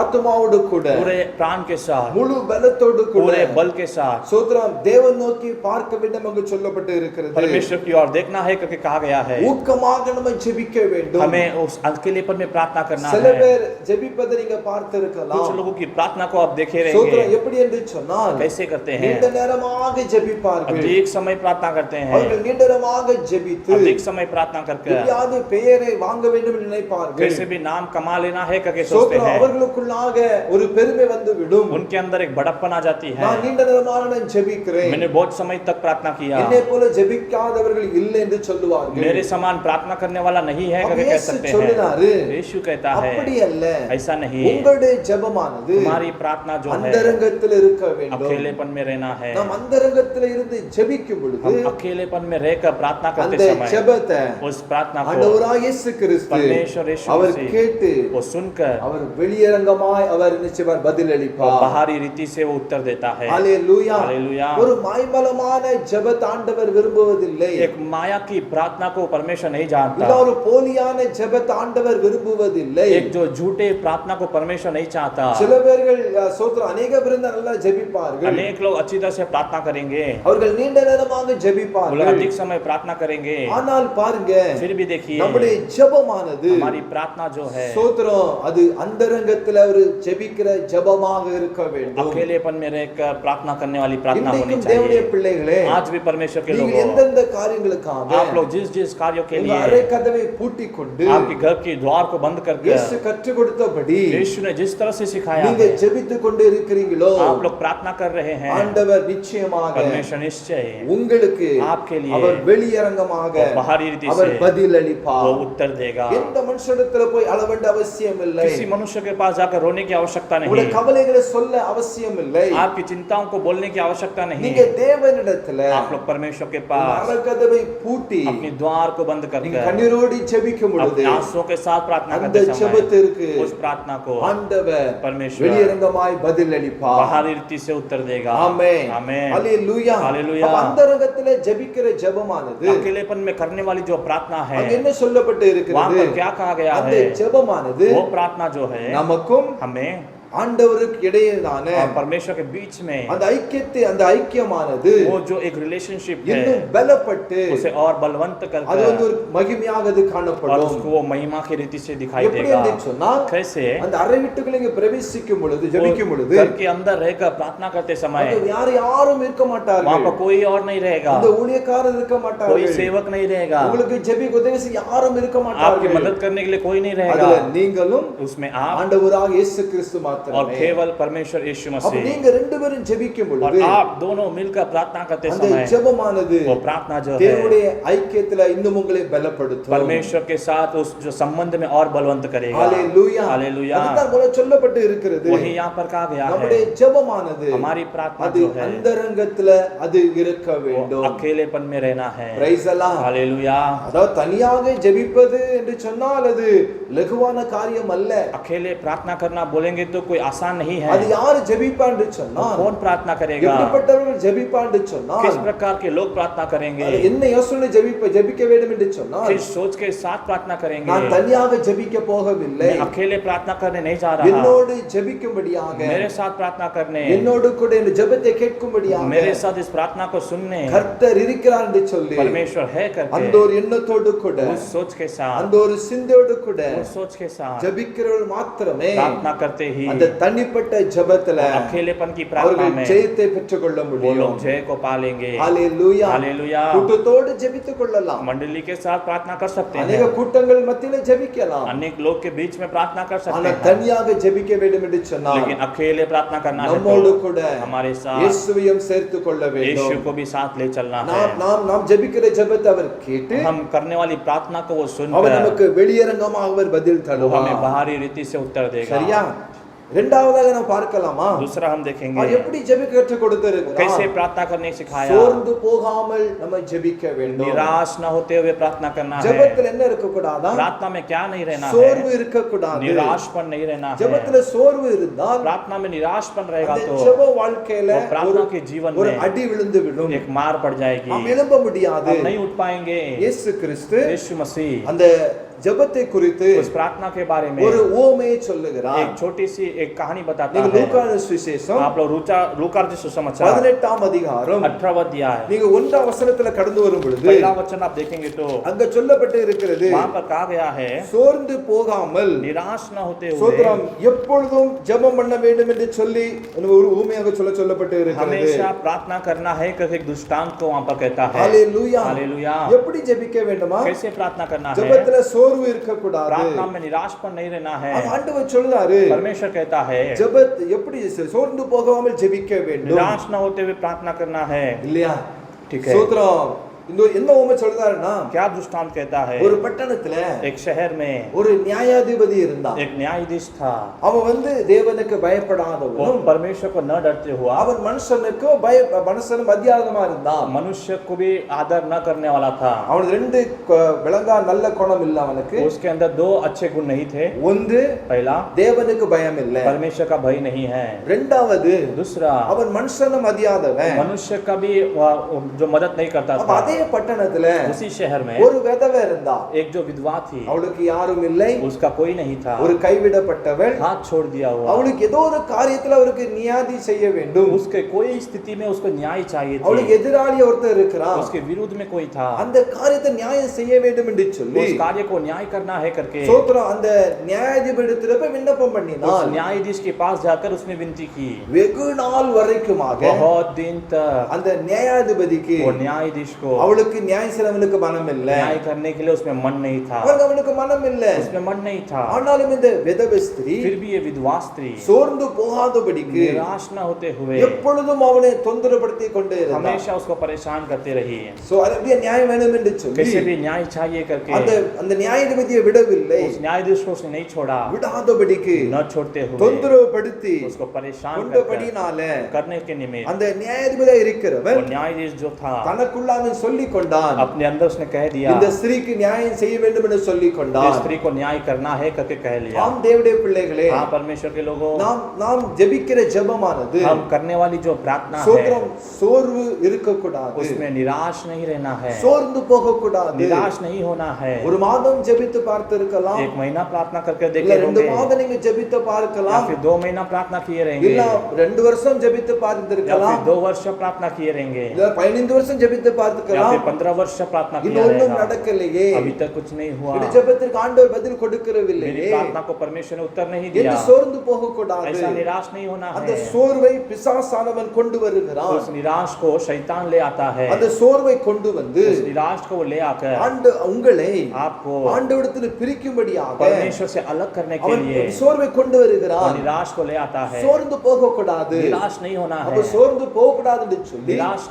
S5: ஆத்மாவோடு கூட
S4: पूरे प्राण के साथ
S5: முழு பலத்தோடு கூட
S4: पूरे बल के साथ
S5: சோத்ரம் தேவன் நோக்கி பார்க்க வேண்டும் என்று சொல்லப்பட்டு இருக்கிறது.
S4: परमेश्वर की ओर देखना है करके कहा गया है।
S5: ஊக்கமாக நம்ம ஜெபிக்க வேண்டும்.
S4: हमें उस अकेलेपन में प्रार्थना करना
S5: சில
S4: है।
S5: பேர் ஜெபிப்பதை நீங்க பார்த்திருக்கலாம்.
S4: कुछ लोगों की प्रार्थना को आप देखे
S5: சோத்ரம்
S4: रहेंगे
S5: எப்படி என்று சொன்னால்
S4: कैसे करते हैं।
S5: நீண்ட நேரமாக ஜெபிப்பார்கள்.
S4: अधिक समय प्रार्थना करते हैं,
S5: அவர்கள் நீண்ட நேரமாக ஜெபித்து
S4: अधिक समय प्रार्थना करके
S5: எப்படியாவது பெயரை வாங்க வேண்டும் என்று நினைப்பார்கள்.
S4: कैसे भी नाम कमा लेना है करके सोचते
S5: சோத்ரம்
S4: हैं।
S5: அவர்களுக்குள்ளாக ஒரு பெருமை வந்து விடும்.
S4: उनके अंदर एक बड़प्पन आ जाती है।
S5: நான் நீண்ட நேரமாக நான் ஜெபிக்கிறேன்,
S4: मैंने बहुत समय तक प्रार्थना किया,
S5: என்னை போல ஜெபிக்காதவர்கள் இல்லை என்று சொல்லுவார்கள்.
S4: मेरे समान प्रार्थना करने वाला नहीं है
S5: அப்ப
S4: करके कह
S5: இயேசு
S4: सकते
S5: சொல்லுறாரு,
S4: हैं। यीशु कहता है
S5: அப்படி அல்ல,
S4: ऐसा नहीं,
S5: உங்களுடைய ஜெபமானது
S4: तुम्हारी प्रार्थना जो है
S5: அந்தரங்கத்தில் இருக்க வேண்டும்.
S4: अकेलेपन में रहना है।
S5: நாம் அந்தரங்கத்தில் இருந்து ஜெபிக்கும் பொழுது
S4: हम अकेलेपन में रहकर प्रार्थना करते
S5: அந்த
S4: समय
S5: ஜெபத்தை
S4: उस प्रार्थना को
S5: ஆண்டவராகிய இயேசு கிறிஸ்து
S4: परमेश्वर यीशु
S5: அவர்
S4: मसीह
S5: கேட்டு
S4: वो सुनकर
S5: அவர் வெளியரங்கமாய் அவர் நிச்சயமாக பதில்
S4: वो
S5: அளிப்பார்.
S4: बाहरी रीति से वो उत्तर देता है।
S5: ஹalleluya.
S4: हालेलुया।
S5: ஒரு மாய்மலமான ஜெபத்தை ஆண்டவர் விரும்புவதில்லை.
S4: एक माया की प्रार्थना को परमेश्वर नहीं जानता।
S5: இல்ல ஒரு போலியான ஜெபத்தை ஆண்டவர் விரும்புவதில்லை.
S4: एक जो झूठे प्रार्थना को परमेश्वर नहीं चाहता।
S5: சில பேர்கள் சோத்ரம் அநேக பேர் நல்லா ஜெபிப்பார்கள்.
S4: अनेक लोग अच्छी तरह से प्रार्थना करेंगे,
S5: அவர்கள் நீண்ட நேரமாக
S4: वो लोग
S5: ஜெபிப்பார்கள்.
S4: अधिक समय प्रार्थना करेंगे,
S5: ஆனால் பாருங்க,
S4: फिर भी देखिए
S5: நம்முடைய ஜெபமானது
S4: हमारी प्रार्थना जो है
S5: சோத்ரம் அது அந்தரங்கத்துல ஒரு ஜெபிக்கிற ஜெபமாக இருக்க வேண்டும்.
S4: अकेलेपन में रहकर प्रार्थना करने वाली प्रार्थना होनी
S5: இன்னைக்கும் தேவனுடைய
S4: चाहिए।
S5: பிள்ளைகளே,
S4: आज भी परमेश्वर के
S5: நீங்கள்
S4: लोगों,
S5: எந்தெந்த காரியங்களுக்காக
S4: आप लोग जिस जिस कार्यों के
S5: உங்க அறை
S4: लिए
S5: கதவை பூட்டிக் கொண்டு
S4: आपके घर की द्वार को बंद करके
S5: இயேசு கற்றுக் கொடுத்தபடி
S4: यीशु ने जिस तरह से सिखाया
S5: நீங்க
S4: है,
S5: ஜெபித்துக் கொண்டு இருக்கிறீங்களோ,
S4: आप लोग प्रार्थना कर रहे हैं,
S5: ஆண்டவர் நிச்சயமாக
S4: परमेश्वर निश्चय
S5: உங்களுக்கு
S4: आपके लिए
S5: அவர் வெளியரங்கமாக
S4: वो बाहरी रीति
S5: அவர்
S4: से
S5: பதில்
S4: वो
S5: அளிப்பார்.
S4: उत्तर देगा।
S5: எந்த மனுஷனிடத்துல போய் அள வேண்டிய அவசியம் இல்லை.
S4: किसी मनुष्य के पास जाकर रोने की आवश्यकता
S5: உங்களுடைய
S4: नहीं,
S5: கவலைகளை சொல்ல அவசியம் இல்லை.
S4: आपकी चिंताओं को बोलने की आवश्यकता नहीं।
S5: நீங்க தேவனிடத்துல
S4: आप लोग परमेश्वर के
S5: உங்க
S4: पास
S5: அறை கதவை பூட்டி
S4: अपनी द्वार को बंद
S5: நீங்க
S4: करके
S5: கண்ணீரோடு ஜெபிக்கும் பொழுது
S4: अपने आंसुओं के साथ प्रार्थना
S5: அந்த
S4: करते समय
S5: ஜெபத்திற்கு
S4: उस प्रार्थना को
S5: ஆண்டவர்
S4: परमेश्वर
S5: வெளியரங்கமாய் பதில் அளிப்பார்.
S4: बाहरी रीति से उत्तर देगा।
S5: ஆமென்.
S4: आमेन।
S5: ஹalleluya.
S4: हालेलुया।
S5: அப்ப அந்தரங்கத்திலே ஜெபிக்கிற ஜெபமானது
S4: अकेलेपन में करने वाली जो प्रार्थना है,
S5: அங்க என்ன சொல்லப்பட்டு
S4: वहां
S5: இருக்கிறது?
S4: पर क्या कहा गया
S5: அந்த
S4: है?
S5: ஜெபமானது
S4: वो प्रार्थना जो है
S5: நமக்கும்
S4: हमें
S5: ஆண்டவருக்கு இடையேதான
S4: और परमेश्वर के बीच में
S5: அந்த ஐக்கியத்தை அந்த ஐக்கியமானது
S4: वो जो एक रिलेशनशिप
S5: இன்னும்
S4: है
S5: பலப்பட்டு
S4: उसे और बलवंत
S5: அது
S4: करके
S5: ஒரு மகிமையாக அது
S4: और
S5: காணப்படும்.
S4: उसको वो महिमा की रीति से दिखाई
S5: எப்படி
S4: देगा।
S5: என்று சொன்னால்
S4: कैसे?
S5: அந்த அறை வீட்டுக்குள்ள இங்க பிரவேசிக்கும் பொழுது ஜெபிக்கும் பொழுது
S4: घर के अंदर रहकर प्रार्थना करते समय
S5: அங்க யாரும் இருக்க
S4: वहां
S5: மாட்டார்கள்.
S4: पर कोई और नहीं रहेगा,
S5: இந்த ஊழியக்காரர் இருக்க
S4: कोई
S5: மாட்டார்கள்.
S4: सेवक नहीं रहेगा,
S5: உங்களுக்கு ஜெபிக்க உதவி செய்ய யாரும் இருக்க
S4: आपकी
S5: மாட்டார்கள்.
S4: मदद करने के लिए कोई नहीं
S5: அதுல
S4: रहेगा,
S5: நீங்களும்
S4: उसमें आप
S5: ஆண்டவராக இயேசு கிறிஸ்து
S4: और
S5: மாத்திரமே.
S4: केवल परमेश्वर यीशु
S5: அப்ப
S4: मसीह।
S5: நீங்க ரெண்டு பேரும் ஜெபிக்கும்
S4: और
S5: பொழுது
S4: आप दोनों मिलकर प्रार्थना करते
S5: அந்த
S4: समय
S5: ஜெபமானது
S4: वो प्रार्थना जो है
S5: தேவனுடைய ஐக்கியத்துல இன்னும் உங்களை பலப்படுத்தும்.
S4: परमेश्वर के साथ उस जो संबंध में और बलवंत करेगा।
S5: ஹalleluya.
S4: हालेलुया।
S5: அதுதான் போல சொல்லப்பட்டு இருக்கிறது.
S4: वही यहाँ पर कहा गया
S5: நம்முடைய
S4: है,
S5: ஜெபமானது
S4: हमारी प्रार्थना
S5: அது
S4: जो है
S5: அந்தரங்கத்துல அது இருக்க
S4: वो
S5: வேண்டும்.
S4: अकेलेपन में रहना है।
S5: பிரைஸ் அல்லாஹ்.
S4: हालेलुया।
S5: அதாவது தனியாக ஜெபிப்பது என்று சொன்னால் அது லகுவான காரியம் அல்ல.
S4: अकेले प्रार्थना करना बोलेंगे तो कोई आसान नहीं है।
S5: அது யாரு ஜெபிப்பான்னு சொன்னா
S4: तो कौन प्रार्थना करेगा?
S5: எப்படிப்பட்டவர்கள் ஜெபிப்பான்னு சொன்னா
S4: किस प्रकार के लोग प्रार्थना करेंगे?
S5: என்ன யோசனை ஜெபிக்க வேண்டும் என்று சொன்னா
S4: किस सोच के साथ प्रार्थना करेंगे?
S5: நான் தனியாக ஜெபிக்க போகவில்லை,
S4: मैं अकेले प्रार्थना करने नहीं जा रहा,
S5: என்னோடு ஜெபிக்கும்படியாக
S4: मेरे साथ प्रार्थना करने,
S5: என்னோடு கூட இந்த ஜெபத்தை கேட்கும்படியாக
S4: मेरे साथ इस प्रार्थना को सुनने
S5: கர்த்தர் இருக்கிறார் என்று சொல்லி
S4: परमेश्वर है
S5: அந்த
S4: करके
S5: ஒரு எண்ணத்தோடு கூட
S4: उस सोच के साथ,
S5: அந்த ஒரு சிந்தையோடு கூட
S4: उस सोच के साथ
S5: ஜெபிக்கிறவர்கள் மாத்திரமே
S4: प्रार्थना करते ही
S5: அந்த தனிப்பட்ட ஜெபத்துல
S4: अकेलेपन की प्रार्थना
S5: அவர்கள்
S4: में
S5: ஜெயத்தை பெற்றுக்கொள்ள
S4: वो
S5: முடியும்.
S4: लोग जय को पालेंगे।
S5: ஹalleluya.
S4: हालेलुया।
S5: கூட்டத்தோடு ஜெபித்துக் கொள்ளலாம்.
S4: मंडली के साथ प्रार्थना कर सकते
S5: अनेक
S4: हैं,
S5: கூட்டங்கள் மத்தியில ஜெபிக்கலாம்.
S4: अनेक लोग के बीच में प्रार्थना कर सकते
S5: ஆனா
S4: हैं,
S5: தனியாக ஜெபிக்க வேண்டும் என்று சொன்னால்
S4: लेकिन अकेले प्रार्थना करना है
S5: நம்மோடு
S4: तो
S5: கூட
S4: हमारे साथ
S5: இயேசுவையும் சேர்த்துக் கொள்ள
S4: यीशु
S5: வேண்டும்.
S4: को भी साथ ले चलना है।
S5: நாம் ஜெபிக்கிற ஜெபத்தை அவர் கேட்டு
S4: हम करने वाली प्रार्थना को वो
S5: அவர்
S4: सुनकर
S5: நமக்கு வெளியரங்கமாக அவர் பதில்
S4: वो
S5: தருவார்.
S4: हमें बाहरी रीति से उत्तर देगा।
S5: சரியா? இரண்டாவதாக நாம் பார்க்கலாமா
S4: दूसरा हम देखेंगे
S5: அவர் எப்படி ஜெபிக்க கற்றுக்
S4: कैसे
S5: கொடுத்திருக்கிறார்.
S4: प्रार्थना करने सिखाया।
S5: சோர்ந்து போகாமல் நம்ம ஜெபிக்க வேண்டும்.
S4: निराश न होते हुए प्रार्थना करना है।
S5: ஜெபத்துல என்ன இருக்க கூடாதா?
S4: प्रार्थना में क्या नहीं रहना
S5: சோர்வு
S4: है?
S5: இருக்க கூடாது.
S4: निराशपन नहीं रहना है।
S5: ஜெபத்துல சோர்வு இருந்தால்
S4: प्रार्थना में निराशपन रहेगा
S5: அந்த
S4: तो
S5: ஜெப வாழ்க்கையில
S4: वो प्रार्थना के जीवन
S5: ஒரு
S4: में
S5: அடி விழுந்து விடும்.
S4: एक मार पड़ जाएगी,
S5: நாம் எழும்ப முடியாது.
S4: हम नहीं उठ पाएंगे।
S5: இயேசு கிறிஸ்து
S4: यीशु मसीह
S5: அந்த ஜெபத்தை குறித்து
S4: उस प्रार्थना के बारे में
S5: ஒரு உவமையை சொல்லுகிறார்.
S4: एक छोटी सी एक कहानी बताता
S5: நீங்க
S4: है।
S5: லூக்கா சுவிசேஷம்
S4: आप लोग लूका सुसमाचार
S5: 18ஆம் அதிகாரம்
S4: 18वां अध्याय
S5: நீங்க 1ஆம் வசனத்துல கடந்து வரும் பொழுது
S4: पहला वचन आप देखेंगे तो
S5: அங்க சொல்லப்பட்டு இருக்கிறது,
S4: वहां पर कहा गया है
S5: சோர்ந்து போகாமல்
S4: निराश न होते हुए
S5: சோத்திரம் எப்பொழுதும் ஜெபம் பண்ண வேண்டும் என்று சொல்லி ஒரு ஊமையாக சொல்லப்பட்டு இருக்கிறது.
S4: हमेशा प्रार्थना करना है करके एक दृष्टांत को वहां पर कहता है।
S5: ஹalleluya.
S4: हालेलुया।
S5: எப்படி ஜெபிக்க வேண்டுமா?
S4: कैसे प्रार्थना करना है?
S5: ஜெபத்துல சோர்வு இருக்க கூடாது.
S4: प्रार्थना में निराशपन नहीं रहना है।
S5: ஆண்டவர் சொல்றாரு,
S4: परमेश्वर कहता है
S5: ஜெபத் எப்படி சோர்ந்து போகாமல் ஜெபிக்க வேண்டும்.
S4: निराश न होते हुए प्रार्थना करना है।
S5: இல்லையா?
S4: ठीक है।
S5: சோத்திரம். இந்த என்ன ஊமை சொல்றாருன்னா,
S4: क्या दृष्टांत कहता है?
S5: ஒரு பட்டணத்துல
S4: एक शहर में
S5: ஒரு நியாயாதிபதி இருந்தான்.
S4: एक न्यायाधीश था,
S5: அவன் தேவனுக்கு
S4: वो
S5: பயப்படாதவனும்
S4: परमेश्वर को न डरते हुआ,
S5: அவன் மனுஷனுக்கு மனுஷன் மத்தியாதமா இருந்தான்.
S4: मनुष्य को भी आदर न करने वाला था।
S5: அவனுக்கு ரெண்டு விளங்கா நல்ல குணம் இல்ல அவனுக்கு.
S4: उसके अंदर दो अच्छे गुण नहीं थे।
S5: ஒன்று
S4: पहला
S5: தேவனுக்கு பயம் இல்ல.
S4: परमेश्वर का भय नहीं है।
S5: இரண்டாவது
S4: दूसरा
S5: அவன் மனுஷனை மதியாதவன்.
S4: मनुष्य का भी जो मदद नहीं करता
S5: அப்ப
S4: था।
S5: அதே பட்டணத்துல
S4: उसी शहर में
S5: ஒரு விதவை இருந்தா.
S4: एक जो विधवा थी,
S5: அவளுக்கு யாரும் இல்லை,
S4: उसका कोई नहीं था,
S5: ஒரு கைவிடப்பட்டவள்.
S4: हाथ छोड़ दिया हुआ।
S5: அவளுக்கு ஏதோ ஒரு காரியத்துல அவருக்கு நியாதி செய்ய வேண்டும்.
S4: उसके कोई स्थिति में उसको न्याय चाहिए
S5: அவளுக்கு
S4: थी,
S5: எதிராளி ஒருத்தர் இருக்கிறான்.
S4: उसके विरुद्ध में कोई था,
S5: அந்த காரியத்தை நியாயம் செய்ய வேண்டும் என்று சொல்லி
S4: उस कार्य को न्याय करना है करके
S5: சோத்திரம் அந்த நியாயாதிபதியிடத்துல போய் விண்ணப்பம்
S4: उस
S5: பண்ணினான்.
S4: न्यायाधीश के पास जाकर उसने विनती की।
S5: வெகு நாள் வரைக்குமாக
S4: बहुत दिन तक
S5: அந்த நியாயாதிபதிக்கு
S4: वो न्यायाधीश को
S5: அவளுக்கு நியாயம் செய்யவனுக்கு மனம் இல்ல.
S4: न्याय करने के लिए उसमें मन नहीं था,
S5: அவனுக்கு மனம் இல்ல.
S4: उसमें मन नहीं था।
S5: ஆனாலும் இந்த விதவை ஸ்திரீ
S4: फिर भी ये विधवा स्त्री
S5: சோர்ந்து போகாதபடிக்கு
S4: निराश न होते हुए
S5: எப்பொழுதும் அவனை தொந்தரப்படுத்தி கொண்டே இருந்தான்.
S4: हमेशा उसको परेशान करती रही।
S5: சோ அப்படியே நியாயம் வேணும் என்று சொல்லி
S4: कैसे भी न्याय चाहिए करके
S5: அந்த நியாயாதிபதியை விடவில்லை.
S4: उस न्यायाधीश को उसने नहीं छोड़ा,
S5: விடாதபடிக்கு
S4: न छोड़ते हुए
S5: தொந்தரவுப்படுத்தி
S4: उसको परेशान
S5: கொண்டபடினால
S4: करने के निमित्त
S5: அந்த நியாயாதிபதியா இருக்கிறவன்
S4: वो न्यायाधीश जो था
S5: தனக்குள்ள அவன் சொல்லிக் கொண்டான்,
S4: अपने अंदर उसने कह दिया
S5: இந்த ஸ்திரீக்கு நியாயம் செய்ய வேண்டும் என்று சொல்லிக்
S4: इस
S5: கொண்டான்.
S4: स्त्री को न्याय करना है करके कह लिया।
S5: ஆம் தேவனுடைய பிள்ளைகளே,
S4: हाँ परमेश्वर के लोगों,
S5: நாம் ஜெபிக்கிற ஜெபமானது
S4: हम करने वाली जो प्रार्थना है
S5: சோத்திரம் சோர்வு இருக்க கூடாது.
S4: उसमें निराश नहीं रहना है,
S5: சோர்ந்து போக கூடாது.
S4: निराश नहीं होना है।
S5: ஒரு மாதம் ஜெபித்து பார்த்திருக்கலாம்,
S4: एक महीना प्रार्थना करके
S5: இல்ல
S4: देखे
S5: 2
S4: होंगे,
S5: மாதம் நீங்க ஜெபித்து
S4: या
S5: பார்க்கலாம்,
S4: फिर 2 महीना प्रार्थना किए रहेंगे,
S5: இல்ல 2 வருஷம் ஜெபித்து
S4: या
S5: பார்த்திருக்கலாம்,
S4: फिर 2 वर्ष प्रार्थना किए रहेंगे,
S5: இல்ல 15 வருஷம் ஜெபித்து
S4: या
S5: பார்த்திருக்கலாம்.
S4: फिर 15 वर्ष प्रार्थना किया
S5: இன்னும் ஒண்ணும்
S4: रहेगा,
S5: நடக்கலையே.
S4: अभी तक कुछ नहीं हुआ,
S5: இந்த ஜெபத்திற்கு ஆண்டவர் பதில்
S4: मेरी
S5: கொடுக்கறவில்லையே.
S4: प्रार्थना को परमेश्वर ने उत्तर नहीं
S5: என்று
S4: दिया।
S5: சோர்ந்து போக கூடாது.
S4: ऐसा निराश नहीं होना
S5: அந்த
S4: है।
S5: சோர்வை பிசாசானவன் கொண்டு வருகிறான்.
S4: उस निराश को शैतान ले आता है,
S5: அந்த சோர்வை கொண்டு வந்து
S4: उस निराश को वो ले आकर
S5: உங்களை
S4: आपको
S5: ஆண்டவரிடத்தில் பிரிக்கும்படியாக
S4: परमेश्वर से अलग करने के
S5: அவன்
S4: लिए
S5: சோர்வை கொண்டு
S4: वो
S5: வருகிறான்.
S4: निराश को ले आता है।
S5: சோர்ந்து போக கூடாது.
S4: निराश नहीं होना
S5: அப்ப
S4: है,
S5: சோர்ந்து போக கூடாதுன்னு சொல்லி
S4: निराश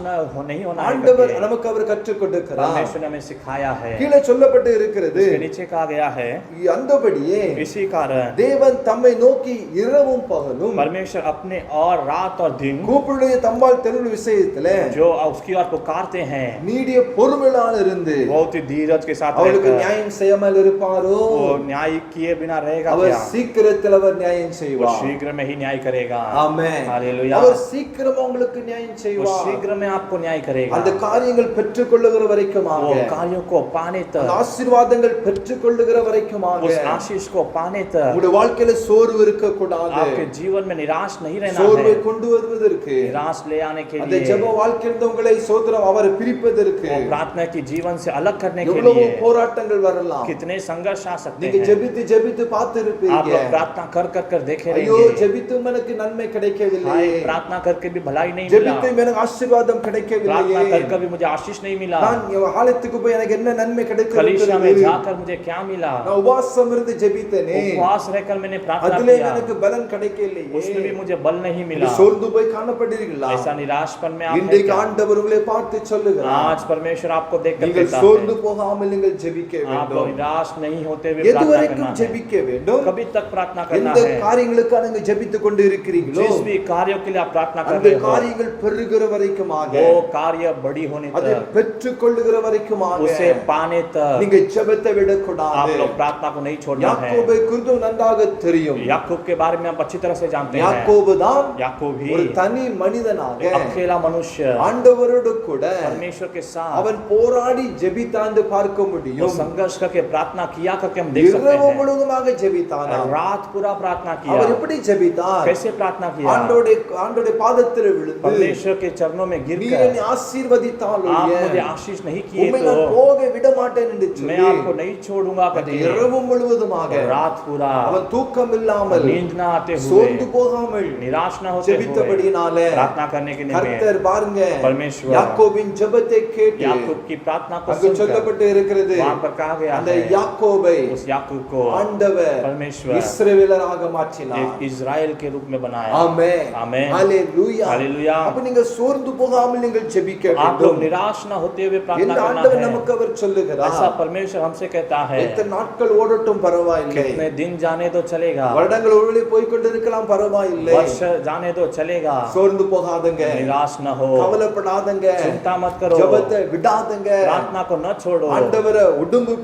S4: नहीं होना है
S5: ஆண்டவர்
S4: करके
S5: நமக்கு அவர் அவர் கற்றுக் கொடுக்கிறார்.
S4: परमेश्वर ने हमें सिखाया है।
S5: கீழே சொல்லப்பட்டு இருக்கிறது,
S4: उसके नीचे कहा गया है,
S5: அந்தபடியே
S4: इसी कारण
S5: தேவன் தம்மை நோக்கி இரவும் பகலும்
S4: परमेश्वर अपने और रात और दिन
S5: கூப்பிடுடைய தம்பால் தெருள் விஷயத்துல
S4: जो उसकी ओर पुकारते हैं
S5: நீடிய பொறுமையால் இருந்து
S4: बहुत ही धीरज के साथ
S5: அவளுக்கு
S4: रहकर
S5: நியாயம் செய்யாமல் இருப்பாரோ,
S4: वो न्याय किए बिना रहेगा
S5: அவர்
S4: क्या?
S5: சீக்கிரத்தில் அவர் நியாயம்
S4: वो
S5: செய்வார்.
S4: शीघ्र में ही न्याय करेगा।
S5: ஆமென்.
S4: हालेलुया।
S5: அவர் சீக்கிரம் உங்களுக்கு நியாயம்
S4: वो
S5: செய்வார்.
S4: शीघ्र में आपको न्याय करेगा।
S5: அந்த காரியங்கள் பெற்றுக்கொள்ளுகிற வரைக்குமாக,
S4: वो कार्यों को पाने
S5: அந்த
S4: तक,
S5: ஆசீர்வாதங்கள் பெற்றுக்கொள்ளுகிற வரைக்குமாக
S4: उस आशीष को पाने तक
S5: உங்களுடைய வாழ்க்கையில சோர்வு இருக்க கூடாது.
S4: आपके जीवन में निराश नहीं रहना
S5: சோர்வை
S4: है।
S5: கொண்டு வருவதற்கு,
S4: निराश ले आने के
S5: அந்த
S4: लिए,
S5: ஜெப வாழ்க்கையிலிருந்து உங்களை சோதரம் அவர் பிரிப்பதற்கு
S4: वो प्रार्थना की जीवन से अलग करने के
S5: எவ்வளவு
S4: लिए
S5: போராட்டங்கள் வரலாம்.
S4: कितने संघर्ष आ सकते
S5: நீங்க
S4: हैं।
S5: ஜெபித்து ஜெபித்து பார்த்து
S4: आप
S5: இருப்பீங்க,
S4: लोग प्रार्थना कर देखे
S5: ஐயோ
S4: रहेंगे,
S5: ஜெபித்தும் எனக்கு நன்மை கிடைக்கவில்லை,
S4: हाय प्रार्थना करके भी भलाई नहीं मिला,
S5: ஜெபித்தும் எனக்கு ஆசீர்வாதம் கிடைக்கவில்லை,
S4: प्रार्थना करके भी मुझे आशीष नहीं मिला,
S5: நான் ஆலயத்துக்கு போய் எனக்கு என்ன நன்மை
S4: कलीसिया में
S5: கிடைக்கிறது,
S4: जाकर मुझे क्या मिला,
S5: நான் உபவாசம் இருந்து ஜெபித்தேனே,
S4: उपवास रहकर मैंने प्रार्थना
S5: அதிலே
S4: किया,
S5: எனக்கு பலன் கிடைக்கவில்லை,
S4: उसमें भी मुझे बल नहीं मिला।
S5: சோர்ந்து போய் காணப்படுகிறீர்களா?
S4: ऐसा निराशपन में आप हैं
S5: இன்றைக்கு
S4: क्या?
S5: ஆண்டவர் உங்களை பார்த்து சொல்லுகிறார்,
S4: आज परमेश्वर आपको देखकर
S5: நீங்கள்
S4: कहता
S5: சோர்ந்து
S4: है,
S5: போகாமல் நீங்கள் ஜெபிக்க
S4: आप लोग
S5: வேண்டும்.
S4: निराश नहीं होते हुए प्रार्थना
S5: எதுவரைக்கும்
S4: करना है।
S5: ஜெபிக்க வேண்டும்?
S4: कभी तक प्रार्थना करना
S5: எந்த
S4: है।
S5: காரியங்களுக்காக நீங்க ஜெபித்துக் கொண்டு இருக்கிறீர்களோ
S4: जिस भी कार्यों के लिए आप प्रार्थना कर
S5: அந்த
S4: रहे हो,
S5: காரியங்கள் பெருகிற வரைக்குமாக,
S4: वो कार्य बड़ी होने
S5: அதை
S4: तक,
S5: பெற்றுக்கொள்ளுகிற வரைக்குமாக
S4: उसे पाने तक
S5: நீங்க ஜெபத்தை
S4: आप
S5: விடக்கூடாது.
S4: लोग प्रार्थना को नहीं छोड़ना है।
S5: யாக்கோபை குறித்து நன்றாக தெரியும்.
S4: याकूब के बारे में आप अच्छी तरह से जानते हैं।
S5: யாக்கோபு தான்
S4: याकूब ही
S5: ஒரு தனி மனிதனாக
S4: अकेला मनुष्य
S5: ஆண்டவரோடு கூட
S4: परमेश्वर के साथ
S5: அவன் போராடி ஜெபித்தாண்டு பார்க்க
S4: वो
S5: முடியும்.
S4: संघर्ष करके प्रार्थना किया करके हम देख सकते
S5: இரவு
S4: हैं।
S5: முழுவதுமாக ஜெபித்தானா?
S4: रात पूरा प्रार्थना
S5: அவர்
S4: किया।
S5: எப்படி ஜெபித்தார்?
S4: कैसे प्रार्थना किया?
S5: ஆண்டவருடைய பாதத்தில் விழுந்து,
S4: परमेश्वर के चरणों में
S5: நீர்
S4: गिरकर,
S5: என்னை ஆசீர்வதித்தால்
S4: आप
S5: ஒழிய
S4: मुझे आशीष नहीं किए
S5: உம்மை நான்
S4: तो
S5: போக விட மாட்டேன் என்று
S4: मैं
S5: சொல்லி
S4: आपको नहीं छोड़ूंगा
S5: அந்த
S4: करके
S5: இரவு முழுவதுமாக
S4: रात पूरा
S5: அவன் தூக்கம் இல்லாமல்
S4: नींद ना आते
S5: சோர்ந்து
S4: हुए
S5: போகாமல்
S4: निराश ना होते हुए
S5: ஜெபித்தபடினால
S4: प्रार्थना करने के निमित्त
S5: கர்த்தர் பாருங்க
S4: परमेश्वर
S5: யாக்கோபின் ஜெபத்தை கேட்டு
S4: याकूब की प्रार्थना को
S5: அங்கு
S4: सुनकर
S5: சொல்லப்பட்டு இருக்கிறது,
S4: वहां पर कहा गया
S5: அந்த
S4: है
S5: யாக்கோபை
S4: उस याकूब को
S5: ஆண்டவர்
S4: परमेश्वर
S5: இஸ்ரவேலராக மாற்றினார்.
S4: एक इजराइल के रूप में बनाया।
S5: ஆமென்.
S4: आमेन।
S5: ஹalleluya.
S4: हालेलुया।
S5: அப்ப நீங்க சோர்ந்து போகாமல் நீங்கள் ஜெபிக்க
S4: आप लोग
S5: வேண்டும்.
S4: निराश ना होते हुए प्रार्थना
S5: இந்த
S4: करना
S5: ஆண்டவர்
S4: है।
S5: நமக்கு அவர் சொல்லுகிறார்,
S4: ऐसा परमेश्वर हमसे कहता है,
S5: எத்தனை நாட்கள் ஓடட்டும் பரவாயில்லை,
S4: कितने दिन जाने तो चलेगा,
S5: வருடங்கள் ஒருவேளை போய் கொண்டிருக்கலாம் பரவாயில்லை,
S4: वर्ष जाने तो चलेगा,
S5: சோர்ந்து போகாதங்க,
S4: निराश न हो,
S5: கவலைப்படாதங்க,
S4: चिंता मत करो,
S5: ஜெபத்தை விடாதங்க,
S4: प्रार्थना को न छोड़ो,
S5: ஆண்டவரை உடும்பு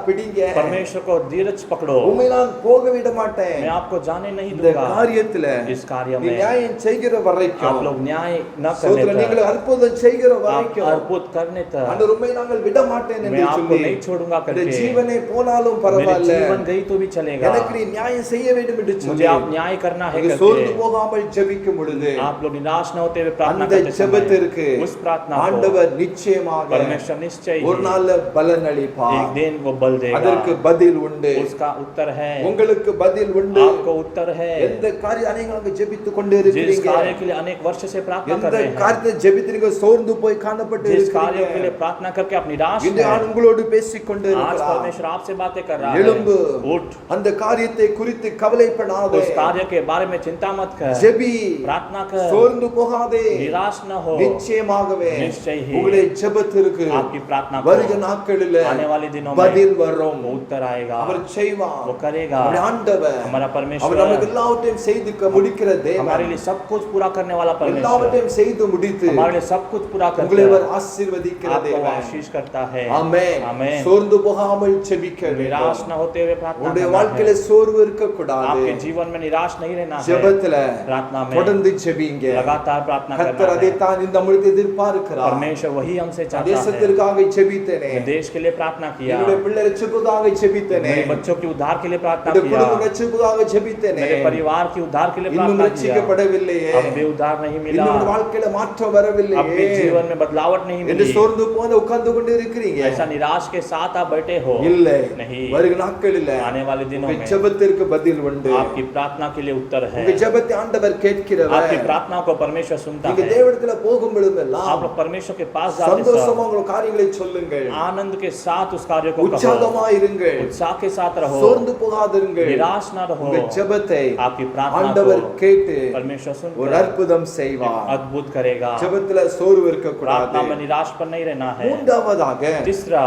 S5: பிடிங்க,
S4: परमेश्वर को धीरज पकड़ो,
S5: உம்மை நான் போக விட மாட்டேன்,
S4: मैं आपको जाने नहीं
S5: இந்த
S4: दूंगा।
S5: காரியத்துல
S4: इस कार्य
S5: நீ
S4: में
S5: நியாயம் செய்கிற
S4: आप
S5: வரைக்கும்,
S4: लोग न्याय न
S5: சோதர
S4: करने
S5: நீங்கள்
S4: तक,
S5: அற்புதம் செய்கிற
S4: आप
S5: வரைக்கும்
S4: अर्पुत करने तक
S5: ஆண்டவர் உம்மை நாங்கள் விட மாட்டேன்
S4: मैं
S5: என்று
S4: आपको
S5: சொல்லி
S4: नहीं छोड़ूंगा
S5: இந்த
S4: करके,
S5: ஜீவனை போனாலும்
S4: मेरे
S5: பரவாயில்ல,
S4: जीवन गई तो भी चलेगा,
S5: எனக்கு நீ நியாயம் செய்ய வேண்டும் என்று
S4: मुझे
S5: சொல்லி
S4: आप न्याय करना है
S5: நீங்க சோர்ந்து
S4: करके,
S5: போகாமல் ஜெபிக்கும் பொழுது
S4: आप लोग निराश न होते हुए प्रार्थना
S5: அந்த
S4: करते
S5: ஜெபத்திற்கு
S4: समय उस प्रार्थना को
S5: ஆண்டவர் நிச்சயமாக
S4: परमेश्वर निश्चय ही
S5: ஒரு நாள் பலன்
S4: एक
S5: அளிப்பார்.
S4: दिन वो बल
S5: அதற்கு
S4: देगा,
S5: பதில் உண்டு,
S4: उसका उत्तर है,
S5: உங்களுக்கு பதில் உண்டு.
S4: आपको उत्तर है।
S5: எந்த காரியம் அநேகமாக ஜெபித்துக் கொண்டு
S4: जिस
S5: இருக்கிறீங்க,
S4: कार्य के लिए अनेक वर्ष से प्रार्थना
S5: எந்த
S4: कर रहे हैं,
S5: காரியத்தை ஜெபித்து நீங்க சோர்ந்து போய் காணப்பட்டு
S4: जिस कार्य के
S5: இருக்கிறீங்க,
S4: लिए प्रार्थना करके आप निराश
S5: இன்று
S4: हैं,
S5: நான் உங்களோடு பேசிக் கொண்டு
S4: आज
S5: இருக்கிறார்.
S4: परमेश्वर आपसे बातें कर रहा
S5: எழும்பு,
S4: है, उठ,
S5: அந்த காரியத்தை குறித்து கவலைப்படாதே,
S4: उस कार्य के बारे में चिंता मत कर,
S5: ஜெபி,
S4: प्रार्थना कर,
S5: சோர்ந்து போகாதே,
S4: निराश न हो,
S5: நிச்சயமாகவே
S4: निश्चय ही
S5: உங்களுடைய ஜெபத்திற்கு
S4: आपकी प्रार्थना को
S5: வருகிற நாட்களில்
S4: आने वाले दिनों में
S5: பதில் வரும்.
S4: वो उत्तर आएगा,
S5: அவர் செய்வார்.
S4: वो करेगा।
S5: நம்முடைய ஆண்டவர்
S4: हमारा
S5: அவர்
S4: परमेश्वर
S5: நமக்கு எல்லாவற்றையும் செய்து முடிக்கிற தேவன்,
S4: हमारे लिए सब कुछ पूरा करने वाला परमेश्वर,
S5: எல்லாவற்றையும் செய்து முடித்து
S4: हमारे लिए सब कुछ पूरा
S5: உங்களை
S4: करके
S5: அவர் ஆசீர்வதிக்கிற
S4: आपको
S5: தேவன்.
S4: आशीष करता है।
S5: ஆமென்.
S4: आमेन।
S5: சோர்ந்து போகாமல் ஜெபிக்க
S4: निराश
S5: வேண்டும்.
S4: न होते हुए प्रार्थना
S5: உங்களுடைய
S4: करना
S5: வாழ்க்கையில
S4: है।
S5: சோர்வு இருக்க கூடாது.
S4: आपके जीवन में निराश नहीं रहना है,
S5: ஜெபத்துல
S4: प्रार्थना में
S5: தொடர்ந்து ஜெபிங்க.
S4: लगातार प्रार्थना
S5: கர்த்தர்
S4: करना
S5: அதை
S4: है।
S5: தான் இந்த முழுது எதிர்பார்க்கிறார்.
S4: परमेश्वर वही हमसे चाहता है।
S5: தேசத்திற்காக ஜெபித்தேனே,
S4: मैं देश के लिए प्रार्थना किया,
S5: என்னுடைய பிள்ளை ரட்சிப்புக்காக ஜெபித்தேனே,
S4: मेरे बच्चों के उद्धार के लिए प्रार्थना
S5: என்னுடைய
S4: किया,
S5: குடும்ப ரட்சிப்புக்காக ஜெபித்தேனே,
S4: मेरे परिवार के उद्धार के लिए
S5: இன்னும்
S4: प्रार्थना किया,
S5: ரட்சிக்கப்படவில்லையே,
S4: अब भी उद्धार नहीं मिला,
S5: இன்னும் வாழ்க்கையில மாற்றம்
S4: अब भी
S5: வரவில்லையே
S4: जीवन में बदलावट नहीं
S5: என்று
S4: मिली,
S5: சோர்ந்து போன உட்கார்ந்து கொண்டு இருக்கிறீங்க.
S4: ऐसा निराश के साथ आप बैठे हो,
S5: இல்லை,
S4: नहीं,
S5: வருகிற நாட்களில்
S4: आने वाले दिनों
S5: உங்க
S4: में
S5: ஜெபத்திற்கு பதில் உண்டு.
S4: आपकी प्रार्थना के लिए उत्तर है,
S5: உங்க ஜெபத்தை ஆண்டவர் கேட்கிறவர்.
S4: आपकी प्रार्थना को परमेश्वर सुनता
S5: நீங்க
S4: है।
S5: தேவனிடத்துல போகும் பொழுதெல்லாம்
S4: आप लोग परमेश्वर के पास जाते
S5: சந்தோஷமா
S4: समय
S5: உங்கள் காரியங்களை சொல்லுங்கள்,
S4: आनंद के साथ उस कार्य को कहो,
S5: உற்சாகமா இருங்கள்,
S4: उत्साह के साथ रहो,
S5: சோர்ந்து போகாதிருங்கள்.
S4: निराश ना रहो,
S5: உங்க ஜெபத்தை
S4: आपकी प्रार्थना
S5: ஆண்டவர்
S4: को
S5: கேட்டு
S4: परमेश्वर
S5: ஒரு
S4: सुनकर
S5: அற்புதம் செய்வார்.
S4: अद्भुत करेगा।
S5: ஜெபத்துல சோர்வு இருக்க
S4: प्रार्थना
S5: கூடாது.
S4: में निराश लाश पर नहीं रहना है।
S5: மூன்றாவதாக
S4: तीसरा,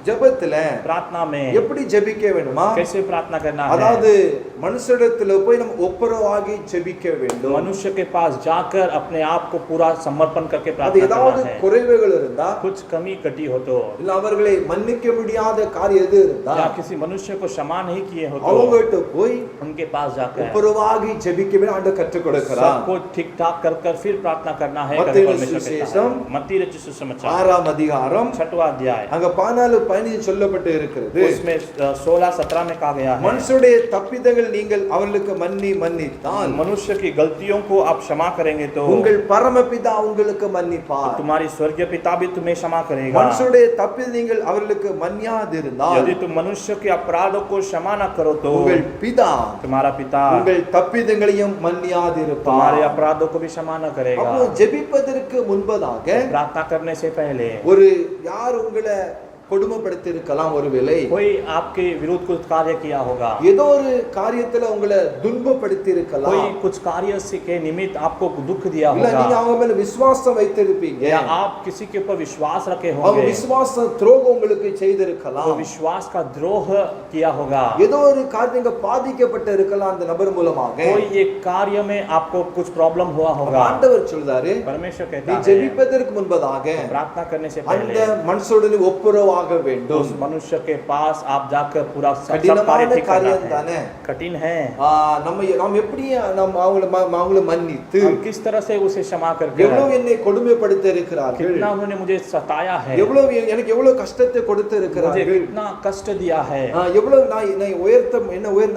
S5: ஜெபத்துல
S4: प्रार्थना में
S5: எப்படி ஜெபிக்க வேண்டுமா?
S4: कैसे प्रार्थना करना है?
S5: அதாவது மனுஷரிடத்துல போய் நம்ம ஒப்புரவாகி ஜெபிக்க வேண்டும்.
S4: मनुष्य के पास जाकर अपने आप को पूरा समर्पण करके
S5: அது
S4: प्रार्थना
S5: ஏதாவது
S4: करना है।
S5: குறைவுகள் இருந்தா,
S4: कुछ कमी कटी हो तो,
S5: இல்ல அவர்களை மன்னிக்க முடியாத காரியம் எது இருந்தா,
S4: या किसी मनुष्य को क्षमा नहीं किए हो तो
S5: அவங்ககிட்ட போய்
S4: उनके पास जाकर
S5: ஒப்புரவாகி ஜெபிக்க வேண்டும் ஆண்டவர் கற்றுக் கொடுக்கிறார்.
S4: सब कुछ ठीक ठाक कर फिर प्रार्थना करना है।
S5: मत्ती
S4: करके परमेश्वर कहता
S5: सुसमाचार,
S4: है। मत्ती रचित सुसमाचार
S5: 6ஆம் அதிகாரம்
S4: 6वां अध्याय,
S5: அங்க 14-15 சொல்லப்பட்டு இருக்கிறது.
S4: उसमें 16-17 में कहा गया है,
S5: மனுஷருடைய தப்பிதங்கள் நீங்கள் அவர்களுக்கு மன்னித்தால்
S4: मनुष्य की गलतियों को आप क्षमा करेंगे तो
S5: உங்கள் பரமபிதா உங்களுக்கு மன்னிப்பார்.
S4: तुम्हारी स्वर्गीय पिता भी तुम्हें क्षमा करेगा।
S5: மனுஷருடைய தப்பிதங்கள் நீங்கள் அவர்களுக்கு மன்னியாதிருந்தால்
S4: यदि तुम मनुष्य के अपराधों को क्षमा न करो तो
S5: உங்கள் பிதா
S4: तुम्हारा पिता
S5: உங்கள் தப்பிதங்களையும் மன்னியாதிருப்பார்.
S4: तुम्हारे अपराधों को भी क्षमा न करेगा।
S5: அப்போ ஜெபிப்பதற்கு முன்பதாக
S4: प्रार्थना करने से पहले
S5: ஒரு யார் உங்களை கொடுமைப்படுத்தி இருக்கலாம், ஒருவேளை
S4: कोई आपके विरुद्ध कुछ कार्य किया होगा,
S5: ஏதோ ஒரு காரியத்துல உங்களை துன்பப்படுத்தி இருக்கலாம்,
S4: कोई कुछ कार्य से के निमित्त आपको दुख दिया
S5: இல்ல நீங்க
S4: होगा,
S5: அவங்க மேல விசுவாசம் வைத்திருப்பீங்க,
S4: या आप किसी के ऊपर विश्वास रखे
S5: அவங்க
S4: होंगे,
S5: விசுவாச துரோகம் உங்களுக்கு
S4: तो
S5: செய்திருக்கலாம்,
S4: विश्वास का द्रोह किया होगा,
S5: ஏதோ ஒரு காரியங்க பாதிக்கப்பட்டு இருக்கலாம் அந்த நபர் மூலமாக.
S4: कोई एक कार्य में आपको कुछ प्रॉब्लम हुआ होगा।
S5: ஆண்டவர் சொல்றாரு,
S4: परमेश्वर
S5: நீ
S4: कहता है
S5: ஜெபிப்பதற்கு முன்பதாக
S4: प्रार्थना करने से
S5: அந்த
S4: पहले
S5: மனுஷனுடன் ஒப்புரவாக வேண்டும்.
S4: उस मनुष्य के पास आप जाकर पूरा सब
S5: கடினமான
S4: कार्य ठीक करना
S5: காரியம்
S4: है।
S5: தானே.
S4: कठिन है।
S5: நம்ம எப்படி நம்ம அவங்கள மன்னித்து
S4: हम किस तरह से उसे क्षमा करके,
S5: எவ்வளவு என்னை கொடுமைப்படுத்தி இருக்கிறார்கள்,
S4: कितना उन्होंने मुझे सताया है,
S5: எவ்வளவு எனக்கு எவ்வளவு கஷ்டத்தை கொடுத்து
S4: मुझे
S5: இருக்கிறார்கள்,
S4: कितना कष्ट दिया है,
S5: எவ்வளவு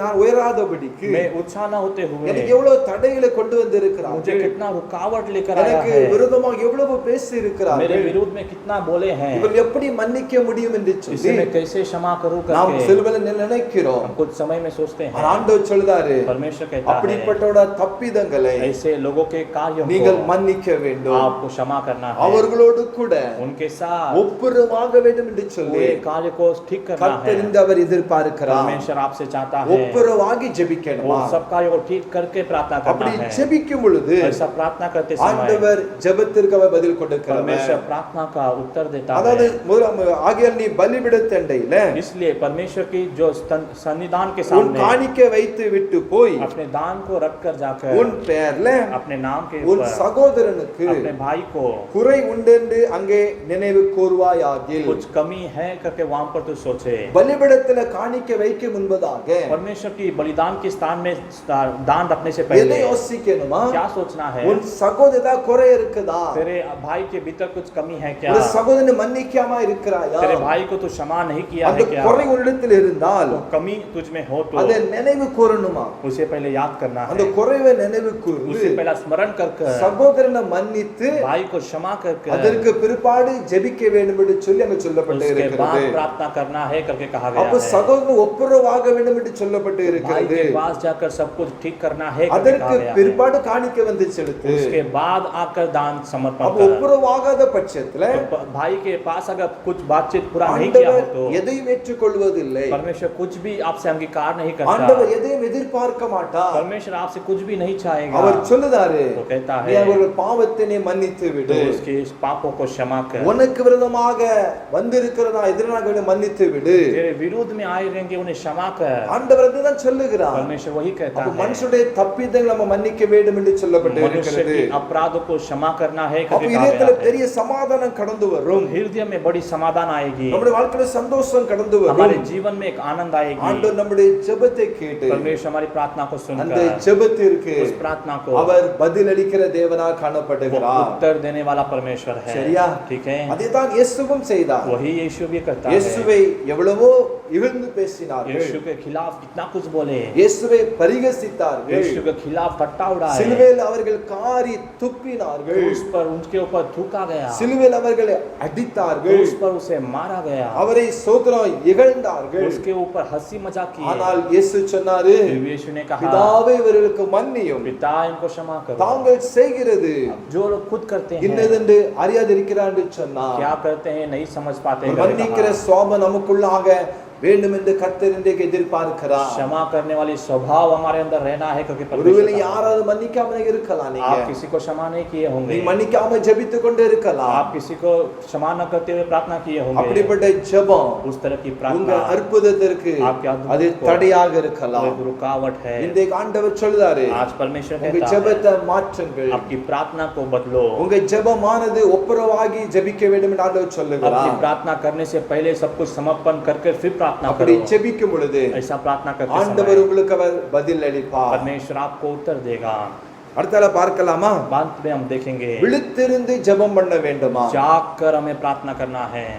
S5: நான் உயராதபடிக்கு
S4: मैं ऊंचा न होते हुए
S5: எனக்கு எவ்வளவு தடைகளை கொண்டு வந்து இருக்கிறார்கள்,
S4: मुझे कितना रुकावट लेकर आया
S5: எனக்கு
S4: है,
S5: விரோதமாக எவ்வளவு பேசி
S4: मेरे
S5: இருக்கிறார்கள்,
S4: विरोध में कितना बोले हैं,
S5: இவர்கள் எப்படி மன்னிக்க முடியும் என்று
S4: इसे
S5: சொல்லி
S4: मैं कैसे क्षमा करूं
S5: நாம்
S4: करके
S5: சிலுவையில் நினைக்கிறோம்.
S4: हम कुछ समय में सोचते हैं।
S5: ஆண்டவர் சொல்றாரு,
S4: परमेश्वर कहता है
S5: அப்படிப்பட்டோட தப்பிதங்களை
S4: ऐसे लोगों के कार्यों
S5: நீங்கள்
S4: को
S5: மன்னிக்க வேண்டும்,
S4: आपको क्षमा करना है,
S5: அவர்களோடு கூட
S4: उनके साथ
S5: ஒப்புரவாக வேண்டும் என்று சொல்லி
S4: पूरे कार्य को ठीक करना है।
S5: கர்த்தர் இந்த அவர் எதிர்பார்க்கிறார்.
S4: परमेश्वर आपसे चाहता है
S5: ஒப்புரவாகி ஜெபிக்கணுமா?
S4: वो सब कार्य को ठीक करके प्रार्थना
S5: அப்படி
S4: करना है।
S5: ஜெபிக்கும் பொழுது
S4: ऐसा प्रार्थना करते समय
S5: ஆண்டவர் ஜெபத்திற்கு அவர் பதில் கொடுக்கிறார்.
S4: परमेश्वर प्रार्थना का उत्तर देता
S5: அதாவது
S4: है।
S5: ஆகியால் நீ பலிபீடத்தண்டையில
S4: इसलिए परमेश्वर की जो सन्निधान के
S5: உன்
S4: सामने
S5: காணிக்கை வைத்து விட்டு போய்
S4: अपने दान को रख कर जाकर
S5: உன் பெயர்ல
S4: अपने नाम के
S5: உன்
S4: ऊपर
S5: சகோதரனுக்கு
S4: अपने भाई को
S5: குறை உண்டென்று அங்கே நினைவு கூர்வாயாகில்.
S4: कुछ कमी है करके वहां पर तो सोचे।
S5: பலிபீடத்துல காணிக்கை வைக்க முன்பதாக
S4: परमेश्वर की बलिदान के स्थान में दान रखने से
S5: எதை
S4: पहले
S5: யோசிக்கணுமா?
S4: क्या सोचना है?
S5: உன் சகோதரா குறை இருக்குதா?
S4: तेरे भाई के भीतर कुछ कमी है क्या?
S5: ஒரு சகோதரனை மன்னிக்காம இருக்கிறாயா?
S4: तेरे भाई को तू क्षमा नहीं किया
S5: அந்த
S4: है क्या?
S5: குறை உன்னிடத்தில் இருந்தால்
S4: वो कमी तुझ में हो तो
S5: அதை நினைவு கூறணுமா?
S4: उसे पहले याद करना
S5: அந்த
S4: है,
S5: குறைவை நினைவு கூர்ந்து
S4: उसे पहला स्मरण कर
S5: சகோதரனை மன்னித்து
S4: भाई को क्षमा कर
S5: அதற்கு பிற்பாடு ஜெபிக்க வேண்டும் என்று சொல்லி அங்கு சொல்லப்பட்டு
S4: उसके
S5: இருக்கிறது.
S4: बाद प्रार्थना करना है करके कहा गया
S5: அப்ப
S4: है।
S5: சகோதரன் ஒப்புரவாக வேண்டும் என்று சொல்லப்பட்டு
S4: भाई
S5: இருக்கிறது.
S4: के पास जाकर सब कुछ ठीक करना है करके
S5: அதற்கு
S4: कहा गया है।
S5: பிற்பாடு காணிக்கை வந்து செலுத்து.
S4: उसके बाद आकर दान समर्पण
S5: அப்ப
S4: कर।
S5: ஒப்புரவாகாத பட்சத்துல
S4: तो भाई के पास अगर कुछ बातचीत पूरा नहीं किया हो
S5: ஆண்டவர்
S4: तो
S5: எதையும் ஏற்றுக்கொள்வதில்லை.
S4: परमेश्वर कुछ भी आपसे अंगीकार नहीं करता।
S5: ஆண்டவர் எதையும் எதிர்பார்க்க மாட்டார்.
S4: परमेश्वर आपसे कुछ भी नहीं चाहेगा।
S5: அவர் சொல்லுதாரு,
S4: वो कहता
S5: நீ
S4: है
S5: அவர்கள் பாவத்தினை மன்னித்து விடு,
S4: तो उसके इस पापों को क्षमा कर,
S5: உனக்கு விரோதமாக வந்திருக்கிறதா எதிரானவர்களை மன்னித்து விடு.
S4: तेरे विरोध में आए रहेंगे उन्हें क्षमा कर।
S5: ஆண்டவர் அதுதான் சொல்லுகிறார்.
S4: परमेश्वर वही कहता
S5: அப்ப
S4: है
S5: மனுஷனுடைய தப்பிதங்களை நம்ம மன்னிக்க வேண்டும் என்று சொல்லப்பட்டு
S4: मनुष्य
S5: இருக்கிறது.
S4: के अपराधों को क्षमा करना है
S5: அப்ப
S4: करके कहा
S5: இதயத்துல
S4: गया है।
S5: பெரிய சமாதானம் கடந்து வரும்.
S4: हृदय में बड़ी समाधान आएगी,
S5: நம்முடைய வாழ்க்கையில சந்தோஷம் கடந்து
S4: हमारे
S5: வரும்.
S4: जीवन में एक आनंद आएगी।
S5: ஆண்டவர் நம்முடைய ஜெபத்தை கேட்டு
S4: परमेश्वर हमारी प्रार्थना को
S5: அந்த
S4: सुनकर
S5: ஜெபத்திற்கு
S4: उस प्रार्थना को
S5: அவர் பதில் அளிக்கிற தேவனாக
S4: वो
S5: காணப்படுகிறார்.
S4: उत्तर देने वाला परमेश्वर है।
S5: சரியா?
S4: ठीक है,
S5: அதைத்தான் இயேசுவும் செய்தார்.
S4: वही यीशु भी करता है।
S5: இயேசுவை எவ்வளவோ இகழ்ந்து பேசினார்கள்.
S4: यीशु के खिलाफ कितना कुछ बोले,
S5: இயேசுவை பரிகசித்தார்கள்.
S4: यीशु के खिलाफ ठट्टा उड़ाए,
S5: சிலுவையில் அவர்கள் காரி துப்பினார்கள்.
S4: क्रूस पर उनके ऊपर थूका गया,
S5: சிலுவையில் அவர்களை அடித்தார்கள்.
S4: क्रूस पर उसे मारा गया,
S5: அவரை சோதரம் இகழ்ந்தார்கள்.
S4: उसके ऊपर हंसी मजाक की।
S5: ஆனால் இயேசு சொன்னாரு,
S4: यीशु ने कहा,
S5: பிதாவே இவர்களுக்கு மன்னியும்,
S4: पिता इनको क्षमा करो,
S5: தாங்கள் செய்கிறது
S4: जो लोग खुद करते हैं
S5: இன்னதென்று அறியாதிருக்கிறார் என்று சொன்னார்.
S4: क्या करते हैं नहीं समझ पाते हैं।
S5: மன்னிக்கிற சுவாபம் நமக்குள்ளாக வேண்டும் என்று கர்த்தர் இன்றைக்கு எதிர்பார்க்கிறார்.
S4: क्षमा करने वाली स्वभाव हमारे अंदर रहना है, क्योंकि
S5: ஒருவேளை
S4: परमेश्वर
S5: யாராவது மன்னிக்காம இருக்கலாம்,
S4: आप
S5: நீங்க
S4: किसी को क्षमा नहीं किए होंगे,
S5: நீங்க மன்னிக்காம ஜெபித்து கொண்டு இருக்கலாம்.
S4: आप किसी को क्षमा न करते हुए प्रार्थना किए होंगे।
S5: அப்படிப்பட்ட ஜெபம்
S4: उस तरह की
S5: உங்க
S4: प्रार्थना
S5: அற்புதத்திற்கு
S4: आपके अद्भुत
S5: அது
S4: को
S5: தடையாக
S4: वो
S5: இருக்கலாம்.
S4: एक रुकावट है।
S5: இன்றைக்கு ஆண்டவர் சொல்றாரு,
S4: आज परमेश्वर
S5: உங்க
S4: कहता है
S5: ஜெபத்தை மாற்றுங்கள்.
S4: आपकी प्रार्थना को बदलो।
S5: உங்க ஜெபமானது ஒப்புரவாகி ஜெபிக்க வேண்டும் என்று ஆண்டவர்
S4: आपकी
S5: சொல்லுகிறார்.
S4: प्रार्थना करने से पहले सब कुछ समर्पण करके फिर प्रार्थना
S5: அப்படி
S4: करो।
S5: ஜெபிக்கும் பொழுது
S4: ऐसा प्रार्थना करते
S5: ஆண்டவர்
S4: समय
S5: உங்களுக்கு அவர் பதில் அளிப்பார்.
S4: परमेश्वर आपको उत्तर देगा।
S5: அடுத்தால பார்க்கலாமா?
S4: बाद में हम देखेंगे
S5: விழித்திருந்து ஜெபம் பண்ண வேண்டுமா?
S4: जाग कर हमें प्रार्थना करना है।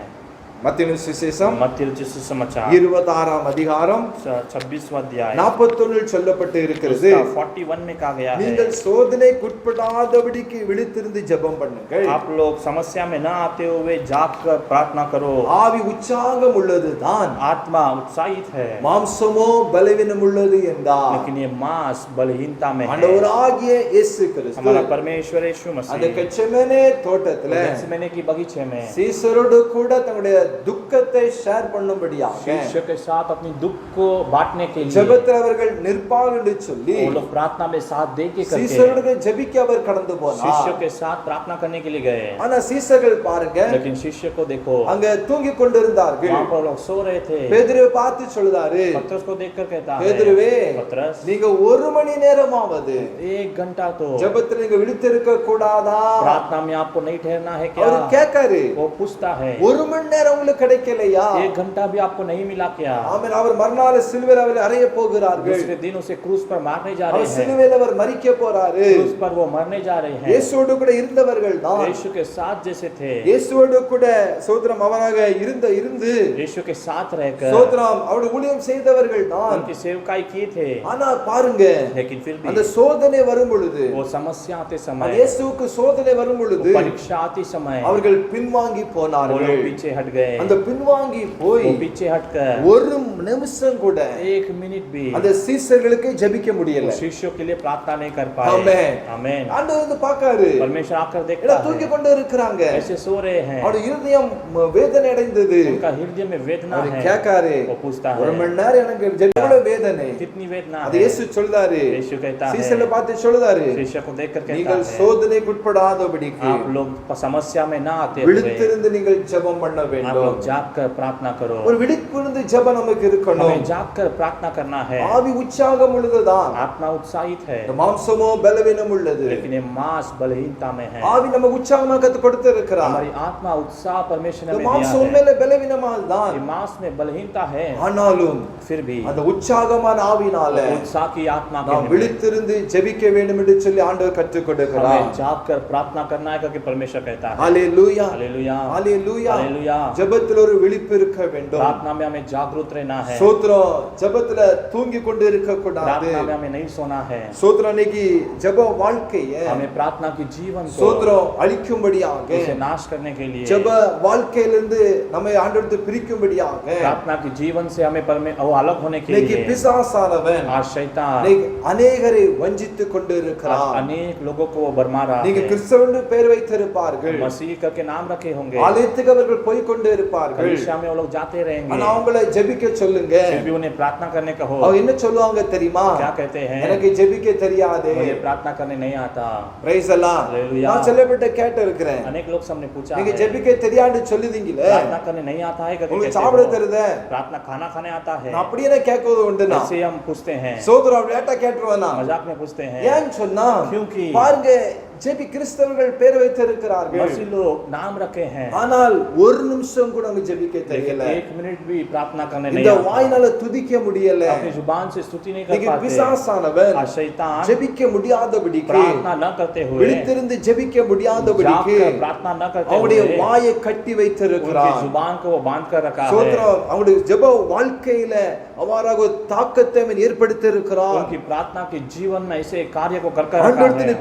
S5: மத்தேயு சுவிசேஷம்
S4: मत्ती रचित सुसमाचार
S5: 26ஆம் அதிகாரம்
S4: 26वां अध्याय
S5: 41 சொல்லப்பட்டு இருக்கிறது.
S4: उसका 41 में कहा गया है,
S5: நீங்கள் சோதனைக்குட்படாதபடிக்கு விழித்திருந்து ஜெபம் பண்ணுங்கள்.
S4: आप लोग समस्या में न आते हुए जाग कर प्रार्थना करो।
S5: ஆவி உற்சாகம் உள்ளதுதான்,
S4: आत्मा उत्साहित है,
S5: மாம்சமோ பலவீனம் உள்ளது என்றார்.
S4: लेकिन ये मांस बलहीनता में है।
S5: ஆண்டவராகிய இயேசு கிறிஸ்து
S4: हमारा परमेश्वर यीशु
S5: அந்த
S4: मसीह
S5: கெத்செமனே தோட்டத்துல
S4: गेत्सेमने की बगीचे में
S5: சீசரோடு கூட தன்னுடைய துக்கத்தை ஷேர் பண்ணும்படியாக
S4: शिष्य के साथ अपनी दुख को बांटने के लिए
S5: ஜெபத்தில் அவர்கள் நிற்பார்கள் என்று சொல்லி
S4: वो लोग प्रार्थना में साथ दे के करके
S5: சீசரோடு ஜெபிக்க அவர் கடந்து போனார்.
S4: शिष्य के साथ प्रार्थना करने के लिए गए।
S5: ஆனா சீசர்கள் பாருங்க,
S4: लेकिन शिष्य को देखो,
S5: அங்க தூங்கி கொண்டிருந்தார்கள்.
S4: वहां पर लोग सो रहे थे।
S5: பேதுருவை பார்த்து சொல்றாரு,
S4: पतरस को देखकर कहता है,
S5: பேதுருவே,
S4: पतरस
S5: நீங்க 1 மணி நேரமாவது
S4: 1 घंटा तो
S5: ஜெபத்தில் நீங்க விழித்திருக்க கூடாதா?
S4: प्रार्थना में आपको नहीं ठहरना है क्या?
S5: அவர் கேட்காரு,
S4: वो पूछता है,
S5: 1 மணி நேரம் உங்களுக்கு கிடைக்கலையா?
S4: 1 घंटा भी आपको नहीं मिला क्या?
S5: ஆமென். அவர் மறுநாள் சிலுவையில் அவர் அறைய போகிறார்கள்.
S4: दूसरे दिन उसे क्रूस पर मारने जा
S5: அவர்
S4: रहे हैं।
S5: சிலுவையில் அவர் மரிக்க போறாரு.
S4: क्रूस पर वो मरने जा रहे हैं।
S5: இயேசுவோடு கூட இருந்தவர்கள் தான்,
S4: यीशु के साथ जैसे थे,
S5: இயேசுவோடு கூட சோதரம் அவராக இருந்து
S4: यीशु के साथ रहकर
S5: சோதரம் அவருடைய ஊழியம் செய்தவர்கள் தான்.
S4: उनकी सेवकाई किए थे।
S5: ஆனா பாருங்க,
S4: लेकिन फिर
S5: அந்த
S4: भी
S5: சோதனை வரும் பொழுது,
S4: वो समस्या आते
S5: அந்த
S4: समय,
S5: இயேசுவுக்கு சோதனை வரும் பொழுது
S4: वो परीक्षा आती समय
S5: அவர்கள் பின்வாங்கி
S4: वो
S5: போனார்கள்.
S4: लोग पीछे हट गए।
S5: அந்த பின்வாங்கி போய்
S4: वो पीछे हटकर
S5: 1 நிமிஷம் கூட
S4: 1 मिनट भी
S5: அந்த சீசர்களுக்கு ஜெபிக்க முடியல.
S4: वो शिष्यों के लिए प्रार्थना नहीं कर पाए।
S5: आमेन।
S4: आमेन।
S5: ஆண்டவர் வந்து பார்க்காரு,
S4: परमेश्वर आकर देखता
S5: எல்லாம் தூங்கி
S4: है,
S5: கொண்டு இருக்கிறாங்க.
S4: ऐसे सो रहे हैं,
S5: அவருடைய இருதயம் வேதனை அடைந்தது.
S4: उनका हृदय में वेदना
S5: அவர்
S4: है।
S5: கேட்காரு,
S4: वो पूछता
S5: 1
S4: है,
S5: மணி நேரம் எனக்கு ஜெபிக்கல வேதனை.
S4: कितनी वेदना
S5: அது
S4: है?
S5: இயேசு சொல்றாரு,
S4: यीशु कहता
S5: சீசர்களை
S4: है,
S5: பார்த்து சொல்றாரு,
S4: शिष्य को देखकर कहता
S5: நீங்கள்
S4: है,
S5: சோதனைக்குட்படாதபடிக்கு
S4: आप लोग समस्या में ना आते हुए
S5: விழித்திருந்து நீங்கள் ஜெபம் பண்ண
S4: आप
S5: வேண்டும்.
S4: लोग जाग कर प्रार्थना करो।
S5: ஒரு விழிப்பிருந்து ஜெபம் நமக்கு இருக்கணும்.
S4: हमें जाग कर प्रार्थना करना है।
S5: ஆவி உற்சாகம் உள்ளதுதான்,
S4: आत्मा उत्साहित है,
S5: இந்த மாம்சமோ பலவீனம் உள்ளது.
S4: लेकिन ये मांस बलहीनता में है।
S5: ஆவி நம்ம உற்சாகமா கத்து கொடுத்து இருக்கிறார்.
S4: हमारी आत्मा उत्साह परमेश्वर ने
S5: இந்த
S4: हमें दिया
S5: மாம்சம்
S4: है।
S5: உண்மையில பலவீனமால் தான்,
S4: ये मांस में बलहीनता है,
S5: ஆனாலும்
S4: फिर भी
S5: அந்த உற்சாகமான ஆவினால
S4: उत्साह की आत्मा के
S5: நாம்
S4: निमित्त
S5: விழித்திருந்து ஜெபிக்க வேண்டும் என்று சொல்லி ஆண்டவர் கற்றுக் கொடுக்கிறார்.
S4: हमें जाग कर प्रार्थना करना है, क्योंकि परमेश्वर कहता है।
S5: ஹalleluya,
S4: हालेलुया,
S5: ஹalleluya.
S4: हालेलुया।
S5: ஜெபத்தில் ஒரு விழிப்பு இருக்க வேண்டும்.
S4: प्रार्थना में हमें जागरूक रहना है।
S5: சோத்ரம், ஜெபத்துல தூங்கி கொண்டு இருக்க கூடாது.
S4: प्रार्थना में हमें नहीं सोना है।
S5: சோத்ரம் இன்னைக்கு ஜெப வாழ்க்கைய
S4: हमें प्रार्थना की जीवन को
S5: சோத்ரம் அழிக்கும்படியாக,
S4: उसे नाश करने के लिए,
S5: ஜெப வாழ்க்கையிலிருந்து நம்மை ஆண்டவருக்கு பிரிக்கும்படியாக
S4: प्रार्थना की जीवन से हमें वो अलग होने के
S5: இன்னைக்கு
S4: लिए
S5: பிசாசானவன்
S4: आज शैतान
S5: இன்னைக்கு அநேகரை வஞ்சித்துக் கொண்டு
S4: आज
S5: இருக்கிறான்.
S4: अनेक लोगों को वो भरमा रहा
S5: நீங்க
S4: है।
S5: கிறிஸ்தவன் பெயர் வைத்திருப்பார்கள்,
S4: मसीह करके नाम रखे होंगे,
S5: ஆலயத்துக்கு அவர்கள் போய் கொண்டு இருப்பார்கள்.
S4: कलीसिया में वो लोग जाते रहेंगे,
S5: ஆனா அவங்களை ஜெபிக்க சொல்லுங்க.
S4: फिर भी उन्हें प्रार्थना करने का हो।
S5: அவங்க என்ன சொல்லுவாங்க தெரியுமா?
S4: क्या कहते हैं?
S5: எனக்கு ஜெபிக்க தெரியாது.
S4: मुझे प्रार्थना करने नहीं आता।
S5: பிரைஸ் எல்லாம்.
S4: Hallelujah.
S5: நான் சிலபட்ட கேட்டு இருக்கிறேன்,
S4: अनेक लोग से हमने पूछा
S5: நீங்க
S4: है,
S5: ஜெபிக்க தெரியாதுன்னு சொல்லுதீங்களே,
S4: प्रार्थना करने नहीं आता है करके
S5: உங்களுக்கு
S4: कहते
S5: சாப்பிட
S4: हो।
S5: தெரியுதே?
S4: प्रार्थना खाना खाने आता है,
S5: நான் அப்படியே கேட்கறது உண்டுனா
S4: ऐसे हम पूछते हैं,
S5: சோதரம் லேட்டா கேட்டுருவானா?
S4: मजाक में पूछते हैं।
S5: ஏன் சொன்னா,
S4: क्योंकि
S5: பாருங்க ஜெபி கிறிஸ்தவர்கள் பேர் வைத்திருக்கிறார்கள்,
S4: मसीह लोग नाम रखे हैं,
S5: ஆனால் 1 நிமிஷம் கூட அவங்க ஜெபிக்க
S4: लेकिन
S5: தெரியல.
S4: 1 मिनट भी प्रार्थना करने नहीं
S5: இந்த
S4: आता।
S5: வாயினால துதிக்க முடியல.
S4: अपनी जुबान से स्तुति नहीं कर
S5: இன்னைக்கு
S4: पाते।
S5: பிசாசானவன்
S4: आज शैतान
S5: ஜெபிக்க முடியாதபடிக்கு,
S4: प्रार्थना न करते हुए,
S5: விழித்திருந்து ஜெபிக்க
S4: जाग
S5: முடியாதபடிக்கு
S4: कर प्रार्थना न करते
S5: அவருடைய
S4: हुए,
S5: வாயை கட்டி
S4: उनकी
S5: வைத்திருக்கிறார்.
S4: जुबान को वो बांध कर रखा है।
S5: சோத்ரம், அவருடைய ஜெப வாழ்க்கையில அவ்வாறாக ஒரு தாக்கத்தை அவன் ஏற்படுத்தி இருக்கிறார்.
S4: उनकी प्रार्थना के जीवन में ऐसे कार्य को कर कर रखा
S5: ஆண்டவரத்திலே
S4: है।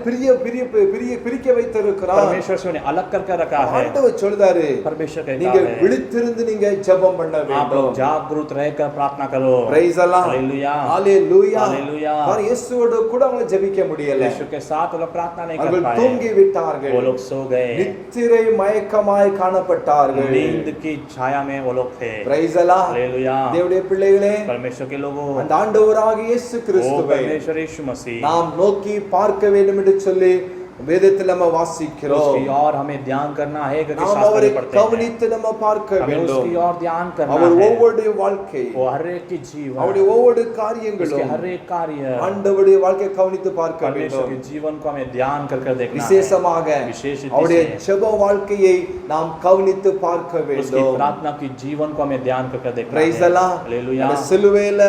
S5: பிரிக்க வைத்திருக்கிறார்.
S4: परमेश्वर से उन्हें अलग कर रखा है।
S5: ஆண்டவர் சொல்றாரு,
S4: परमेश्वर कहता
S5: நீங்க
S4: है
S5: விழித்திருந்து நீங்க ஜெபம் பண்ண
S4: आप लोग
S5: வேண்டும்.
S4: जागरूक रहकर प्रार्थना करो।
S5: Praise the Lord.
S4: Hallelujah
S5: hallelujah.
S4: Hallelujah.
S5: பாரு, இயேசுவோடு கூட அவங்க ஜெபிக்க முடியல.
S4: यीशु के साथ वो लोग प्रार्थना नहीं कर
S5: அவர்கள்
S4: पाए।
S5: தூங்கி விட்டார்கள்.
S4: वो लोग सो गए।
S5: நித்திரை மயக்கமாய் காணப்பட்டார்கள்.
S4: नींद की छाया में वो लोग थे।
S5: Praise the Lord.
S4: हालेलुया।
S5: தேவனுடைய பிள்ளைகளே,
S4: परमेश्वर के लोगों,
S5: அந்த ஆண்டவராகிய இயேசு
S4: वो
S5: கிறிஸ்துவை
S4: परमेश्वर यीशु मसीह,
S5: நாம் நோக்கி பார்க்க வேண்டும் என்று சொல்லி வேதத்தில் நம்ம வாசிக்கிறோம்.
S4: उसकी और हमें ध्यान करना है क्योंकि
S5: நாம்
S4: शास्त्र
S5: அவரை
S4: में पढ़ते हैं।
S5: கவனித்து நம்ம பார்க்க
S4: हमें
S5: வேண்டும்.
S4: उसकी और ध्यान करना
S5: அவர்
S4: है।
S5: ஒவ்வொரு வாழ்க்கை,
S4: वो हर एक की जीवन,
S5: அவருடைய ஒவ்வொரு
S4: उसके
S5: காரியங்களும்
S4: हर एक कार्य,
S5: ஆண்டவருடைய வாழ்க்கையை கவனித்து பார்க்க
S4: परमेश्वर
S5: வேண்டும்.
S4: के जीवन को हमें ध्यान कर कर देखना है।
S5: விசேஷமாக
S4: विशेष रीति
S5: அவருடைய
S4: से
S5: ஜெப வாழ்க்கையை நாம் கவனித்து பார்க்க
S4: उसकी
S5: வேண்டும்.
S4: प्रार्थना की जीवन को हमें ध्यान कर कर देखना
S5: Praise the
S4: है।
S5: Lord.
S4: हालेलुया।
S5: அந்த சிலுவையில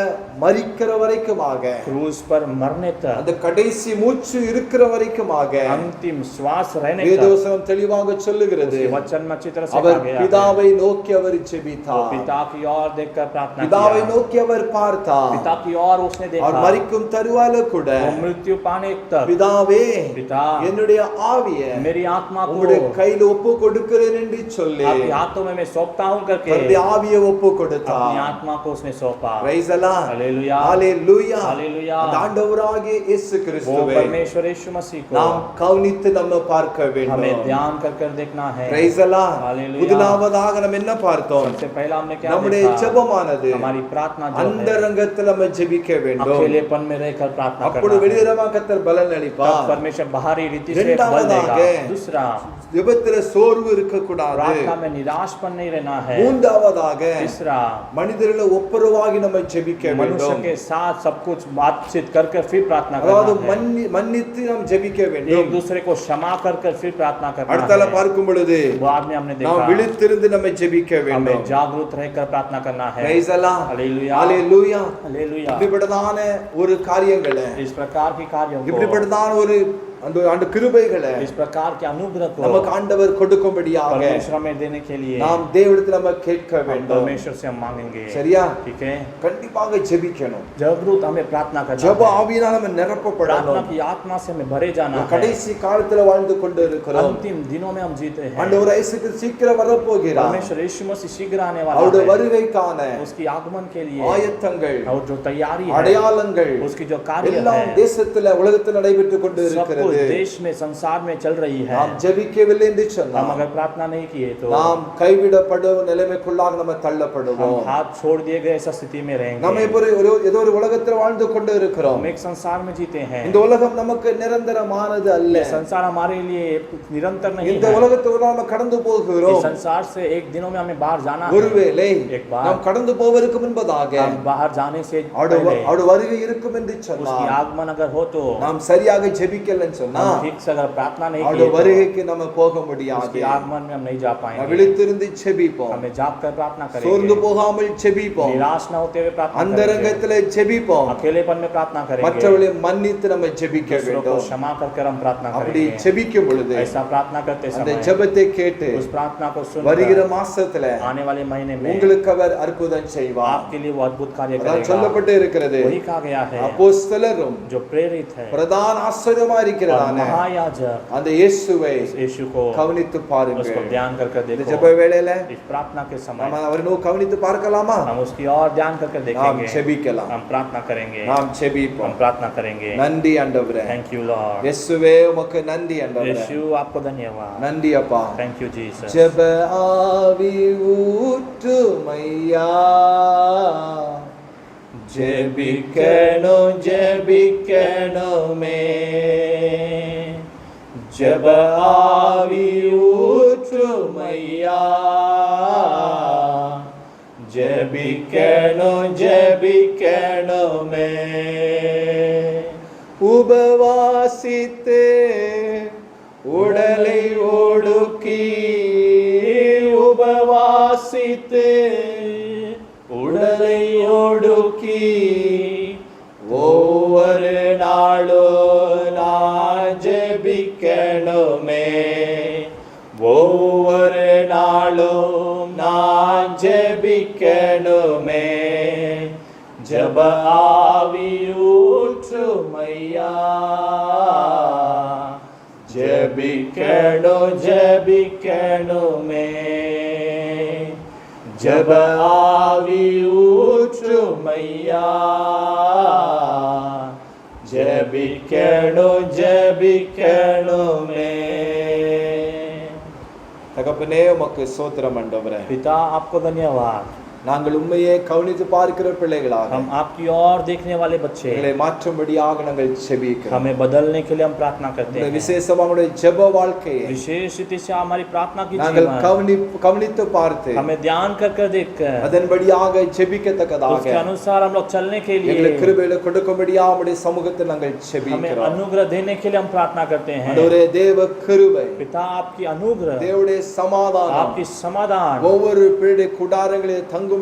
S5: மரிக்கிற வரைக்குமாக,
S4: क्रूस पर मरने तक,
S5: அந்த கடைசி மூச்சு இருக்கிற வரைக்குமாக
S4: अंतिम श्वास रहने तक,
S5: வேதவசனம் தெளிவாக சொல்லுகிறது,
S4: उसके वचन में अच्छी तरह से
S5: அவர்
S4: कहा गया है।
S5: பிதாவை நோக்கி அவர்
S4: वो
S5: ஜெபித்தார்.
S4: पिता की ओर देखकर प्रार्थना
S5: பிதாவை
S4: किया।
S5: நோக்கி அவர் பார்த்தார்.
S4: पिता की ओर उसने
S5: அவர்
S4: देखा।
S5: மரிக்கும் தருவாயில கூட,
S4: वो मृत्यु पाने तक,
S5: பிதாவே
S4: पिता
S5: என்னுடைய ஆவிய
S4: मेरी आत्मा को
S5: உங்களுடைய கையில் ஒப்பு கொடுக்கிறேன் என்று சொல்லி
S4: आपके हाथों में मैं सौंपता हूं करके
S5: அவருடைய ஆவியை ஒப்பு
S4: अपनी
S5: கொடுத்தார்.
S4: आत्मा को उसने सौंपा।
S5: Praise the Lord.
S4: Hallelujah
S5: Hallelujah.
S4: Hallelujah.
S5: அந்த ஆண்டவராகிய இயேசு
S4: वो
S5: கிறிஸ்துவை
S4: परमेश्वर यीशु मसीह को
S5: நாம் கவனித்து நம்ம பார்க்க வேண்டும்.
S4: हमें ध्यान कर कर देखना है।
S5: Praise the Lord.
S4: Hallelujah.
S5: முதலாவதாக நம்ம என்ன பார்த்தோம்?
S4: सबसे पहला हमने क्या
S5: நம்முடைய
S4: देखा?
S5: ஜெபமானது
S4: हमारी प्रार्थना जो है
S5: அந்தரங்கத்தில் நம்ம ஜெபிக்க வேண்டும்.
S4: अकेलेपन में रहकर प्रार्थना
S5: அப்பொழுது
S4: करना है।
S5: வெளியரமாக கர்த்தர் பலன் அளிப்பார்.
S4: तब परमेश्वर बाहरी रीति से बल
S5: இரண்டாவதாக,
S4: देगा। दूसरा,
S5: ஜெபத்தில சோர்வு இருக்க கூடாது.
S4: प्रार्थना में निराशपन नहीं रहना है।
S5: மூன்றாவதாக,
S4: तीसरा,
S5: மனிதர்களை ஒப்புரவாகி நம்ம ஜெபிக்க
S4: मनुष्य
S5: வேண்டும்.
S4: के साथ सब कुछ बातचीत कर फिर प्रार्थना
S5: அதாவது
S4: करना है।
S5: மன்னித்து நாம் ஜெபிக்க
S4: एक
S5: வேண்டும்.
S4: दूसरे को क्षमा कर फिर प्रार्थना करना
S5: அடுத்தால
S4: है।
S5: பார்க்கும் பொழுது
S4: बाद में हमने
S5: நாம்
S4: देखा
S5: விழித்திருந்து நம்ம ஜெபிக்க
S4: हमें
S5: வேண்டும்.
S4: जागरूक रहकर प्रार्थना करना है।
S5: Praise the Lord.
S4: Hallelujah
S5: Hallelujah.
S4: Hallelujah.
S5: இப்படிப்பட்டதான ஒரு காரியங்களை,
S4: इस प्रकार की कार्यों को,
S5: இப்படிப்பட்டதான ஒரு அந்த கிருபைகளை
S4: इस प्रकार के अनुग्रह को
S5: நமக்கு ஆண்டவர் கொடுக்கும்படியாக
S4: परमेश्वर हमें देने के लिए
S5: நாம் தேவனிடத்தில் நம்ம கேட்க
S4: हम
S5: வேண்டும்.
S4: परमेश्वर से हम मांगेंगे।
S5: சரியா?
S4: ठीक है।
S5: கண்டிப்பாக ஜெபிக்கணும்.
S4: जागरूक हमें प्रार्थना करना
S5: ஜெப
S4: है।
S5: ஆவியினால் நம்ம
S4: प्रार्थना
S5: நிரப்பப்படணும்.
S4: की आत्मा से हमें भरे जाना है।
S5: கடைசி காலத்துல வாழ்ந்து கொண்டு இருக்கிறோம்.
S4: अंतिम दिनों में हम जीते हैं।
S5: ஆண்டவர் இயேசு சீக்கிரம் வரப்போகிறார்.
S4: परमेश्वर यीशु मसीह शीघ्र आने वाला
S5: அவருடைய
S4: है।
S5: வருகைக்கான
S4: उसकी आगमन के लिए
S5: ஆயத்தங்கள்,
S4: और जो तैयारी है,
S5: அடையாளங்கள்
S4: उसकी जो कार्य
S5: எல்லாம்
S4: है,
S5: தேசத்துல உலகத்தில் நடைபெற்றுக் கொண்டு
S4: सब कुछ
S5: இருக்கிறது.
S4: देश में संसार में चल रही है।
S5: நாம் ஜெபிக்கவில்லை என்று
S4: हम
S5: சொன்னால்
S4: अगर प्रार्थना नहीं किए तो
S5: நாம் கைவிடப்படும் நிலைமைக்குள்ளாக நம்ம
S4: हम
S5: தள்ளப்படுவோம்.
S4: हाथ छोड़ दिए गए ऐसा स्थिति में
S5: நம்ம
S4: रहेंगे।
S5: இப்போ ஏதோ ஒரு உலகத்தில் வாழ்ந்து கொண்டு இருக்கிறோம்.
S4: हम एक संसार में जीते हैं।
S5: இந்த உலகம் நமக்கு நிரந்தரமானது அல்ல.
S4: ये संसार हमारे लिए निरंतर नहीं
S5: இந்த
S4: है।
S5: உலகத்தோடு நாம கடந்து
S4: इस
S5: போகிறோம்.
S4: संसार से एक दिनों में हमें बाहर जाना है।
S5: ஒருவேளை
S4: एक बार
S5: நாம் கடந்து போவதற்கு முன்பதாக
S4: हम बाहर जाने से
S5: அவருடைய
S4: पहले
S5: அவருடைய வருகை இருக்கும் என்று
S4: उसकी
S5: சொன்னால்
S4: आगमन अगर हो तो
S5: நாம் சரியாக ஜெபிக்கலன்னு சொன்னா
S4: हम ठीक से अगर प्रार्थना नहीं
S5: அவருடைய
S4: किए तो
S5: வருகைக்கு நம்ம போக முடியாது.
S4: उसके आगमन में हम नहीं जा पाएंगे।
S5: விழித்திருந்து ஜெபிப்போம்.
S4: हमें जाग कर प्रार्थना
S5: சோர்ந்து
S4: करेंगे।
S5: போகாமல் ஜெபிப்போம்.
S4: निराश न होते हुए प्रार्थना करेंगे।
S5: அந்தரங்கத்துல ஜெபிப்போம்.
S4: अकेलेपन में प्रार्थना करेंगे।
S5: மற்றவர்களை மன்னித்து நம்ம ஜெபிக்க
S4: दूसरों को
S5: வேண்டும்.
S4: क्षमा कर हम प्रार्थना
S5: அப்படி
S4: करेंगे।
S5: ஜெபிக்கும் பொழுது
S4: ऐसा प्रार्थना करते
S5: அந்த
S4: समय
S5: ஜெபத்தை கேட்டு
S4: उस प्रार्थना को
S5: வருகிற
S4: सुनकर
S5: மாசத்துல
S4: आने वाले महीने में
S5: உங்களுக்கு அவர் அற்புதம் செய்வார்.
S4: आपके लिए वो अद्भुत कार्य
S5: அதான்
S4: करेगा।
S5: சொல்லப்பட்டு இருக்கிறது.
S4: वही कहा गया है
S5: அப்போஸ்தலரும்
S4: जो प्रेरित है
S5: பிரதான ஆச்சரியமா
S4: और
S5: இருக்கிறதான
S4: महायाजक
S5: அந்த இயேசுவை
S4: इस यीशु को
S5: கவனித்து பாருங்க.
S4: उसको ध्यान कर
S5: இந்த
S4: देखो।
S5: ஜெப வேளையில
S4: इस प्रार्थना के समय
S5: நாம அவரை நோக்கி கவனித்து பார்க்கலாமா?
S4: हम उसकी और ध्यान कर
S5: நாம்
S4: देखेंगे।
S5: ஜெபிக்கலாம்.
S4: हम प्रार्थना करेंगे।
S5: நாம்
S4: हम
S5: ஜெபிப்போம்.
S4: प्रार्थना करेंगे।
S5: நன்றி ஆண்டவரே.
S4: Thank you Lord.
S5: இயேசுவே உமக்கு நன்றி ஆண்டவரே.
S4: यीशु आपको धन्यवाद।
S5: நன்றி அப்பா.
S4: Thank you Jesus.
S5: ஜெப ஆவி ஊற்றுமையா, ஜெபிக்கணும் ஜெபிக்கணுமே, ஜெப ஆவி ஊற்றுமையா, ஜெபிக்கணும் ஜெபிக்கணுமே, உபவாசித்து உடலை ஒடுக்கி, உபவாசித்து உடலை ஒடுக்கி, ஒவ்வொரு நாளும் நான் ஜெபிக்கணுமே, ஒவ்வொரு நாளும் நான் ஜெபிக்கணுமே, जब आवी ஊற்றுமையா ஜெபிக்கணுமே जब आवी ஊற்றுமையா ஜெபிக்கணுமே தகப்பனே உமக்கு ஸ்தோத்திரம் ஆண்டவரே
S4: पिता आपको धन्यवाद
S5: நாங்கள் உண்மையே கவனித்து பார்க்கிற பிள்ளைகளாக
S4: हम आपकी ओर देखने वाले बच्चे
S5: எங்களை மாற்றும்படியாக நாங்கள் ஜெபிக்கிறோம்
S4: हमें बदलने के लिए हम प्रार्थना करते हैं
S5: விசேஷமாக நம்முடைய ஜெப வாழ்க்கையை
S4: विशेष रीति से हमारी प्रार्थना की
S5: நாங்கள்
S4: जीवन
S5: கவனித்து பார்த்து
S4: हमें ध्यान कर देखकर
S5: அதன்படியாக ஜெபிக்கத்தக்கதாக
S4: उसके अनुसार हम लोग चलने के लिए
S5: எங்களுக்கு கிருபையில கொடுக்கும்படியாக நம்முடைய சமூகத்தில் நாங்கள்
S4: हमें
S5: ஜெபிக்கிறோம்
S4: अनुग्रह देने के लिए हम प्रार्थना करते हैं
S5: ஆண்டவரே தேவ கிருபை
S4: पिता आपकी अनुग्रह
S5: தேவனுடைய சமாதானம்
S4: आपकी समाधान
S5: ஒவ்வொரு பிள்ளைகளுடைய கூடாரங்களில் தங்கும்படியாக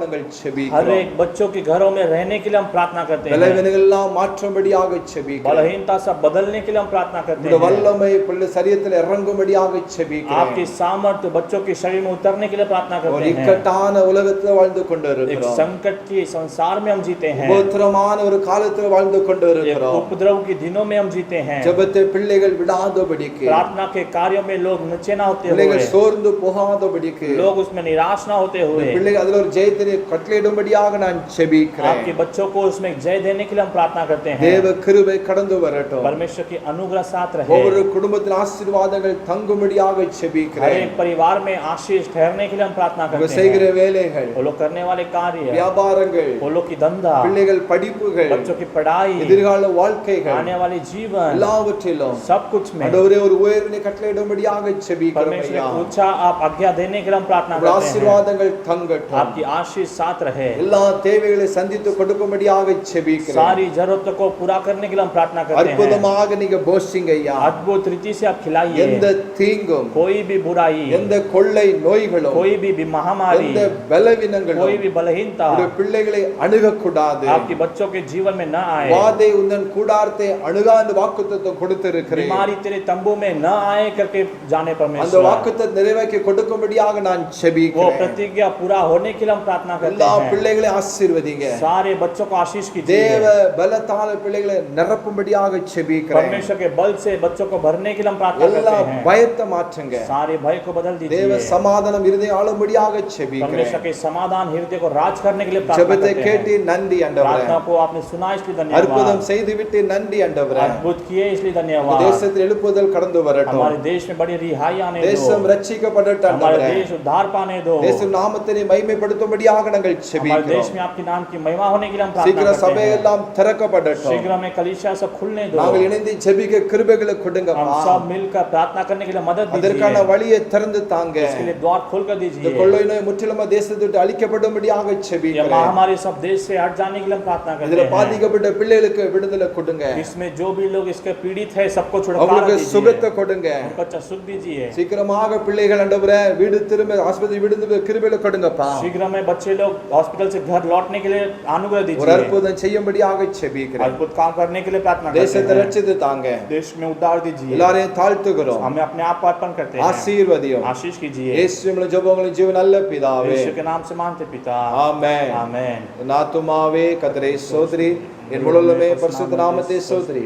S5: நாங்கள்
S4: हर
S5: ஜெபிக்கிறோம்
S4: एक बच्चों के घरों में रहने के लिए हम प्रार्थना करते हैं
S5: பலவீனங்கள் எல்லாம் மாற்றும்படியாக ஜெபிக்கிறோம்
S4: बलहीनता सब बदलने के लिए हम प्रार्थना करते
S5: இந்த
S4: हैं
S5: வல்லமை பிள்ளை சரீரத்தில் இறங்கும்படியாக ஜெபிக்கிறோம்
S4: आपकी सामर्थ्य बच्चों के शरीर में उतरने के लिए प्रार्थना
S5: ஒரு
S4: करते हैं
S5: இக்கட்டான உலகத்தில் வாழ்ந்து
S4: एक
S5: கொண்டிருக்கிறோம்
S4: संकट के संसार में हम जीते हैं
S5: உபத்திரமான ஒரு காலத்தில் வாழ்ந்து
S4: एक
S5: கொண்டிருக்கிறோம்
S4: उपद्रव के दिनों में हम जीते हैं
S5: ஜெபத்தை பிள்ளைகள் விடாதபடிக்கு
S4: प्रार्थना के कार्यों में लोग नीचे ना होते
S5: பிள்ளைகள்
S4: हुए
S5: சோர்ந்து போகாதபடிக்கு
S4: लोग उसमें निराश ना होते हुए
S5: பிள்ளைகள் அதுல ஒரு ஜெயத்தினை கட்டளையிடும்படியாக நான் ஜெபிக்கிறேன்
S4: आपके बच्चों को उसमें जय देने के लिए हम प्रार्थना करते हैं
S5: தேவ கிருபை கடந்து வரட்டும்
S4: परमेश्वर की अनुग्रह साथ रहे
S5: ஒவ்வொரு குடும்பத்தின் ஆசீர்வாதங்கள் தங்கும்படியாக
S4: हर
S5: ஜெபிக்கிறேன்
S4: एक परिवार में आशीष ठहरने के लिए हम प्रार्थना
S5: அவங்க
S4: करते
S5: செய்கிற
S4: हैं
S5: வேலைகள்
S4: वो लोग करने वाले कार्य
S5: வியாபாரங்கள்
S4: वो लोग की धंधा
S5: பிள்ளைகள் படிப்புகள்
S4: बच्चों की पढ़ाई
S5: எதிர்கால வாழ்க்கைகள்
S4: आने वाले जीवन
S5: எல்லாவற்றிலும்
S4: सब कुछ में
S5: ஆண்டவரே ஒரு உயர்வினை கட்டளையிடும்படியாக ஜெபிக்கிறோம்
S4: परमेश्वर
S5: ஐயா
S4: की ऊंचा आप आज्ञा देने के लिए हम प्रार्थना
S5: உங்கள்
S4: करते हैं
S5: ஆசீர்வாதங்கள் தங்கட்டும்
S4: आपकी आशीष साथ रहे
S5: எல்லா தேவைகளை சந்தித்து கொடுக்கும்படியாக ஜெபிக்கிறேன்
S4: सारी जरूरतों को पूरा करने के लिए हम प्रार्थना करते हैं
S5: அற்புதமாக நீங்க போஷிங்க ஐயா
S4: अद्भुत रीति से आप खिलाइए
S5: எந்த தீங்கும்
S4: कोई भी बुराई
S5: எந்த கொள்ளை நோய்களும்
S4: कोई भी महामारी
S5: எந்த பலவீனங்களும்
S4: कोई भी बलहीनता
S5: உடைய பிள்ளைகளை அணுகக்கூடாது
S4: आपके बच्चों के जीवन में न आए
S5: வாதை உந்தன் கூடாரத்தை அணுகாத வாக்குத்தத்தம் கொடுத்திருக்கிறேன்
S4: बीमारी तेरे तंबू में न आए करके जाने
S5: அந்த
S4: परमेश्वर
S5: வாக்குத்தத்தம் நிறைவேற்றி கொடுக்கும்படியாக நான்
S4: वो
S5: ஜெபிக்கிறேன்
S4: प्रतिज्ञा पूरा होने के लिए हम प्रार्थना करते
S5: எல்லா
S4: हैं
S5: பிள்ளைகளை ஆசீர்வதிங்க
S4: सारे बच्चों को आशीष कीजिए
S5: தேவ பலத்தால பிள்ளைகளை நிரப்பும்படியாக ஜெபிக்கிறேன்
S4: परमेश्वर के बल से बच्चों को भरने के लिए हम प्रार्थना
S5: எல்லா
S4: करते हैं
S5: பயத்தை மாற்றுங்க
S4: सारे भय को बदल
S5: தேவ
S4: दीजिए
S5: சமாதானம் இருதய ஆளும்படியாக ஜெபிக்கிறேன்
S4: परमेश्वर के समाधान हृदय को राज करने के लिए प्रार्थना
S5: ஜெபத்தை
S4: करते
S5: கேட்டு
S4: हैं
S5: நன்றி ஆண்டவரே
S4: प्रार्थना को आपने सुना इसलिए
S5: அற்புதம்
S4: धन्यवाद
S5: செய்து விட்டு நன்றி ஆண்டவரே
S4: अद्भुत किए इसलिए
S5: இந்த
S4: धन्यवाद
S5: தேசத்தில் எழுப்புதல் கடந்து வரட்டும்
S4: हमारे देश में बड़ी रिहाई आने
S5: தேசம்
S4: दो
S5: ரட்சிக்கப்படட்டும்
S4: हमारे
S5: ஆண்டவரே
S4: देश उद्धार पाने दो
S5: தேச நாமத்தினை மகிமைப்படுத்தும்படியாக நாங்கள்
S4: हमारे देश
S5: ஜெபிக்கிறோம்
S4: में आपके नाम की महिमा होने के लिए हम प्रार्थना
S5: சீக்கிர
S4: करते हैं
S5: சபையெல்லாம் திறக்கப்படட்டும்
S4: शीघ्र में कलीसिया सब खुलने दो
S5: நாங்கள் இணைந்து ஜெபிக்க கிருபைகளை கொடுங்க
S4: हम सब मिलकर प्रार्थना करने के लिए मदद
S5: அதற்கான
S4: दीजिए
S5: வழியை திறந்து தாங்க
S4: इसके लिए द्वार खोल कर
S5: இந்த
S4: दीजिए
S5: கொள்ளை நோய் முற்றிலுமா தேசத்தை விட்டு அழிக்கப்படும்படியாக
S4: यह
S5: ஜெபிக்கிறேன்
S4: महामारी सब देश से हट जाने के लिए हम प्रार्थना
S5: இதுல
S4: करते हैं
S5: பாதிக்கப்பட்ட பிள்ளைகளுக்கு விடுதலை கொடுங்க
S4: इसमें जो भी लोग इसके पीड़ित है सबको छुटकारा
S5: அவங்களுக்கு
S4: दीजिए
S5: சுகத்தை கொடுங்க
S4: उनको अच्छा सुख दीजिए
S5: சீக்கிரமாக பிள்ளைகள் ஆண்டவரே வீடு திரும்ப ஆஸ்பத்திரி விடுந்து கிருபையில கொடுங்கப்பா
S4: शीघ्र में बच्चे लोग हॉस्पिटल से घर लौटने के लिए अनुग्रह
S5: ஒரு
S4: दीजिए
S5: அற்புதம் செய்யும்படியாக ஜெபிக்கிறேன்
S4: अद्भुत काम करने के लिए प्रार्थना करते
S5: தேசத்தை
S4: हैं
S5: ரட்சித்து தாங்க
S4: देश में उद्धार दीजिए
S5: எல்லாரையும் தாழ்த்துகிறோம்
S4: हमें अपने आप को अर्पण करते हैं
S5: ஆசீர்வதியும்
S4: आशीष कीजिए
S5: இயேசுவின் ஜெபங்களை ஜீவ நல்ல பிதாவே
S4: यीशु के नाम से मांगते पिता
S5: ஆமென்
S4: आमेन
S5: நாத்துமாவே கர்த்தரை ஸ்தோத்திரி என் முழுமே பரிசுத்த நாமத்தை ஸ்தோத்திரி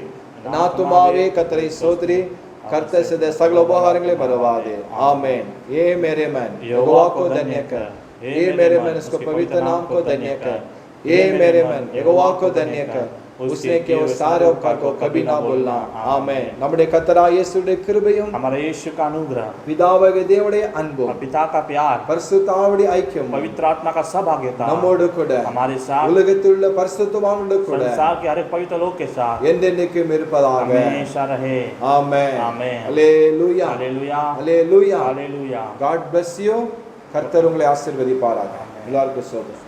S5: நாத்துமாவே கர்த்தரை ஸ்தோத்திரி कर्ता से सगल उपहारंगले बरवादे आमेन ये मेरे मन यहोवा को धन्य कर ये मेरे मन उसको पवित्र नाम को धन्य कर ये मेरे मन यहोवा को धन्य कर उसने के वो सारे उपकार को कभी ना भूलना आमेन നമ്മുടെ കർത്താവായ യേശുവിന്റെ കൃപയും
S4: हमारे यीशु का अनुग्रह
S5: പിതാവായ ദൈവയുടെ അൻപും
S4: और पिता का प्यार
S5: പരിശുദ്ധാത്മാവിന്റെ ഐക്യവും
S4: पवित्र आत्मा का सहभागिता
S5: നമ്മോട് കൂടെ
S4: हमारे साथ
S5: ഉലകത്തിലുള്ള പരിശുദ്ധവാന്മാരുടെ കൂടെ
S4: संसार के हर एक पवित्र लोग के साथ
S5: എന്നേക്കും ഇരുப்பதாக
S4: हमेशा रहे
S5: amen
S4: amen
S5: hallelujah
S4: hallelujah
S5: hallelujah
S4: hallelujah
S5: God bless you. கர்த்தர் உங்களை ஆசீர்வதிப்பாராக. எல்லாருக்கும் சோதனை.